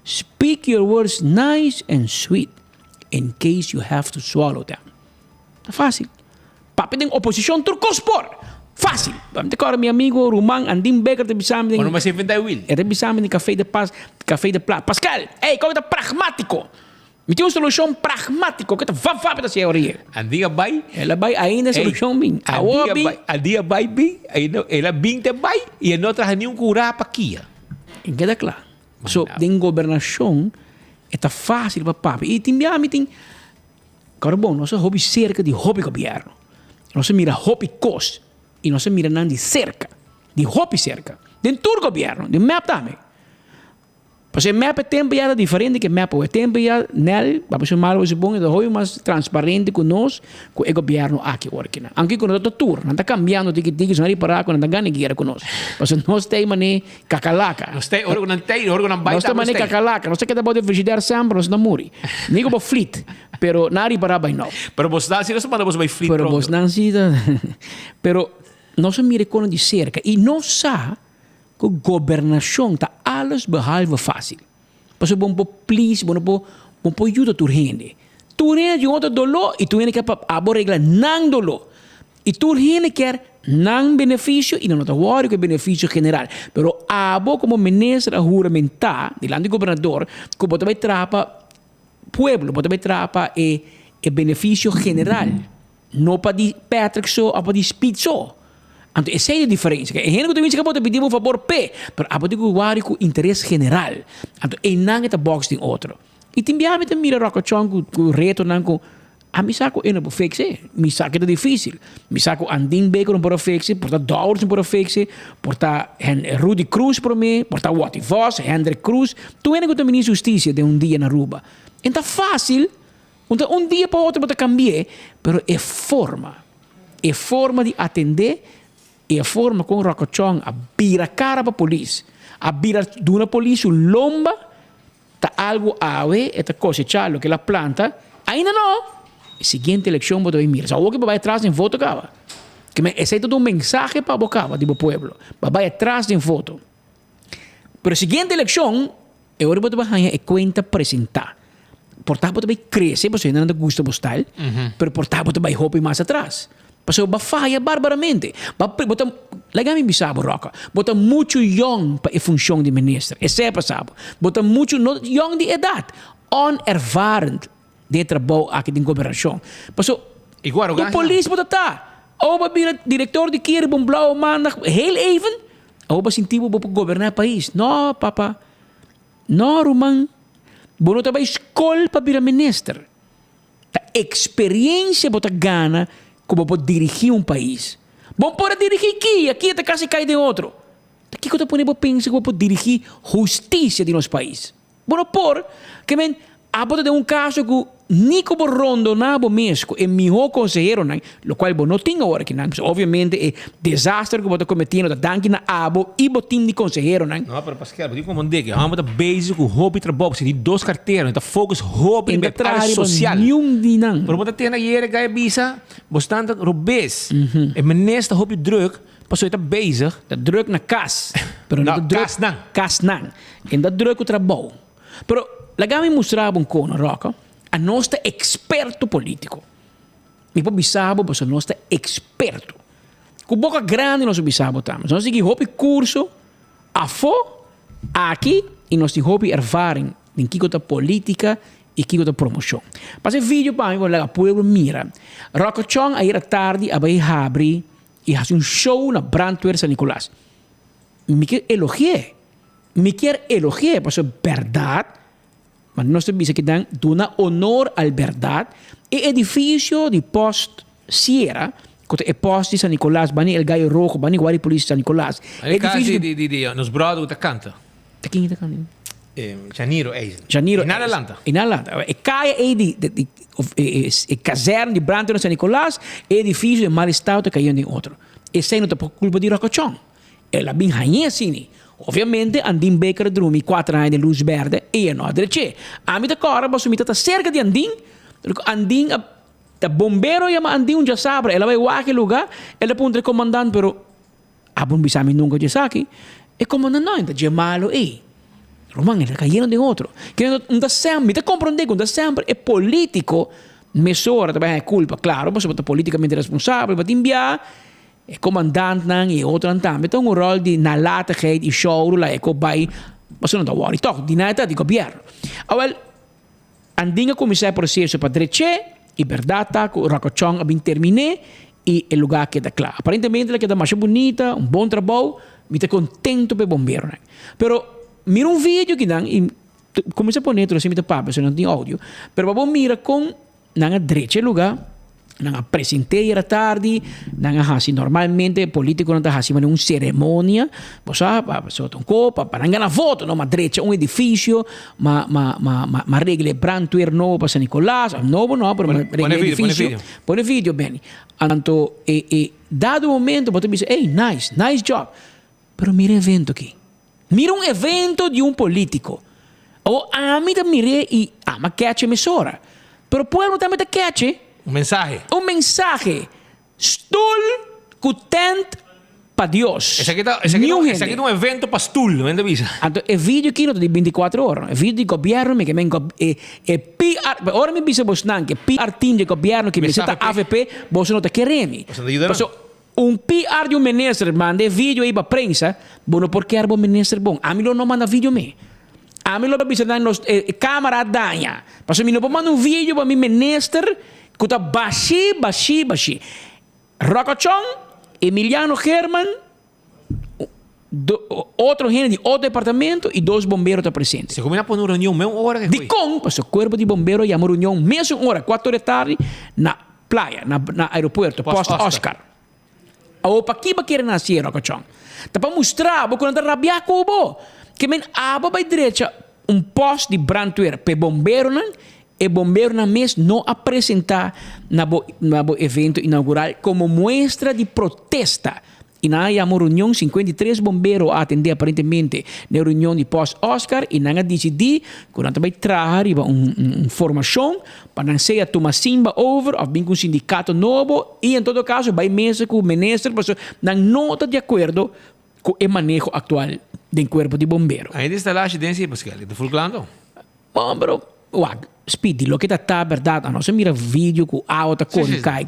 Speaker 13: Speak your words nice and sweet, in case you have to swallow them. Tá fácil. Papi tem oposição turcospor. Fácil. Vamos agora, meu amigo Rumang, Andim Becker, te bisame.
Speaker 12: Mas não vai inventar o Will.
Speaker 13: Te bisame de Café de Paz, Café de Plata. Pascal, como está pragmático? Me tem uma solução pragmática que está vavá se teoria.
Speaker 12: Andiga vai.
Speaker 13: Ela vai ainda solução bem.
Speaker 12: Andiga vai bem. Ela bem te vai e não traz nenhum curar para aqui.
Speaker 13: Queda claro. So, den governação está fácil para papi. E tem agora bom, nós hobby cerca de hobby governo. Nós mira hobby cost. E nós mira não de cerca, de hobby cerca, de todo governo, de map também. Porque map é tempo já diferente que map, o tempo já nele, vamos chamar o bom, é hobby mais transparente com nós, com o governo aqui working. Aqui com o tour, não está cambiando de que não é parar quando não está ganhando guerra com nós. Porque nós temos mané cacalaca.
Speaker 12: Nós temos orgulho
Speaker 13: nós temos mané cacalaca, nós temos que dar de frigideira sempre, nós não morre. Nem como flit, pero nada para bem não.
Speaker 12: Pero você não se manda você vai flit.
Speaker 13: Pero você não se, pero nós mira com de cerca e nós sabe que a governação está alles behalve fácil. Porque bom por please, bom por ajuda tu rende. Tu rende de outro dolor e tu rende que a regla não dolor. E tu rende quer não benefício e não está worry que benefício general. Pero abo como ministra juramentar, delante do governador, que você vai trapa pueblo, você vai trapa e benefício general. Não para de Patrick só, para de Speed só. Então, essa é a diferença. A gente que também pode pedir um favor P, mas a pode guardar com interesse general. Então, e não é a box de outro. E também a gente mira Roca Chong com o reto, não com a mim saco é não pode fazer. Me saco é difícil. Me saco Andim Becker não pode fazer, porta Dowers não pode fazer, porta Rudy Cruz para mim, porta Watty Voss, Hendrik Cruz. Tu é que também justiça de dia na Aruba. Então, fácil. Um dia para outro pode cambiar, mas é forma. É forma de atender. E a forma com o Rocochong a vira cara para a polícia. A vira de uma polícia lomba, está algo a ver, está cosechar o que ela planta. Ainda não. A seguinte eleição pode vir. Só que vai atrás em voto, acaba. Que esse é todo um mensagem para a boca do povo. Vai atrás em voto. Pero a seguinte eleição, eu vou ganhar e conta apresentar. Portanto, pode crescer, porque não gosta postal, pero portanto, vai roubar mais atrás. Porque vai falhar barbaramente. Legal me bisabo, Roca. Bota muito young para a função de ministro. Esse é passado. Bota muito young de idade. Onervaren de trabalho aqui de governação. Porque o polícia pode estar. Ou vai vir diretor de Kier, um blauw maandag, heel even. Ou vai sentir para governar o país. Não, papa. Não, Roman. Você não vai escolher para vir ministro. A experiência você ganha como pode dirigir um país. Bom, pode dirigir aqui até quase cai de outro. Aqui que eu estou pensando que pode dirigir justiça de nosso país. Bom, que a pode ter um caso que Nico Rondo nabo mesmo é melhor conselheiro, o qual não tem agora que obviamente é desastre que você cometendo da danke na abo e botim de conselheiro, não.
Speaker 12: Não, para Pascal, eu digo como que vamos dar base com hobby trabalho, se de duas carteiras, então focus hobby e área social.
Speaker 13: Nenhum de não.
Speaker 12: Pero você tem na guerra que é bisa, bastante robês. E menesta hobby druk, passou está bezig,
Speaker 13: dat druk na kas. Pero
Speaker 12: não druk
Speaker 13: kas não. E dat druk o trabalho. Pero legal me mostrar um cono, Roca. A nossa experto político. Me pode bisabo, mas a nossa experto. Com boca grande nós bisabo também. Nós temos hobby curso, aqui, e nós temos hobby ervaring em que da política e que da promoção. Para esse vídeo, para mim, o povo mira. Rocochong, aí à tarde, vai abrir e faz show na Brandweer San Nicolás. Me quer elogiar. Porque é verdade. Mas nós temos que dar honor à verdade. O edifício de Post Sierra, que é Post de San Nicolás, bani el Gallo Rojo, bani Guardi Polícia de San Nicolás.
Speaker 12: É caso de nos brothers da canta.
Speaker 13: De quem está cantando?
Speaker 12: Janeiro.
Speaker 13: Janeiro.
Speaker 12: In Atlanta.
Speaker 13: In Atlanta. E caia di caserna di Brandon San Nicolás, edifício de mal estado caindo em outro. E sem não por culpa de Rocochon. Ela bem rainha assim. Ovviamente, Andin Baker drumi 4 anni di luz verde e no adrece. A mim da cora, posso me tá cerca de Andin. Andin, da bombero chama Andin já sabe. Ela vai a aquele lugar, ela põe o comandante, pero a bom bisami nunca já sabe. E comandante não, então é malo e. Roman, ele caindo de outro. Que não sempre, me compreende que não sempre é político, mesura também é culpa, claro, você é politicamente responsável, mas enviar e comandante nang e outro também tem um rol de nalatigheid e show lá é que vai você não dá worry toch de nada de governo awel andinga começar processo para dreche e verdade que o Rocochon a bem terminé e o lugar que está claro aparentemente ela queda mais bonita bom trabalho me está contento para bombeiro né pero mira vídeo que nang e começa a pôr dentro assim me tá papo se não tem áudio pero vamos mira com nang dreche lugar nang apresentei era tarde nang hasi normalmente político não tá hasi mas uma cerimônia você sotto un copa para ganhar voto não madrecha um edifício ma regle Brandweer novo para San Nicolás novo não pero regle edifício põe vídeo bem anto dado momento você diz hey nice job pero mira evento aqui mira um evento de um político ou a mim também mire e ma catch emissora pero puedo também te catch
Speaker 12: un mensaje.
Speaker 13: Un mensaje. Stool content para Dios.
Speaker 12: Esse aqui é um evento para stool, não é visa?
Speaker 13: Então, é vídeo aqui não de 24 horas. É vídeo de governo que me PR, ora me bisa bosnan que PR team de governo que me seta AVP, você não tá querendo. Um PR de um ministro manda vídeo aí para prensa, bueno porque era bom ministro bom. A mim não manda vídeo me. A mim não bisa dar nos câmera danha. Passo me não manda um vídeo para mim ministro Kuta bashi. Rocochon, Emiliano German, outro gente de outro departamento e 2 bombeiros estão presentes.
Speaker 12: Se combina por uma reunião, mesma hora que
Speaker 13: de com, o corpo de bombeiros chamou reunião, mesma hora, 4 da tarde, na praia, na aeroporto, Post-Oscar. Ou para que querer nascer, Rocochon? Tá para mostrar, vou quando rabiar com o bo, que men aba para direita posto de Brandweer para bombeiro, não? E bombeiro na mês não apresentar na evento inaugural como mostra de protesta. E na reunião 53 bombeiros a atender aparentemente na reunião de pós-Oscar e na decidir que nós vai trazer uma formação para não ser a Tomasimba over ou bem com um sindicato novo e em todo caso vai mesmo com o ministro não nota de acordo com o manejo atual do corpo de bombeiro.
Speaker 12: Ainda está lá a acidência, Pascal, está fulglando?
Speaker 13: Bom, bro, Speedy, lo que tá verdade, não se mira vídeo com a outra cor cai.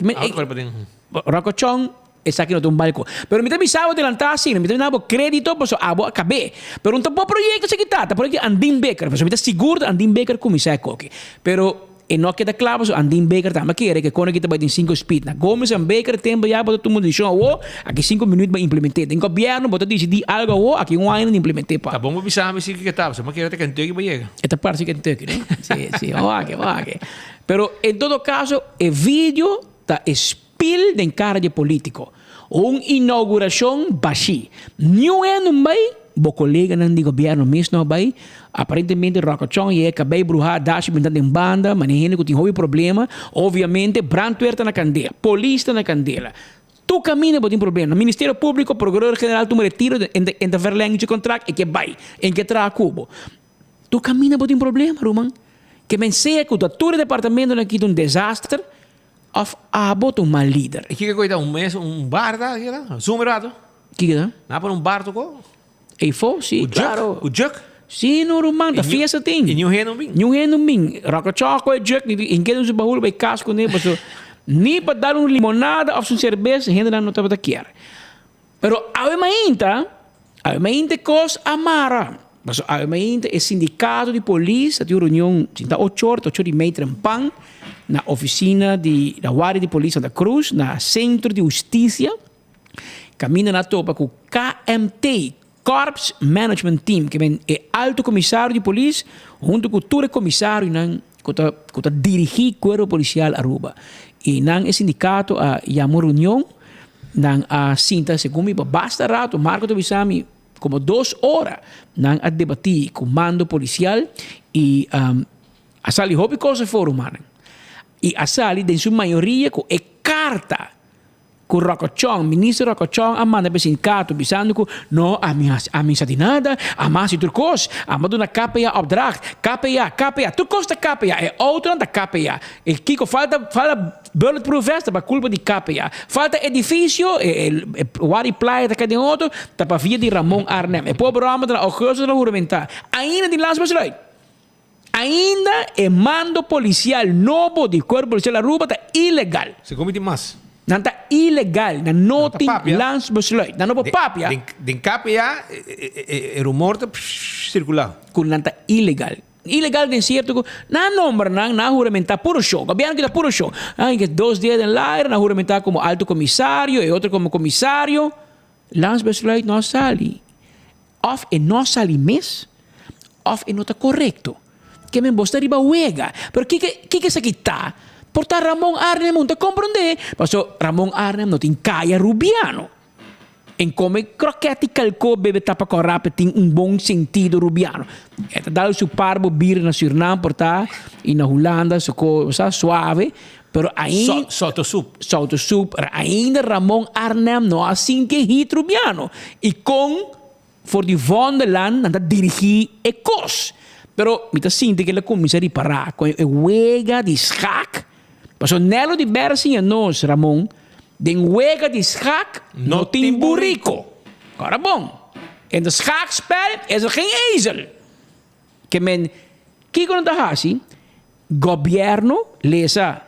Speaker 13: Rocochon está aqui no teu balcão. Pero me também sabe adelantar assim, me também dá crédito para abo acabei. Pero um bom projeto se quita, tá porque Andin Baker, mas me tá seguro Andin Baker começar coque. Pero e não queda claro, Andin Baker também quer que quando kita vai ter 5 speed, na Gomes and Baker tempo já para todo mundo dizer, aqui 5 minutos para implementar. Tem governo para decidir algo, aqui um ano implementar.
Speaker 12: Tá bom, me sabe se que tá, mas quer ter Kentucky para chegar.
Speaker 13: Esta parte Kentucky, né? Sim, ok. Pero em todo caso, o vídeo tá spill den cara de político. Inauguração baixi. Não é no meio. Bo colega não de governo mesmo vai aparentemente Rocochon e acabei bruxar dash bendando em banda manejando que tem houve problema obviamente Brandweer está na candeia polícia está na candeia tu caminha por tem problema no Ministério Público Procurador General tu me retiro em da verlenging de contrato e que vai em que traz cubo tu caminha por tem problema Roman que menseia que o teu departamento aqui de desastre of abot um mal líder
Speaker 12: e que coisa um bar da sumerado
Speaker 13: que é
Speaker 12: na para bar tocou
Speaker 13: e foi, sim, claro.
Speaker 12: O Juk?
Speaker 13: Sim, normal, da fiesta tem.
Speaker 12: E New Henubin?
Speaker 13: New Henubin. Rocochon, o Juk, em que não se bahula, vai casco, né? Nem para dar uma limonada ou uma cerveja, a gente não estava aqui. Pero, a mainta coisa amara. Mas a mainta é sindicato de polícia, tem reunião, 8 horas e meia, trampang, na oficina da Guarda de Polícia da Cruz, na Centro de Justiça, caminha na topa com KMT, Corps Management Team, que é alto comissário de polícia, junto com o comissário que dirigir o corpo policial Aruba. E não é sindicato a chamar reunião, não a cinta, segundo basta rato, Marco Tobisami, como 2 horas nang a debatir com mando policial e a sali hobby coisa foram man. E a sali em sua maioria com é carta com Rocochong, ministro Rocochong, a manda para sindicato, bisando que não, a minha sa nada, a massa turcos, a maduna KPA opdracht, KPA, tu costa KPA, é outro da KPA. E Kiko, falta bulletproof vest, para culpa de KPA. Falta edifício, Wari Playa, da cadê outro, tá para via de Ramon Arnem. E pobre Ramon, da Augusto, da Juramentar. Ainda de Las Baselay. Ainda é mando policial novo de corpo policial Aruba, tá ilegal.
Speaker 12: Se comete mais.
Speaker 13: Não está ilegal, não tem landsbesluit. Não é papia.
Speaker 12: Den KPA é rumor circular.
Speaker 13: Não está ilegal. Ilegal é certo que não nombra, não juramentar puro show. Governo que está puro show. Que 2 dias em lá, não juramentar como alto comissário e outro como comissário. Landsbesluit não sali. Of e não sali mes, of e não está correto. Que me bosta riba uega. Pero que isso aqui está? Portar Ramon Arnem não te compreende. Passo Ramon Arnem não tem caia rubiano. Em como croquete calcou bebe tapa corrapa tem bom sentido rubiano. É dar o seu parbo bir na Suriname portar e na Holanda suave. Pero ainda
Speaker 12: Soto
Speaker 13: soup. Ainda Ramon Arnem não assim que hit rubiano. E com for die Wonderland anda dirigir e cos. Pero mita sinti que la comisaria parar com e wega di schak. Paso Nelo de Bersin a nós, Ramon, den wega de schak no tem burrico. Agora bom, in de schaakspel is geen ezel. Que men, kiko na hasi, governo, lesa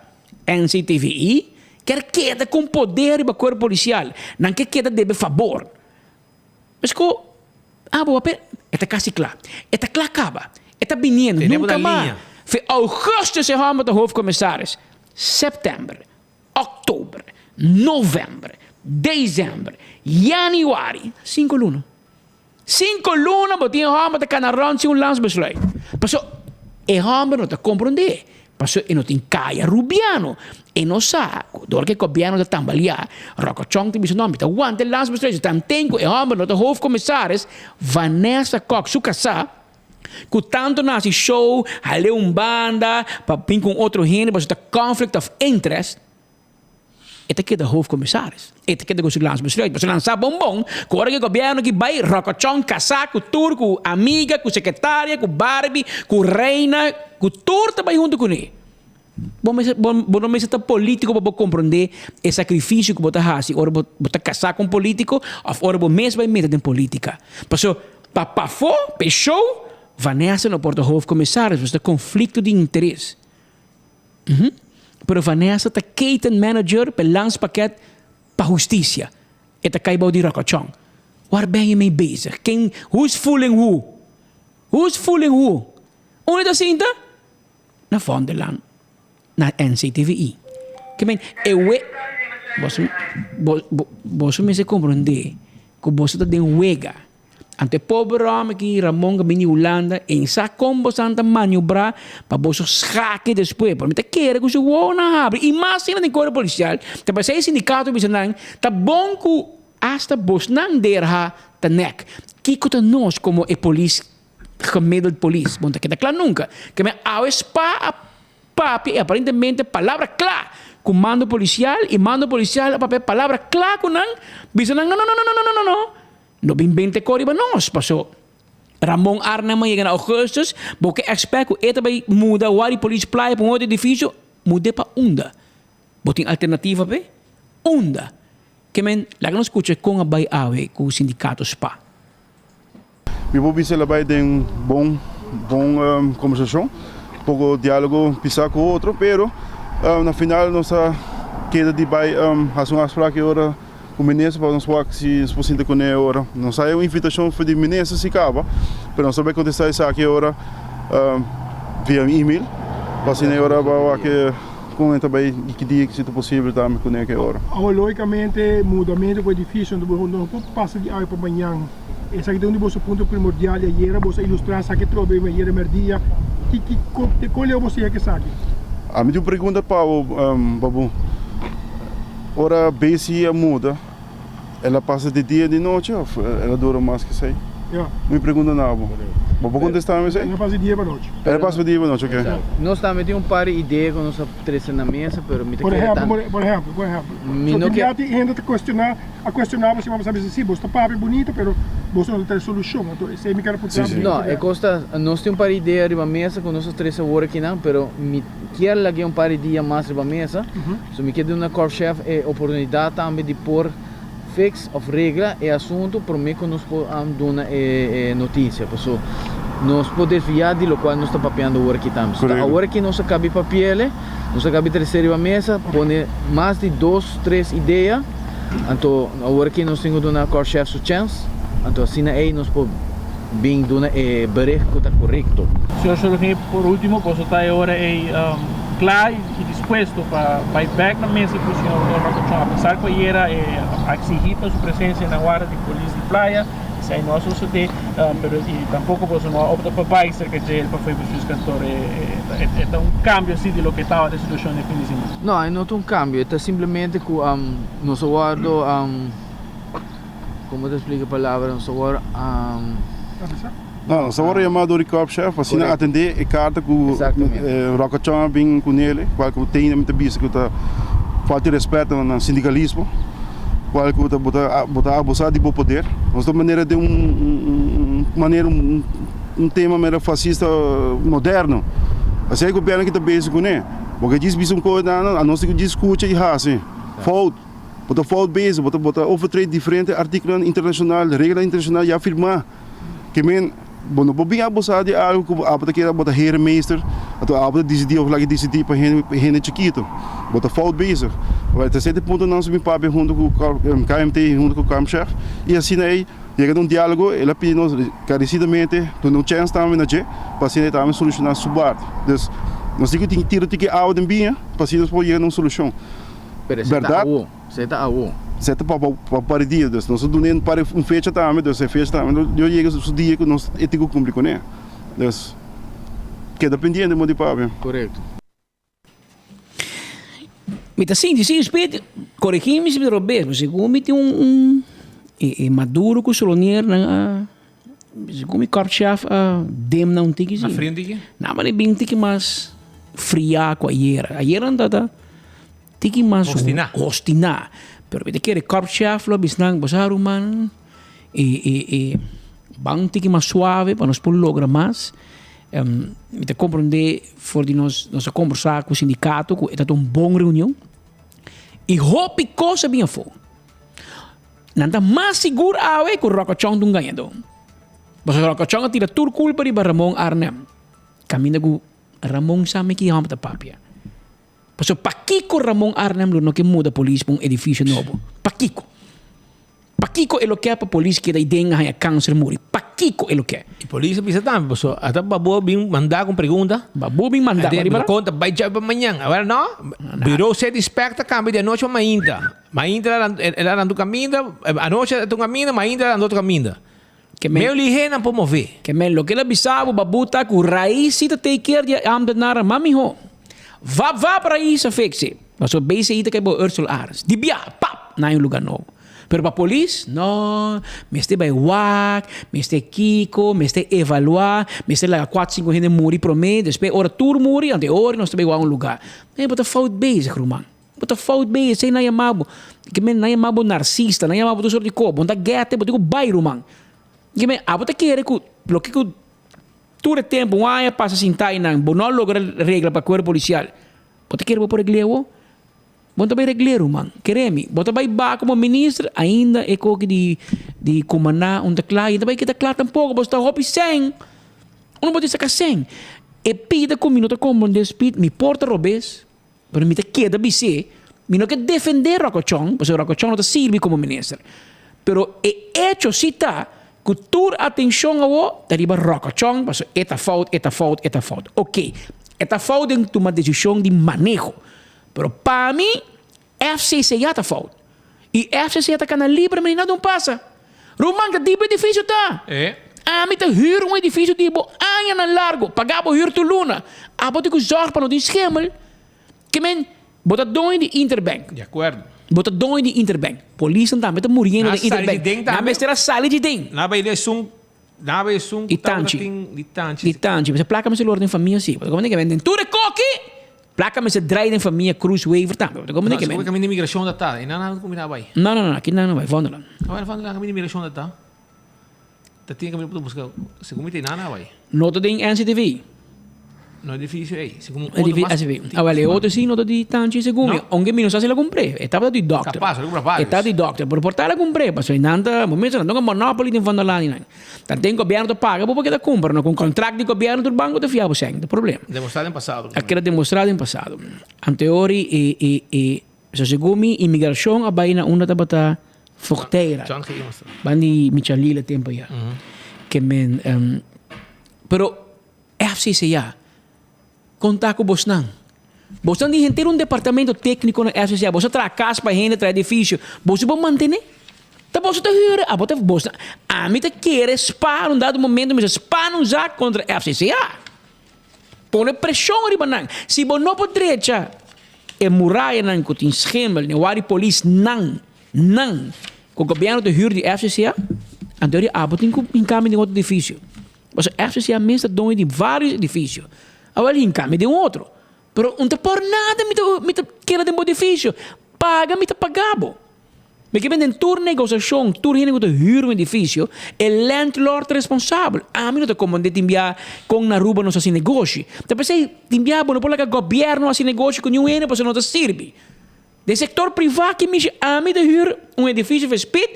Speaker 13: NCTVI, queda com poder para o corpo policial, não queda debe favor. Mas boa, é quase claro. É claro acaba. É viniendo, nunca mais. Foi agosto se há de hoofdcommissaris. Setembro, outubro, novembro, dezembro, januari, 5 lunas. 5 lunas, botinha hama de canarão se landsbesluit. Passo, hama não te compreende. Passo, não tem caia rubiano. E não sabe, door que o governo de tambalear, Rocochong te bisou nome, te aguante landsbesluit, tam tenho, hama não te hoofdcommissaris, Vanessa Cox, sucassa, que tanto nasi show, hale banda, para vir com outro gênero, mas o conflict of interest, é que é o hoofdcommissaris. É que é o landsbesluit. Mas lançar bombom, que o governo que vai, Rocochong, casar, com turco, amiga, com secretária, com Barbie, com reina, com tudo também junto com ele. Bom, mas está político para compreender o sacrifício que você faz. Ora, você casar com político, ou ora, mesmo vai meter em política. Passou, para for, para show, Vanessa não pode hoofdcommissaris, was de conflito de interesse. Pero Vanessa está catering manager para landspakket para justiça. E está caibou de Rocochong. Waar ben je mee bezig? Who's fooling who? Who's fooling who? Onde está cinta? Na Vonderland. Na NCTVI. Que men, você me se compreender que você está dentro wega. Ante pobre homem que Ramon vem de Holanda em sa combo santa maniobrar para você schake depois. Para mim tá querer que você não abre. E mais ainda em corpo policial, tá para ser sindicato bisanang, tá bom que hasta bos não derha tá nek. Que tá nós como é polícia, gemiddeld polícia, bom tá que tá claro nunca. Que me ao spa papi aparentemente palavra clara. Comando policial e mando policial papel palavra clara com não bisanang não. No bin 20 coriba nós passou. Ramon Arnem chega na Augustus, porque expect que eta vai muda Wari Police Playa para outro edifício, muda para Unda. Botin alternativa be? Unda. Que men, lá que nós escuta com a bai awe com o sindicato SPA.
Speaker 15: Me vou dizer lá tem bom conversação, pouco diálogo pisar com o outro, pero na final nossa queda de bai as umas para que hora o ministro para nos falar se é possível com ele agora. Não sai uma invitação para o ministro se acaba, mas não sabe contestar isso aqui agora via e-mail. Mas ele agora vai que com também que dia que se é possível também com ele agora.
Speaker 16: Logicamente, mudamento foi difícil, não passa de água para amanhã. Esse aqui é um dos pontos primordiais e aí você ilustrar essa que problema aí merdia. Qual é você que sabe?
Speaker 15: A minha pergunta para o Babu. Ora, BC muda ela passa de dia e de noite ou ela dura mais que isso aí? Me pergunta não, vou contestar mas aí?
Speaker 16: Ela passa de dia para noite.
Speaker 15: Ela passa de dia para noite, ok.
Speaker 9: Nós também temos um par de ideias que nós trazemos na mesa, mas me
Speaker 16: Por exemplo. So, que ainda te questionar você vai saber se você está bonita, mas você não tem solução. Então, esse é me quero por
Speaker 9: Não, é costa, nós temos um par de ideias na mesa com nós três agora aqui não, mas me quero lá um par de dias mais na mesa. So me quero uma corp chef é oportunidade também de pôr fix of regra é assunto para mim que nós podemos dar notícia. Porque nós podemos desviar de lo qual nós estamos papeando agora aqui também. Agora que nós acabamos papel, nós acabamos trazer a mesa, põe mais de 2, 3 ideias. Então agora que nós temos uma core chef su chance, então assim aí nós podemos bem dar bericht que está correto.
Speaker 17: Eu só que por último posso estar agora claro e disposto para ir back na mesa para o senhor Rocochón, apesar que ele era exigir sua presença na guarda de polícia de praia, se aí nós não tem, mas tampouco posso não optar para baixo cerca de ele para fazer os cantores, é um cambio assim de lo que estava a situação de fim de semana.
Speaker 9: Não, não é um cambio, é simplesmente que nós guardo, como te explico a palavra, nós guardo
Speaker 15: não, só chamado de corp chef, assim atender a carta que o Rocochón vem com ele, qual que tem muita vista que está falta de respeito no sindicalismo, qual que está botar abusar de bom poder, mas de maneira de um tema meio fascista moderno, assim é que o governo que está bem com ele, porque diz uma coisa, a nós que discute e assim, falta, botar falta base, botar overtrade diferente artículo internacional, regra internacional e afirmar que não pode abusar de algo que a botar herenmeester, então a decidir ou lá que decidir para gente chiquito, botar falta bezig. Até certo ponto não se me pape junto com o KMT, junto com o Kamchef, e assim aí chega um diálogo, ele pede nós carecidamente, tu não chance também na je, para assim também solucionar subarte. Então nós temos que tirar que áudio bem, para assim nós podemos uma solução.
Speaker 9: Verdade?
Speaker 15: Certo para dia, nós não doemos para fecha também, fecha também, eu chego o dia que nós ético cumprir com ele. Então, que dependendo do papo.
Speaker 9: Correto.
Speaker 13: Mas assim, de respeito, corrigimos se me bem, mas como tem maduro com o solonier na como corp chef dem não tem que
Speaker 12: Na frente aqui?
Speaker 13: Não, mas bem tem que mais friar com a iera anda tem que mais hostinar. Pero kita kira corp chef lo bisnang basar man bang tiki mais suave para nós poder lograr mais. Kita compreender for de nós conversar com o sindicato que é uma boa reunião e hope coisa bem for. Nanda mais seguro awe que o Rocochón não ganha do. Mas o Rocochón tira tudo culpa de Ramon Arnem. Caminha com Ramon sabe que há muita papia. Porque Paquico Ramon Arnem não que muda a polícia para um edifício novo. Paquico é o que é para a polícia que dá ideia a câncer morrer. Paquico é o que é.
Speaker 12: E a polícia precisa também, porque até babu bem mandar com pergunta.
Speaker 13: Babu bem mandar.
Speaker 12: Até conta, vai já para amanhã. Agora não, virou se despecta, cambia de noite para ainda. Ainda ela andou caminho, a noite ela andou caminho, mas ainda ela andou caminho. Meu ligeiro não pode mover.
Speaker 13: Que o que ela bisava, babu está com raiz, se take care de amdenar, mami ho. Vá para isso, fixe. Mas o base aí que é o Ursula Ares. Dibia, pap, na um lugar novo. Pero para a polícia, não. Me este vai WAC, me este Kiko, me este evaluar, me este lá 4, 5 gente morrer promedio, depois hora tudo morrer, ante hora nós também a um lugar. É para fault base, Roman. Para fault base, sem na chamado, que men na chamado narcisista, na chamado do sorte de copo, onda gata, botigo bairro, man. Que men, bota querer que lo que todo tempo, aia passa assim, tá aí, não logra regra para o corpo policial. Bota querer por regleo? Bota bem reglero, man. Queremos. Bota bem como ministro, ainda é coisa de comandar um teclado. Ainda bem que teclado tampouco, bota roupa sem. Não pode sacar sem. E pida com minuto como um despido, me porta robês, mas me queda bise, me não quer defender Rocochón, porque o Rocochón não serve como ministro. Pero é hecho se tá, que toda atenção ao deriva Rocochón, porque esta falta. Ok, esta falta em tomar decisão de manejo. Pero para mim, FCC já está falta. E FCC está na livre, mas nada não passa. Romão, que tipo de edifício está? Me está hiro um edifício tipo, na largo, pagava o hiro de luna. Bote que zorg para não ter esquema. Que men, bota dois de interbank.
Speaker 12: De acordo.
Speaker 13: Bota dono de interbank. Polícia também tá morrendo de interbank. Na besteira sala de dentro.
Speaker 12: Na beira sum
Speaker 13: E tanti. Você placa mas lord em família sim. Como é que vem? Tudo coque. Placa mas drive em família cruise waiver também. Como é que vem?
Speaker 12: Caminho de imigração da tá. E não combina vai.
Speaker 13: Não, aqui não vai. Vamos lá.
Speaker 12: Agora caminho de imigração da tá. Tá tinha caminho para buscar. Se como tem nada vai.
Speaker 13: Nota de NCTV.
Speaker 12: No edifício aí.
Speaker 13: Olha, outro sim, nota de tanti segundo. Onde minus se la comprei. Estava di doctor.
Speaker 12: Capaz, compra vários.
Speaker 13: Estava di doctor. Por portar la comprei. Mas aí nada, momento não monopoli de fundo lá nem. Tanto tem governo paga porque da compra, não com contrato de governo do banco de fiavo sem, não problema.
Speaker 12: Demonstrado em passado.
Speaker 13: Aquilo demonstrado em passado. Anteori e se segundo imigração a baina uma da bata forteira. Bandi Michalila tempo já. Que men pero FCC já contar com Bosnan. Bosnan tem ter departamento técnico na FCC. Você traz casa para gente, traz edifício. Você vai manter, tá você tá hura. A bota Bosnan. A mim tá querer spa num dado momento, mas spa não já contra FCC. Põe pressão ali banang. Se você não pode direita, é muralha não que tem esquema, ne wari polícia não. Com o governo de hura de FCC, então ele abota em caminho de outro edifício. Mas a FCC é mesmo dono de vários edifícios. Agora ele encame de outro. Pero não te por nada, me quer de um edifício. Paga, me te pagabo. Me que vem tur negociação, tur gente que hyra um edifício, é landlord responsável. A mim não te comandei te enviar com na ruba não se negócio. Te pensei, te enviar, não pode que o governo se negócio com nenhum ene, porque não te serve. De sector privado que me a mim te hyra um edifício para speed,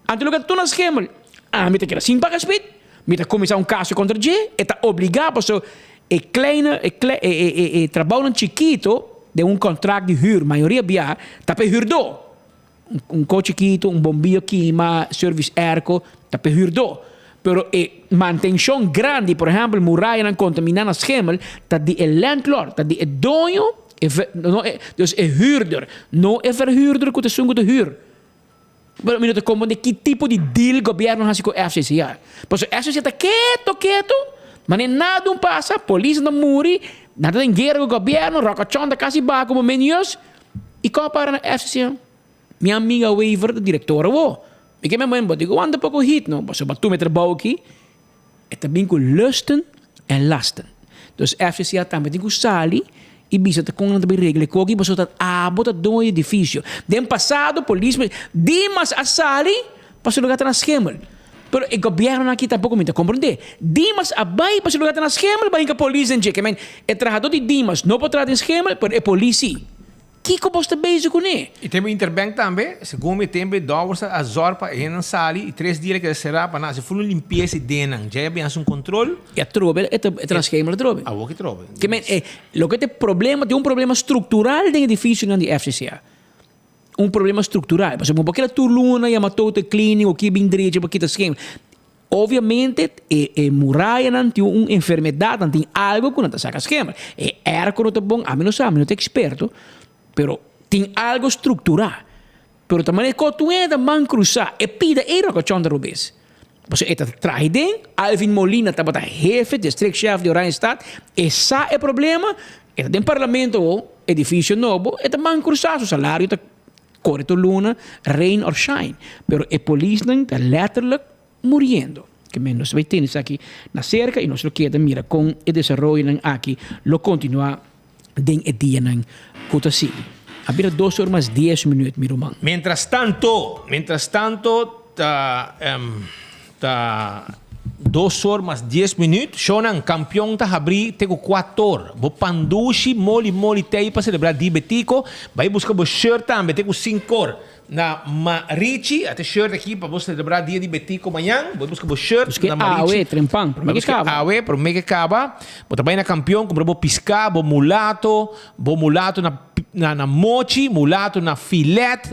Speaker 13: ante lugar tu na esquema. A mim te quer sim pagar speed. Me te começar um caso contra G, e te obrigado, porque trabalho chiquito de um contrato de hyra, maioria bia, tá para hyrdor. Um coche chiquito, um bombio queima, service airco, tá para hyrdor. Pero manutenção grande, por exemplo, muralha não contaminando a esquema, tá de landlord, tá de dono, dus é huurder, não é verhuurder que te sungo de hyra. Pero minuto como de que tipo de deal o governo faz com a FCC? Porque a FCC está quieto, mas nada não passa, a polícia não morre, nada tem guerra com o governo, rocachão está quase baixo como meninos, e como para a FCC? Minha amiga Weaver, diretora, e que minha mãe digo, anda pouco hit, não? Porque se tu me trabalho aqui, é também com lusten e lasten. Então a FCC também tem que sali, e bisa tá com uma regra que você tá abota do edifício. Dem passado polícia dimas a sali para lugar tá na esquema. Pero o governo aqui tampouco me compreende. Dimas a bai para lugar tá na esquema, vai que a polícia que men é trajador de dimas, não pode tratar esquema, pero é polícia. Que você beijo com ele?
Speaker 12: E tem o interbank também, segundo tempo dólares a zorpa e não sali e 3 dias que será para nós, se for limpeza denan, já é bem um controle.
Speaker 13: E trobe, é transquema trobe.
Speaker 12: A que trobe.
Speaker 13: Que men lo que tem problema, tem problema estrutural no edifício na FCC. Problema estrutural, por exemplo, porque a turluna e a matou o cleaning o que bem direito porque tá esquema. Obviamente, muralha não tem uma enfermidade, não tem algo que não tá saca esquema. Era quando tá bom, a mim não sabe, não é experto. Pero tem algo estrutural. Pero também é que tu ainda man cruzar e pida era que chão da rubes. Você está traidem, Alvin Molina estava jefe, district chef de Oranjestad, esse é o problema. Está tem parlamento, edifício novo, e man cruzar o salário está correto luna, rain or shine. Pero a polícia está letterlijk morrendo. Que menos vai ter isso aqui na cerca e nós lo queda mira com o desenvolvimento aqui, lo continua den e dia nan kuta si. Habira 2 horas mais 10 minutos, meu irmão.
Speaker 12: Mientras tanto, tá 2 horas mais 10 minutos, Shonan, campeão tá abrir, tem 4 horas. Bo pandushi, moli tei para celebrar dia betico, vai buscar o shirt também, tem 5 horas. Na Marichi, até shirt aqui para você celebrar dia de betico amanhã, vou buscar o shirt na Marichi.
Speaker 13: Awe, trempang, para que acaba.
Speaker 12: Awe, para que acaba. Bo também na campeão, comprou bo piscar, bo mulato na mochi, mulato na filete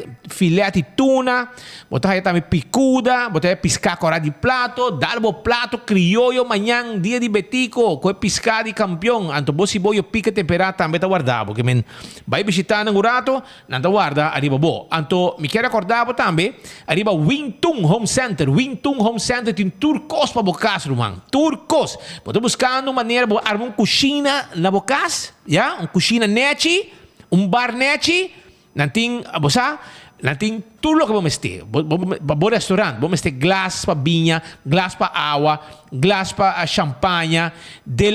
Speaker 12: e tuna, botar aí também picuda, botar aí piscar corá de plato, dar bo plato criollo amanhã, dia de betico, com piscar de campeão, anto bo si boio pica temperado também tá guardado, que men vai visitar no rato, não tá guarda, arriba bo. Anto me quero acordar também, arriba Wingtung Home Center tem turcos para bocas, irmão, turcos. Botar buscando maneira bo armar cozinha na bocas, já, cozinha neti, bar neti, Nanting, bosa, nanting tulo que vamos ter. Bo restaurante, vamos ter glass pa vinha, glass pa água, glass pa champanhe. De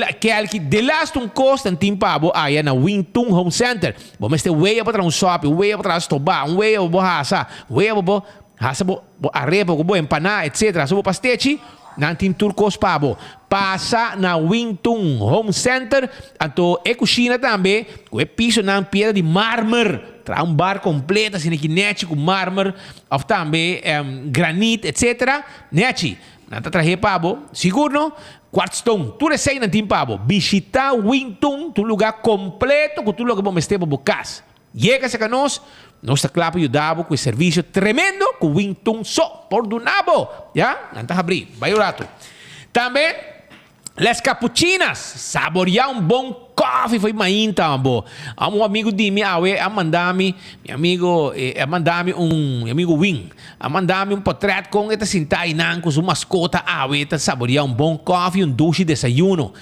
Speaker 12: last um cost nanting pabo aya na Wingtung Home Center. Vamos ter weia para um shopping, weia para toba, weia bo hasa, weia bo hasa bo arepa, bo empanada, etc. So bo pastechi, nanting turcos pabo. Passa na Wingtung Home Center, anto e cozinha também, com e piso na pedra de mármore. Tra um bar completo, assim, que nete com mármore, ou também granito, etc. Nete, não está trazer pabo, seguro, quartzstone, tudo isso aí não tem pabo. Visitar Wingtung, um lugar completo, com tudo que vamos ter para buscar. Chega-se a nós está claro ajudar com o serviço tremendo que o Wingtung só por do nabo, já? Não está abrir, vai o rato. Também, les cappuccinas, saborear um bom coffee foi mainta, ambo. Um amigo de mim, a mandar-me, meu amigo Wing, a mandar-me portrait com esta cinta inang com sua mascota, tá saborear um bom coffee, duche desayuno.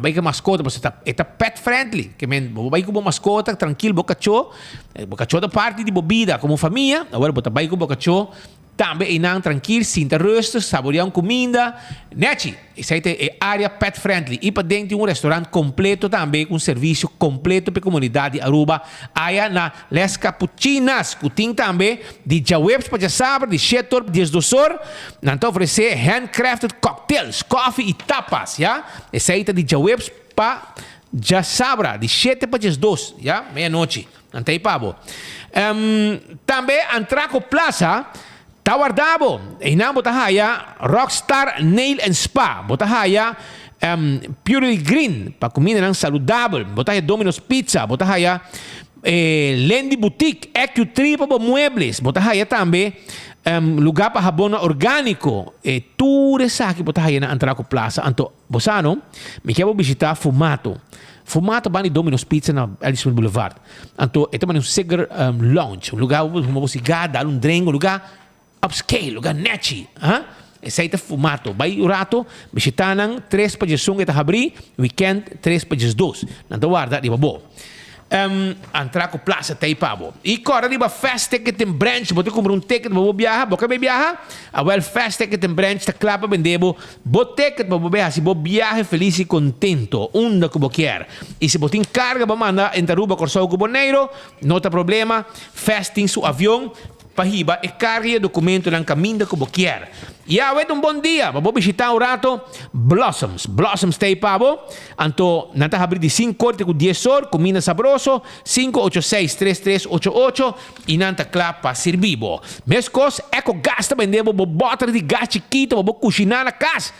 Speaker 12: Vai que mascota, você tá pet friendly, que men, vai com uma mascota tranquilo, bocacho da parte de bebida como família, agora bota vai com bocacho. Também inang tranquilo, sinta rusto, saborear comida. Neti, isso aí é área pet friendly. E para dentro de um restaurante completo também, com serviço completo para a comunidade Aruba. Aí na Les Cappuccinas, que tem também de jawebs para saber, de chetor, de esdosor. Não oferecer handcrafted cocktails, coffee e tapas, já? Isso aí de jawebs para já sabra, de 7 para 2, já? Meia-noite. Não tem pavo. Também Antraco Plaza, Tawardabo, inang botahaya Rockstar Nail and Spa, botahaya Purely Green, para comida ng saludable, botahaya Domino's Pizza, botahaya Lendi Boutique, EQ3 para muebles, botahaya também lugar para habona orgânico, tudo isso aqui botahaya na Antraco Plaza, anto bosano, me quero visitar Fumato. Fumato bani Domino's Pizza na Ellison Boulevard. Anto ito man yung Cigar Lounge, um lugar onde você dar um drink, um lugar upscale, lugar nechi. Essa aí tá Fumato. Vai o rato, visitar ng 3 para 1 que tá abrir, weekend 3 para 2. Nando guarda, di ba bo? Antraco Plaza tay pabo. E agora di ba fast ticket in branch, bote comprar ticket, bo biyaha, bo ka biyaha? Well, fast ticket in branch ta klapa bendebo, bo ticket bo biyaha, si bo biyahe feliz e contento, unda que bo quer. E se botin carga ba manda en Aruba Corsao Cuboneiro, não tá problema, fasting su avião, pahiba e carga documento ng caminho que bo quer. E awet bom dia, vamos visitar o rato Blossoms tay pabo, anto nanta abrir de 5 corte com 10 horas, comida sabroso, 586-3388 e nanta clapa servibo. Mescos, eco gasta vendemos bo bota de gás chiquito, bo cozinhar na casa.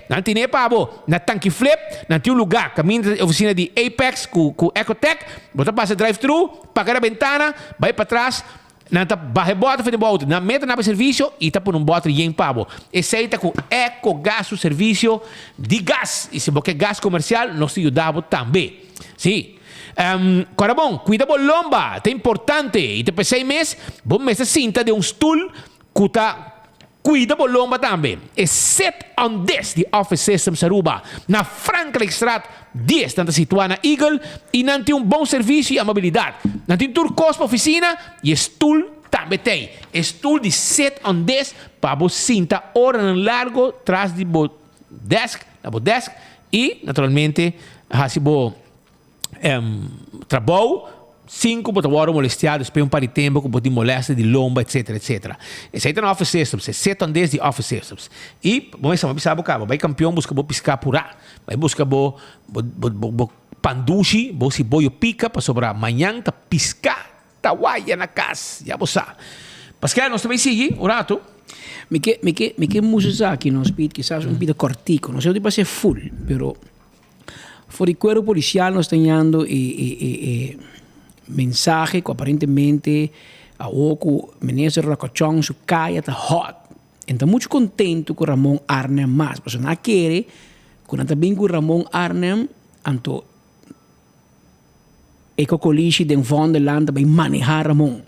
Speaker 12: Nanti ne pabo, na tanque flip, nanti lugar, caminho da oficina de Apex com Ecotech, bota passa drive-thru, pagar a ventana, vai para trás. Nanta barre bota foi de volta na meta na serviço e tá por bota em pabo. Esse aí tá com eco gás o serviço de gás e se você gás comercial nós te ajudamos também. Sim. Agora bom, cuida bom lomba, é importante. E depois 6 meses, bom mês cinta de stool que tá cuida bom lomba também. É set on this de Office Systems Aruba na Franklin Straat 10, tanta situada na Eagle e não tem bom serviço e amabilidade. Não tem turcos para oficina e stool também tem. Stool de set on this para você sentar hora no largo atrás de bo desk e naturalmente se bo trabalho 5 para o molestado, depois um par de tempo com de molesta de lomba, etc. Esse aí está no Office Systems, é set on this de Office Systems. E, vamos saber, vai campeão, busca bo piscar por lá, vai buscar bo pandushi, bo si boio pica, para sobrar amanhã, tá piscar, tá guaia na casa, já você sabe. Pascal, nós também seguimos, o rato.
Speaker 13: Me que música aqui no speed, quizás um pouco cortico, não sei se vai ser full, pero por el cuerpo policial nós tendo mensaje que aparentemente a oco ministro Racochón su calle está hot. Está muito contento com Ramon Arnem mais, mas não quer quando também com Ramon Arnem anto ecocoligi den von de land vai manejar Ramon.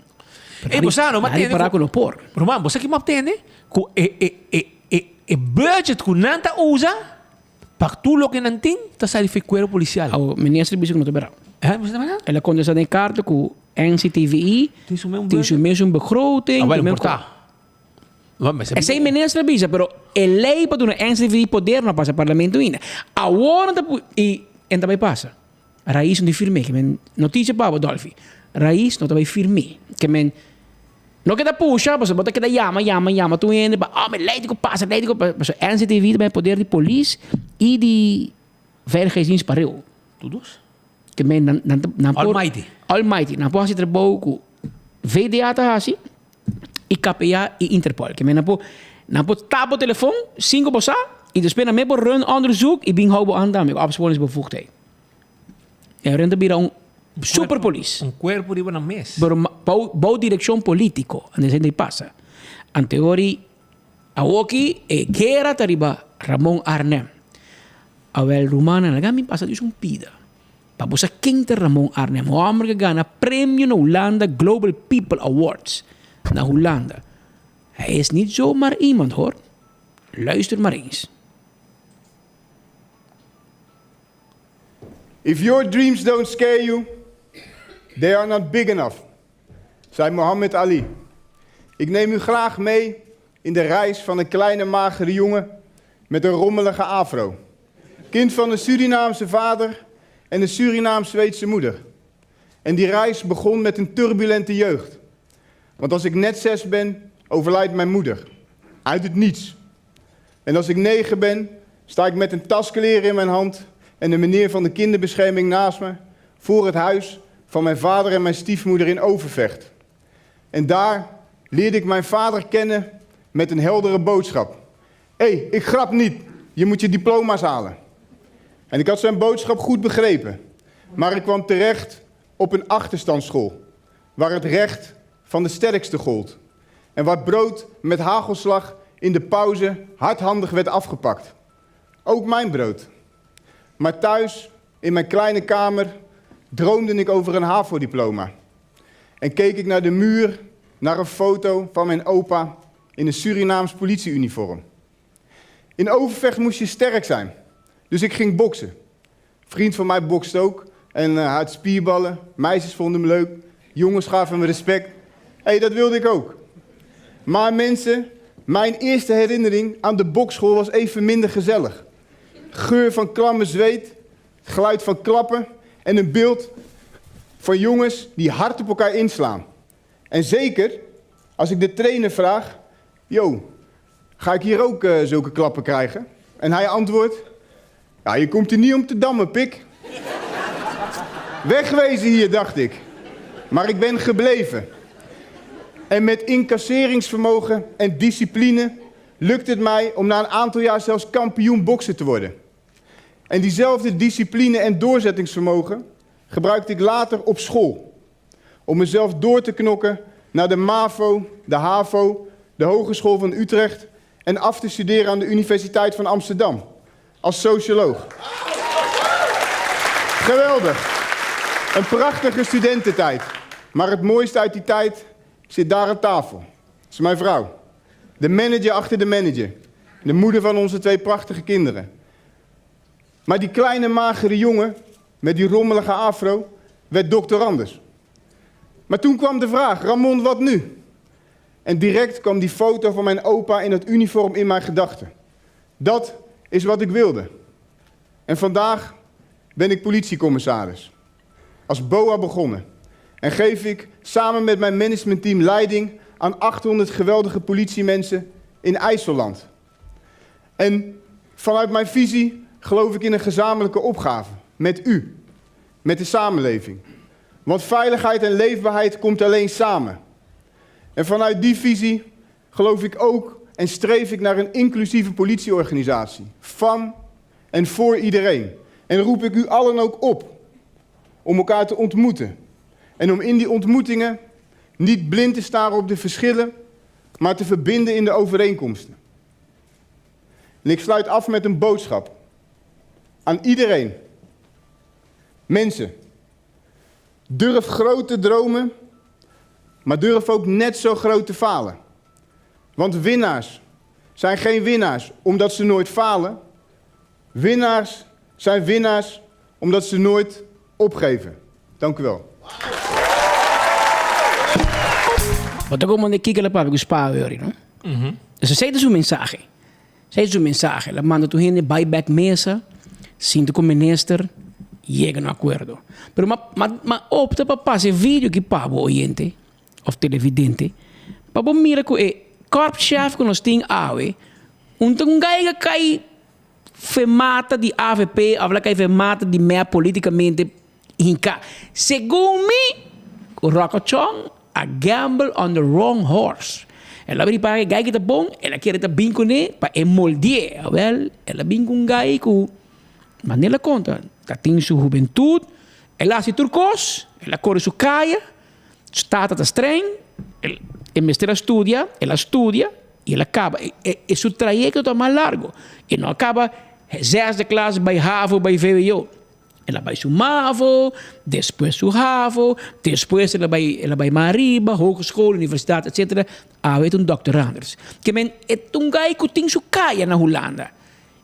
Speaker 12: Você não entende?
Speaker 13: Para com o por.
Speaker 12: Romano, você que me entende? Que budget que não usa para tudo o que não tem, está saindo do cuerpo policial.
Speaker 13: O ministro disse que não te verá. Ela condensada em carta que NCTVI, tem su mesmo begroting.
Speaker 12: Vai importar.
Speaker 13: E sei ministro bisa, pero a lei para una NCTVI poder não passa parlamento ainda. Agora e também passa. Raiz não firme, que men notícia para Adolfi. Raiz não também firme, que men não queda puxa, mas bota que da llama tu ainda, mas lei que passa, mas NCTVI também poder de polícia e de veiligheidsdienst para eu.
Speaker 12: Todos?
Speaker 13: Que men Almighty. Não pode ser pouco VDA tá assim. E KPA e Interpol. Que men não pode tappen telefoon, 5 bossa, e dus binnen met run onderzoek, en ben houden aan daarmee opsporingsbevoegdheid. En rende bira superpolice.
Speaker 12: Cuerpo de una mes.
Speaker 13: Pero bouw dirección político, en ese pasa. En teoría, awoki que era tariba Ramon Arnem. Awel Romana na gami pasa dus un pida. Pabosa quinta Ramon Arnem, o hombre que gana premio na Hollanda Global People Awards. Na Hollanda. Hij is niet zomaar iemand, hoor. Luister maar eens.
Speaker 18: If your dreams don't scare you, they are not big enough, zei Muhammad Ali. Ik neem u graag mee in de reis van een kleine magere jongen met een rommelige afro. Kind van een Surinaamse vader en een Surinaams-Zweedse moeder. En die reis begon met een turbulente jeugd. Want als ik net 6 ben, overlijdt mijn moeder. Uit het niets. En als ik 9 ben, sta ik met een tas kleren in mijn hand en de meneer van de kinderbescherming naast me voor het huis van mijn vader en mijn stiefmoeder in Overvecht. En daar leerde ik mijn vader kennen met een heldere boodschap. Hé, ik grap niet. Je moet je diploma's halen. En ik had zijn boodschap goed begrepen. Maar ik kwam terecht op een achterstandsschool, waar het recht van de sterkste gold. En waar brood met hagelslag in de pauze hardhandig werd afgepakt. Ook mijn brood. Maar thuis, in mijn kleine kamer, droomde ik over een HAVO-diploma. En keek ik naar de muur, naar een foto van mijn opa in een Surinaams politieuniform. In Overvecht moest je sterk zijn. Dus ik ging boksen. Een vriend van mij bokste ook. En hij had spierballen. Meisjes vonden me leuk. Jongens gaven me respect. Hé, dat wilde ik ook. Maar mensen, mijn eerste herinnering aan de bokschool was even minder gezellig. Geur van klamme zweet, geluid van klappen en een beeld van jongens die hard op elkaar inslaan. En zeker als ik de trainer vraag, yo, ga ik hier ook zulke klappen krijgen? En hij antwoordt, ja, je komt hier niet om te dammen, pik. Wegwezen hier, dacht ik. Maar ik ben gebleven. En met incasseringsvermogen en discipline lukt het mij om na een aantal jaar zelfs kampioen boksen te worden. En diezelfde discipline en doorzettingsvermogen gebruikte ik later op school. Om mezelf door te knokken naar de MAVO, de HAVO, de Hogeschool van Utrecht en af te studeren aan de Universiteit van Amsterdam. Als socioloog. Geweldig. Een prachtige studententijd. Maar het mooiste uit die tijd zit daar aan tafel. Dat is mijn vrouw. De manager achter de manager. De moeder van onze 2 prachtige kinderen. Maar die kleine magere jongen met die rommelige afro werd doctorandus. Maar toen kwam de vraag, Ramon, wat nu? En direct kwam die foto van mijn opa in het uniform in mijn gedachten. Dat is wat ik wilde. En vandaag ben ik politiecommissaris. Als BOA begonnen. En geef ik samen met mijn managementteam leiding aan 800 geweldige politiemensen in IJsselland. En vanuit mijn visie geloof ik in een gezamenlijke opgave. Met u. Met de samenleving. Want veiligheid en leefbaarheid komt alleen samen. En vanuit die visie geloof ik ook en streef ik naar een inclusieve politieorganisatie. Van en voor iedereen. En roep ik u allen ook op om elkaar te ontmoeten. En om in die ontmoetingen niet blind te staren op de verschillen, maar te verbinden in de overeenkomsten. En ik sluit af met een boodschap. Aan iedereen. Mensen, durf groot te dromen, maar durf ook net zo groot te falen. Want winnaars zijn geen winnaars omdat ze nooit falen. Winnaars zijn winnaars omdat ze nooit opgeven. Dank u wel.
Speaker 13: Wat ook om de kieken para spaar no. Dus zij is een mensaje. Zij is een mensaje. La manda tu gente buyback mesa, sinto com minister, llega no acuerdo. Pero ma opta para passar vídeo que pabo oyente of televidente. Pabo mira que korpschef con os ting awe, un gai kai femata di AVP, habla kai femata di mea politicamente hinka. Según me, Rockachong a gamble on the wrong horse. Ela bri pa gai que tá bom, ela quer tá bem com ele para emoldiar, well, ela bem com gai com manela conta, tá tem sua juventude, ela se turcos, ela corre sua caia, stata tá streng, e mestra studia, ela studia e ela acaba, e seu trajecto tá mais largo, e não acaba 6e classe by HAVO, by VWO. Ela vai su MAVO, depois su HAVO, depois ela vai Mariba, hogeschool, universiteit, etc. Weet een doctoranders. Que men het un gai que tem su caia na Holanda.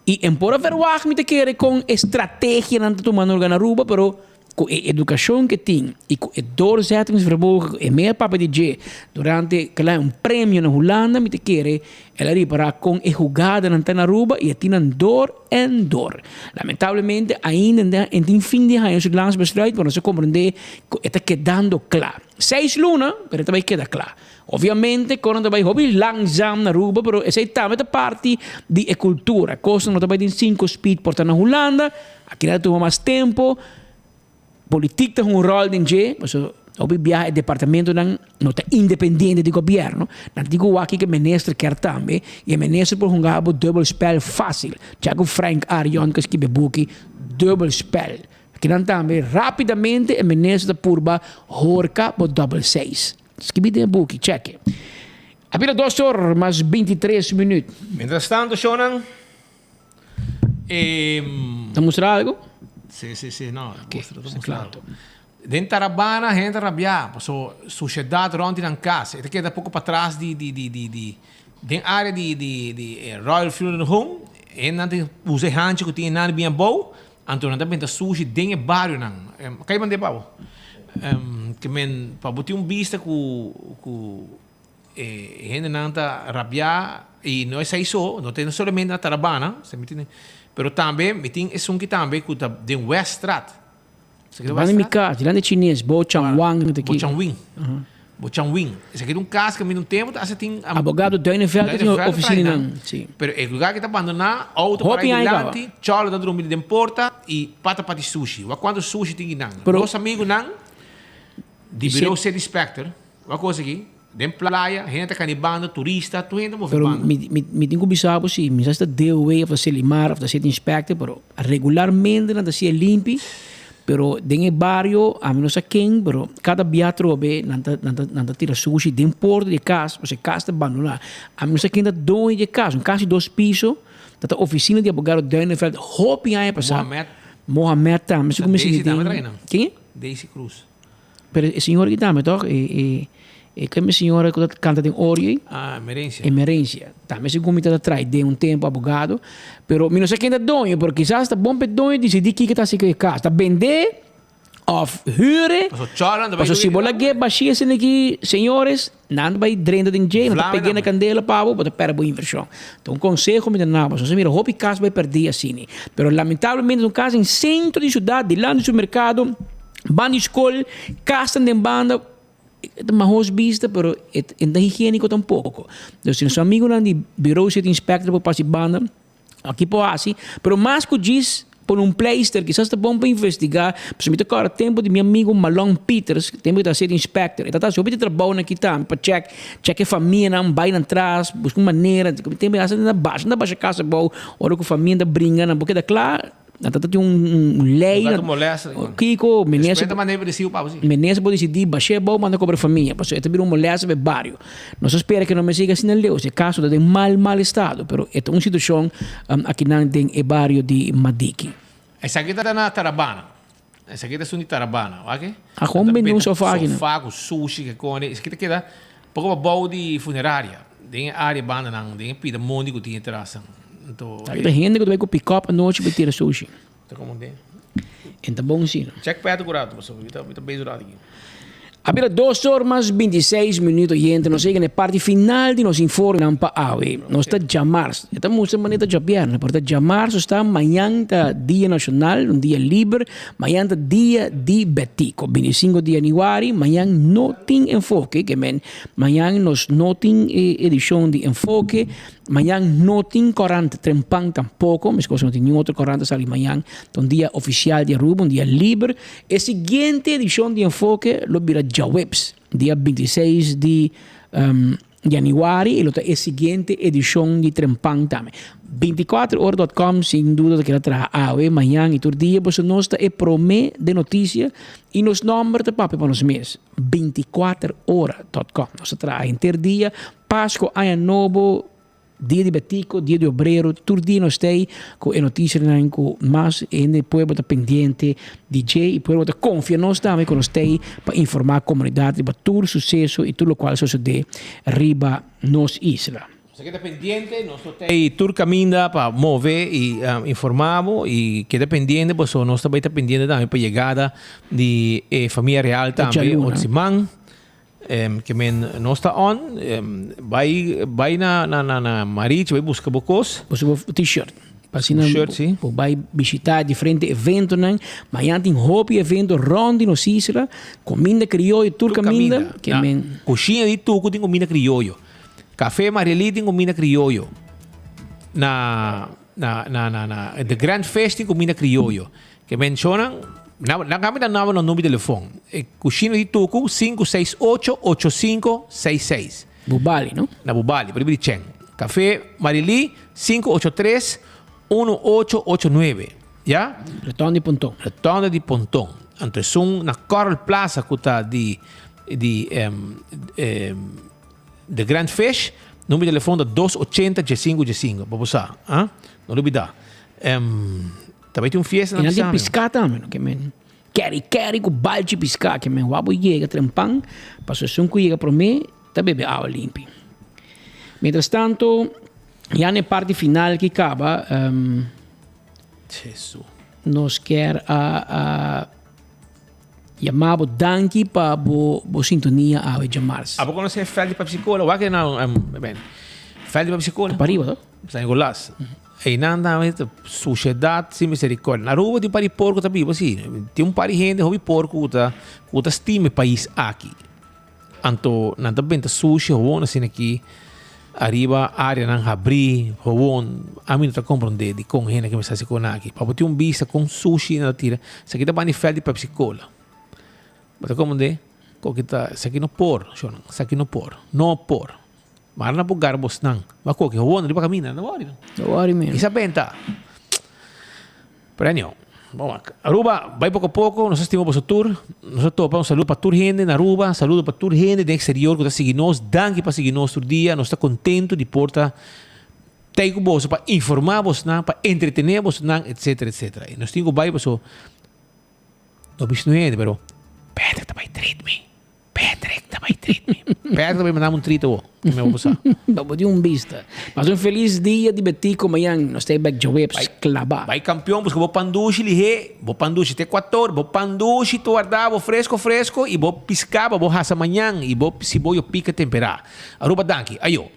Speaker 13: E embora verwacht met de keren com estratégia na tomando na Aruba, pero com a educação que tem e com o doorzettingsvermogen e meer papa DJ durante um prêmio na Holanda met de keren ela ripara com a jogada na Aruba e tinan door en door. Lamentavelmente ainda em fim de ano o lands besluit para se compreender que está quedando claro. 6 luna, pero também queda claro. Ovviamente, quando também hobby langzaam na Aruba, pero essa é também parte de cultura. Coisa não também tem 5 speed porta na Holanda, aqui não toma mais tempo. Política tem rol de G, mas hobby viaja departamento não está independente do governo. Não digo aqui que o ministro quer também, e o ministro por jogar double spell fácil. Já que o Frank Arion que escreve book double spell. Aqui não também rapidamente o ministro da Purba horca por double 6. Escreve de book, check. Abbiamo 2 horas mais 23 minutos.
Speaker 12: Mientras tanto, Shonan.
Speaker 13: ¿Te mostrar algo?
Speaker 12: Sí, no, claro. Dentro Tarabana, gente arrabbiata, società rond in casa. E che da poco para trás di área di Royal Funeral Home, e nanti usa hanche che tinha nada bem bom, Antônio também tá sushi dentro bairro não. Cai mande pavo. Que men para botar vista com gente não tá arrabbiata e não é isso, não tem somente na Tarabana, se me entende. Pero também me tem esse que também que tá de Westrat.
Speaker 13: Van in casa, lá de chinês, Bo Chang Wang daqui.
Speaker 12: Bo Chang Wing. Bo Chang Wing. Esse aqui é caso que me não tempo, assim tem
Speaker 13: abogado Duineveld tem oficina não.
Speaker 12: Sim. Pero o lugar que tá abandonado, auto para adelante, chalo da dormir de porta e pata para sushi. Wa quando sushi tem não. Nosso amigo não de Bureau City Inspector. Uma coisa aqui, de praia, gente canibando, turista, tu ainda movendo.
Speaker 13: Me tenho bisabo se me está DOE of the Selimar of the City Inspector, pero regularmente não se limpi. Pero dentro do barrio, a mim não sei quem, pero cada dia trobe, não tira sushi dentro porta de casa, você casa abandonada. A mim não sei quem dá dono de casa, casa de 2 pisos, da oficina de abogado Duineveld, hopi aí passar. Mohamed também, você começa a dizer. Quem?
Speaker 12: Daisy Cruz.
Speaker 13: Pero o senhor que também, toch? E que a senhora que canta em Ori?
Speaker 12: Emerência.
Speaker 13: Emerência. Também se comita atrás de tempo abogado, pero não sei quem dá dono, porque quizás está bom para dono decidir que está se casa, está vender of huren. Paso se bola que baixia se aqui, senhores, não vai drenda de dinheiro, não está pegando a candela para para para boa inversão. Então conselho me dá nada, você mira, hope casa vai perder assim, pero lamentavelmente um caso em centro de cidade, de lá no supermercado, banda escola, casa de banda mais vista, pero ainda higiênico tampouco. Então, se nosso amigo não de Bureau City Inspector para participar, aqui pode assim, pero mais que diz por playster, quizás está bom para investigar, porque me toca tempo de meu amigo Malone Peters, tempo de City Inspector, então se eu pedir trabalho aqui também, para check a família, não vai atrás, buscar maneira, tempo de fazer na baixa casa boa, hora que a família brinca, não porque da claro. Tem lei Kiko menesa pode decidir baixar bom manda cobrar família porque é uma molesta de barrio não se espera que não me siga assim não leu se caso de mal estado pero é uma situação aqui não tem é barrio de Madiki
Speaker 12: essa aqui está na Tarabana essa aqui está na Tarabana ok
Speaker 13: a como bem um sofá
Speaker 12: com sushi que come isso aqui queda pouco bom de funerária tem área banda não tem pida mundo que tem interação.
Speaker 13: Tem gente que vai com pick-up à noite para tirar sushi.
Speaker 12: Tá como tem?
Speaker 13: Então bom sim.
Speaker 12: Check perto curado, mas eu tô bem durado aqui.
Speaker 13: Abbiamo 2 horas mais 26 minutos gente, nós chegamos na parte final de nos informe para awe. Nós está já março. Estamos na maneta já viernes, portanto já março está amanhã tá dia nacional, dia livre, amanhã tá dia de Betico, 25 de januário, amanhã não tem enfoque, que men, amanhã nós não tem edição de enfoque, amanhã não tem 40 trempang tampouco, mas coisa não tem nenhum outro 40 sali amanhã, então dia oficial de Aruba, dia livre. A seguinte edição de enfoque lo virá já webs, dia 26 de januário, e a seguinte edição de Trempang também. 24horas.com, sem dúvida que ela traz amanhã e todo dia, você nós está promê de notícia e nos número de papel para os meses. 24horas.com. Nós traz inteiro dia, Páscoa, Ano Novo, dia de Betico, dia de Obreiro, todo dia nós temos com a notícia com mais e depois está pendente DJ e depois está confia nós também com nós temos para informar a comunidade para todo o sucesso e tudo o qual sucede arriba nos isla.
Speaker 12: Se queda pendiente, nosotros tour caminda para mover y informamos y queda pendiente, pues nosotros también está pendiente también para llegada de familia real también, Otsimán, que no está on, vai na Marich, vai buscar bocos.
Speaker 13: Busca t-shirt. Shirt, sim. Vai visitar diferentes eventos, amanhã tem hobby evento ronde nos isla, comida criollo, tour caminda, que
Speaker 12: cozinha de tuco tem comida criollo. Café Marili tem comida criollo. The Grand Fest tem comida criollo. Que mencionam, na câmera não no número de telefone. Coxina de Tucu 568-8566.
Speaker 13: Bubali, não?
Speaker 12: Na Bubali, por exemplo, Chen. Café Marili 583-1889. Já?
Speaker 13: Retorno de Pontão.
Speaker 12: Retorno de Pontão. Entre na Coral Plaza, que está The Grand Fish, número de telefone é 280-1515. Para você, não olvidar. Também tem fiesta na
Speaker 13: piscina. E não tem piscar também, que men. Quer com balde piscar, que men. O abo chega trempang, passou um que chega para mim, tá bebe água limpa. Mientras tanto, já na parte final que acaba,
Speaker 12: Jesus.
Speaker 13: Nós quer chamava danke para a sintonia a chamar-se.
Speaker 12: A pouco não sei felde para psicólogo, o que não bem. Felde para psicólogo.
Speaker 13: Para arriba,
Speaker 12: está em golas. E nada, sociedade sem misericórdia. Na rua tem pari porco também, assim. Tem pari gente, hobby porco, que estima o país aqui. Anto nada bem tá sushi, hoon assim aqui. Arriba área não abrir, hoon a mim não tá compreender de com gente que me está se com aqui. Para ter vista com sushi na tira, isso aqui tá bem felde para psicólogo. Mas como de, isso aqui não por, isso aqui não por, não por. Mas não por garbos não. Mas que o ano de para caminhar, não worry.
Speaker 13: Não worry mesmo.
Speaker 12: Isso é benta. Prenho. Bom, Aruba vai pouco a pouco, nós estimamos o tour, nós topamos saludo para tour gente na Aruba, saludo para tour gente do exterior que está seguindo nós, danke para seguir nós todo dia, nós está contento de porta ter com você para informar você, para entretener você, etc, etc. E nós temos vai para so, não bicho não é, pero Patrick também treat me. Patrick também mandar treat ao meu passar.
Speaker 13: Vamos de vista. Mas feliz dia de Betico amanhã. Nós temos back webs clavar.
Speaker 12: Vai campeão, porque vou pandushi lihe, vou pandushi até 14, vou pandushi tu guardar, vou fresco e vou piscar, vou rasa amanhã e vou se vou pica temperar. Aruba danke, ayo.